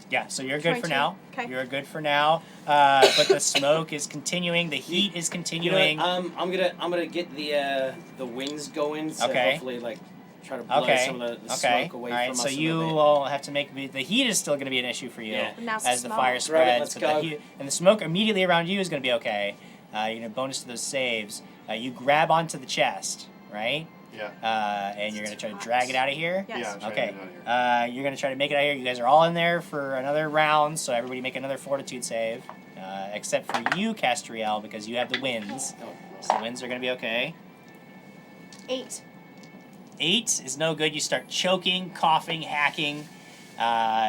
Yeah, so you're good for 22. now. Okay. You're good for now. But the smoke is continuing. The heat is continuing. I'm gonna get the winds going. So Okay. hopefully try to blow Okay. some of the Okay. smoke away All right. from So us. you will have to make the heat is still going to be an issue for you Yeah. Now it's as the the smoke. fire Grab it, spreads. let's but go. the heat, and the smoke immediately around you is going to be okay. Bonus to those saves. You grab onto the chest, right? Yeah. And you're going to try to drag it out of here. Yes. Yeah, I'm trying to Okay. get it out of here. You're going to try to make it out of here. You guys are all in there for another round, so everybody make another fortitude save. Except for you, Castriel, because you have the winds. So the winds are going to be okay. 8. 8 is no good. You start choking, coughing, hacking.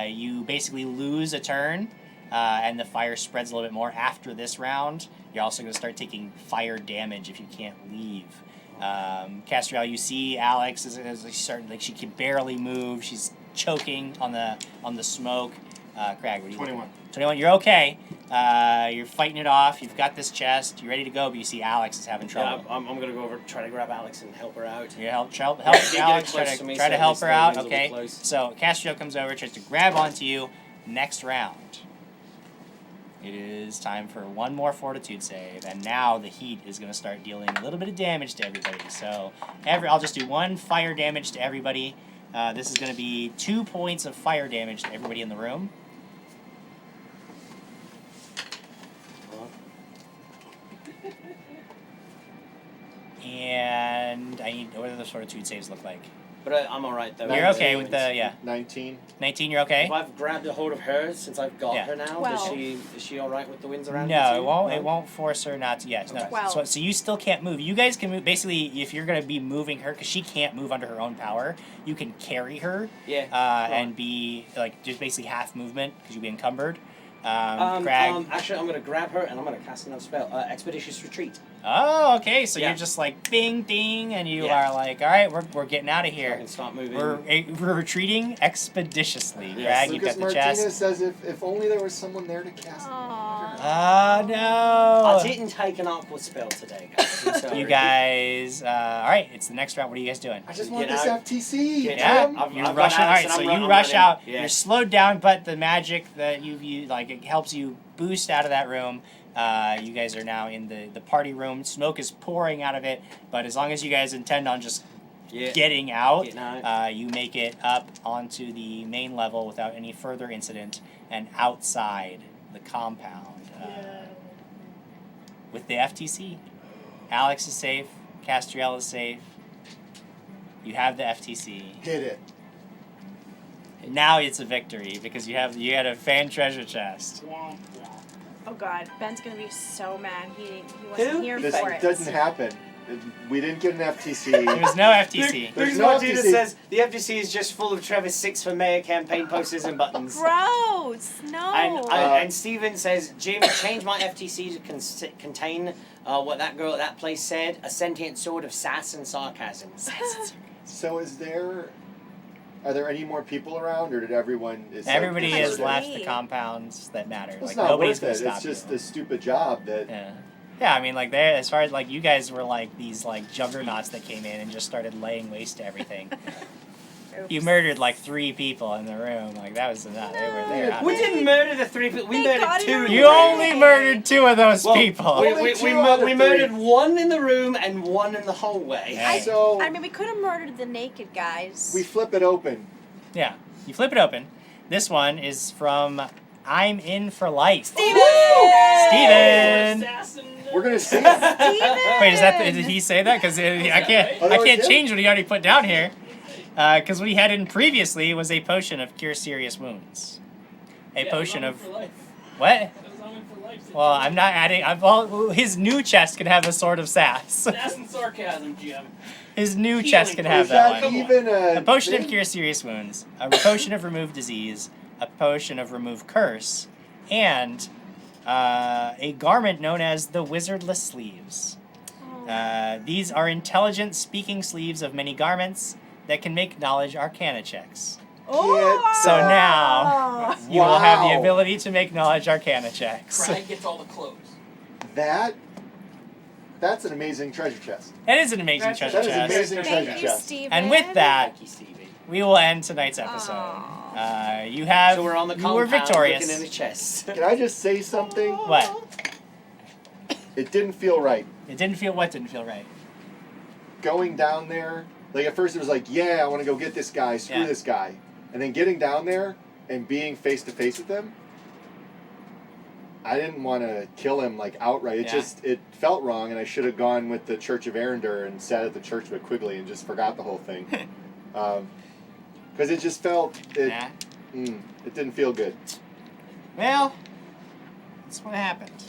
You basically lose a turn, and the fire spreads a little bit more after this round. You're also going to start taking fire damage if you can't leave. Castriel, you see Alex is starting, like she can barely move. She's choking on the smoke. Krag, what do you 21. 21. You're okay. You're fighting it off. You've got this chest. You're ready to go, but you see Alex is having trouble. Yeah, I'm gonna go over, try to grab Alex and help her out. You help Get Alex. close to me, Try so to at help least her the out. wings will be Okay. close. So Castiel comes over, tries to grab onto you. Next round. It is time for one more fortitude save, and now the heat is going to start dealing a little bit of damage to everybody. So I'll just do 1 fire damage to everybody. This is going to be 2 points of fire damage to everybody in the room. And I need, what do those fortitude saves look like? But I'm alright though. You're okay with the, yeah. 19. 19, you're okay? If I've grabbed a hold of her since I've got Yeah. her now, 12. is she alright with the winds around? No, me it too? won't. No? It won't force her not to. Yes, no. 12. So you still can't move. You guys can move. Basically, if you're gonna be moving her, because she can't move under her own power, you can carry her. Yeah. And be like just basically half movement because you'll be encumbered. Krag. Actually, I'm gonna grab her and I'm gonna cast another spell. Expeditious Retreat. Oh, okay. So Yeah. you're just like bing, ding, and you Yeah. are like, all right, we're getting out of I here. can start moving. We're retreating expeditiously. Yes. Krag, you've Lucas got the Martinez chest. says if only there was someone there to cast. Oh no! I didn't take an aqua spell today, guys. I'm sorry. You guys, all right. It's the next round. What are you guys doing? I just Get want this out. FTC. Get Yeah, out. you're I've got rushing. All Alex right, and so I'm you rush running. out. Yeah. You're slowed down, but the magic that you like it helps you boost out of that room. You guys are now in the party room. Smoke is pouring out of it, but as long as you guys intend on just getting out, you make it up onto the main level without any further incident and outside the compound. With the FTC, Alex is safe. Castriel is safe. You have the FTC. Hit it. Now it's a victory because you had a fan treasure chest. Oh God, Ben's gonna be so mad. He wasn't here This for it. doesn't happen. We didn't get an FTC. There's no FTC. Lucas Martinez says the FTC is just full of Trevor Sixx for mayor campaign posters and buttons. Gross. No. And Steven says, Jim, change my FTC to contain what that girl at that place said, a sentient sword of sass and sarcasm. So are there any more people around, or did everyone? Everybody has left the compounds that matter. It's Like not nobody's worth gonna it. stop It's just you. a stupid job that. Yeah, I mean, like as far as like you guys were like these like juggernauts that came in and just started laying waste to everything. You murdered like 3 people in the room. Like that was enough. They were there. We didn't murder the 3 people. We murdered 2. You only murdered 2 of those people. We murdered 1 in the room and 1 in the hallway. I mean, we could have murdered the naked guys. We flip it open. Yeah, you flip it open. This one is from I'm In for Life. Steven! We're gonna see it. Wait, did he say that? Because I can't change what he already put down here. Because what he had in previously was a potion of cure serious wounds. A potion of what? Well, I'm not adding. His new chest can have a sword of sass. Sass and sarcasm, Jim. His new Healing chest can have potion. that Is that one. even a potion of cure serious wounds, a potion of remove disease, a potion of remove curse, and a garment known as the Wizardless Sleeves. These are intelligent speaking sleeves of many garments that can make knowledge arcana checks. So now you will have the ability to make knowledge arcana checks. Krag gets all the clothes. That's an amazing treasure chest. That is an amazing treasure chest. That is an amazing treasure chest. Steven. And with that, we will end tonight's episode. You have. So we're on the you compound were victorious. looking in the chest. Can I just say something? What? It didn't feel right. It didn't feel what didn't feel right? Going down there, like at first it was like, yeah, I want to go get this guy, screw this guy. And then getting down there and being face to face with him, I didn't want to kill him like outright. It felt wrong, and I should have gone with the Church of Arendar and sat at the church with Quigley and just forgot the whole thing. Because it just felt it didn't feel good. Well, that's what happened.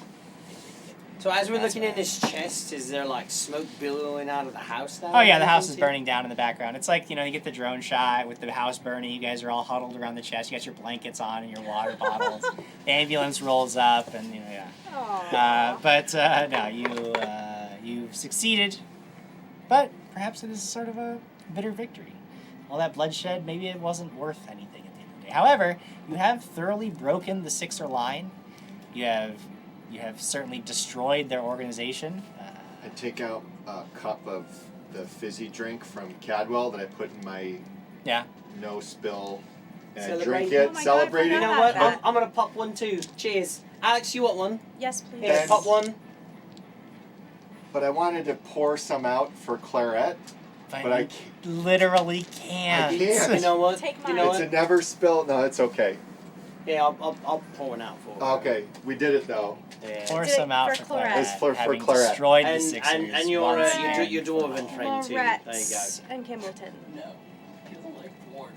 So as we're looking in this chest, is there like smoke billowing out of the house now? Oh yeah, the house is burning down in the background. It's like, you get the drone shot with the house burning. You guys are all huddled around the chest. You got your blankets on and your water bottles. The ambulance rolls up and, no, you've succeeded. But perhaps it is sort of a bitter victory. All that bloodshed, maybe it wasn't worth anything at the end of the day. However, you have thoroughly broken the Sixer line. You have certainly destroyed their organization. I take out a cup of the fizzy drink from Cadwell that I put in my no spill, and I drink it, celebrate it. You know what? I'm gonna pop one too. Cheers. Alex, you want one? Yes, please. Here, pop one. But I wanted to pour some out for Claret, but I literally can't. I can't. You know what? Take You know It's what? a never spill. No, it's okay. Yeah, I'll pour one out for you. Okay, we did it though. Yeah. Pour Did some it out for for Claret. It's for having Claret. destroyed the And Sixers. your once your and your for dwarven all. friend too. There you go. Moretz and Campbellton. No. He doesn't like dwarves.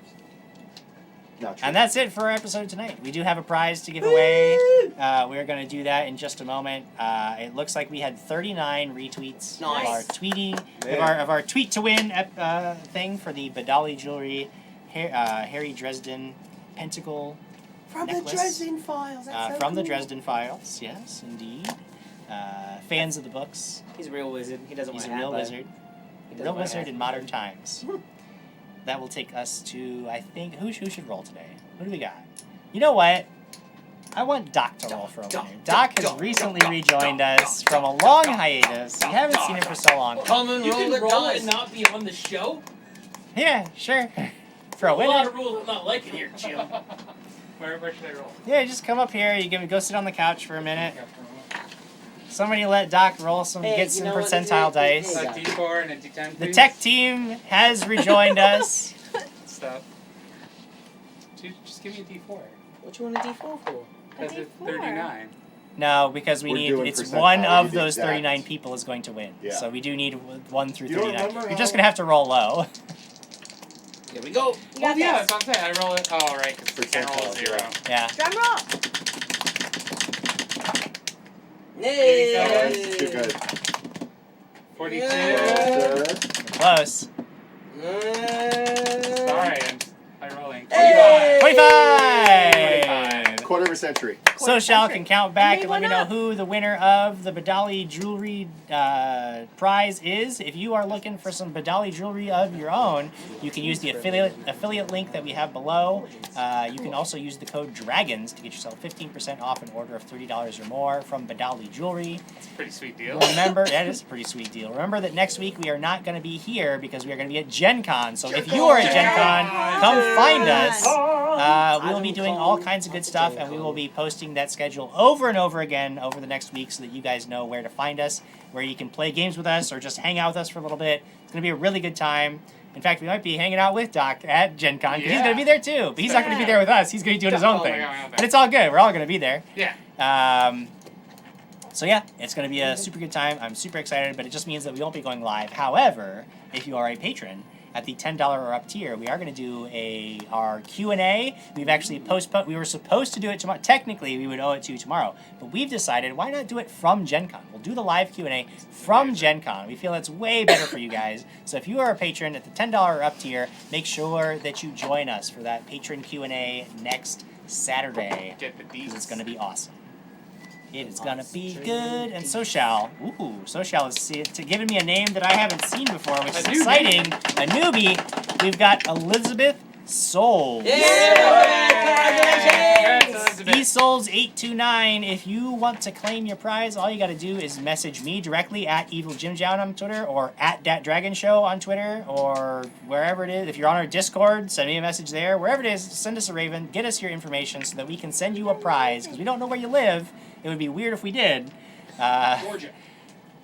Not true. And that's it for our episode tonight. We do have a prize to give away. We're going to do that in just a moment. It looks like we had 39 retweets Nice. of our tweeting of our tweet to win thing for the Badali Jewelry Harry Dresden Pentacle From necklace. the Dresden Files. That's so From the cool. Dresden Files, yes, indeed. Fans of the books. He's a real wizard. He doesn't He's a wear a real hat, wizard. He doesn't Real wear a wizard hat. in modern times. That will take us to, I think, who should roll today? Who do we got? You know what? I want Doc to roll for a minute. Doc has recently rejoined us from a long hiatus. We haven't seen him for so long. Common You roll can the roll dice. and not be on the show? Yeah, sure. For a A lot winner. of rules I'm not liking here, Jim. Where should I roll? Yeah, just come up here. You can go sit on the couch for a minute. Somebody let Doc roll get some percentile dice. A D4 and a D10, The please. tech team has rejoined us. Stop. Just give me a D4. What do you want a D4 for? Because it's 39. No, because we We're need doing it's percentile. one We of need the those exact. 39 people is going to win. Yeah. So we do need 1 through You don't 39. remember You're just how- gonna have to roll low. Here we go. You Well, got yeah, this. that's what I'm saying. I roll it. Oh, right, because I can't roll a 0. Yeah. Drum roll. Yay! Too good. 42. Yeah. Close. Sorry, I'm rolling. Hey! 25! Quarter of a century. Social can count back And and they let me went know up. who the winner of the Badali Jewelry prize is. If you are looking for some Badali jewelry of your own, you can use the affiliate link that we have below. You can also use the code DRAGONS to get yourself 15% off an order of $30 or more from Badali Jewelry. That's a pretty sweet deal. Remember, that is a pretty sweet deal. Remember that next week we are not going to be here because we are going to be at Gen Con. So if you are at Gen Con, come find us. We will be doing all kinds of good stuff, and we will be posting that schedule over and over again over the next week so that you guys know where to find us, where you can play games with us or just hang out with us for a little bit. It's going to be a really good time. In fact, we might be hanging out with Doc at Gen Con, 'cause he's going to be there too. But he's not going to be there with us. He's going to be doing his own thing. But it's all good. We're all going to be there. Yeah. So yeah, it's going to be a super good time. I'm super excited, but it just means that we won't be going live. However, if you are a patron at the $10 or up tier, we are going to do our Q&A. We've actually postponed. We were supposed to do it tomorrow. Technically, we would owe it to you tomorrow, but we've decided why not do it from Gen Con. We'll do the live Q&A from Gen Con. We feel it's way better for you guys. So if you are a patron at the $10 or up tier, make sure that you join us for that patron Q&A next Saturday. Get the Because it's going to be awesome. It is gonna be good, and Social is giving me a name that I haven't seen before, which is exciting. A newbie. We've got Elizabeth Souls. eSouls829. If you want to claim your prize, all you got to do is message me directly at EvilJimJown on Twitter or at DatDragonShow on Twitter or wherever it is. If you're on our Discord, send me a message there. Wherever it is, send us a raven. Get us your information so that we can send you a prize because we don't know where you live. It would be weird if we did. Georgia.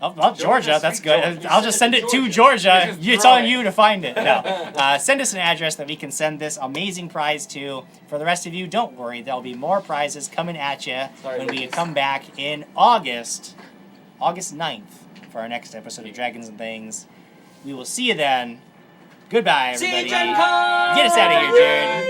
Oh, well, Georgia, that's good. I'll just send it to Georgia. It's on you to find it. No. Send us an address that we can send this amazing prize to. For the rest of you, don't worry. There'll be more prizes coming at you when we come back in August 9th, for our next episode of Dragons and Things. We will see you then. Goodbye, everybody. See you, Gen Con! Get us out of here, Jared.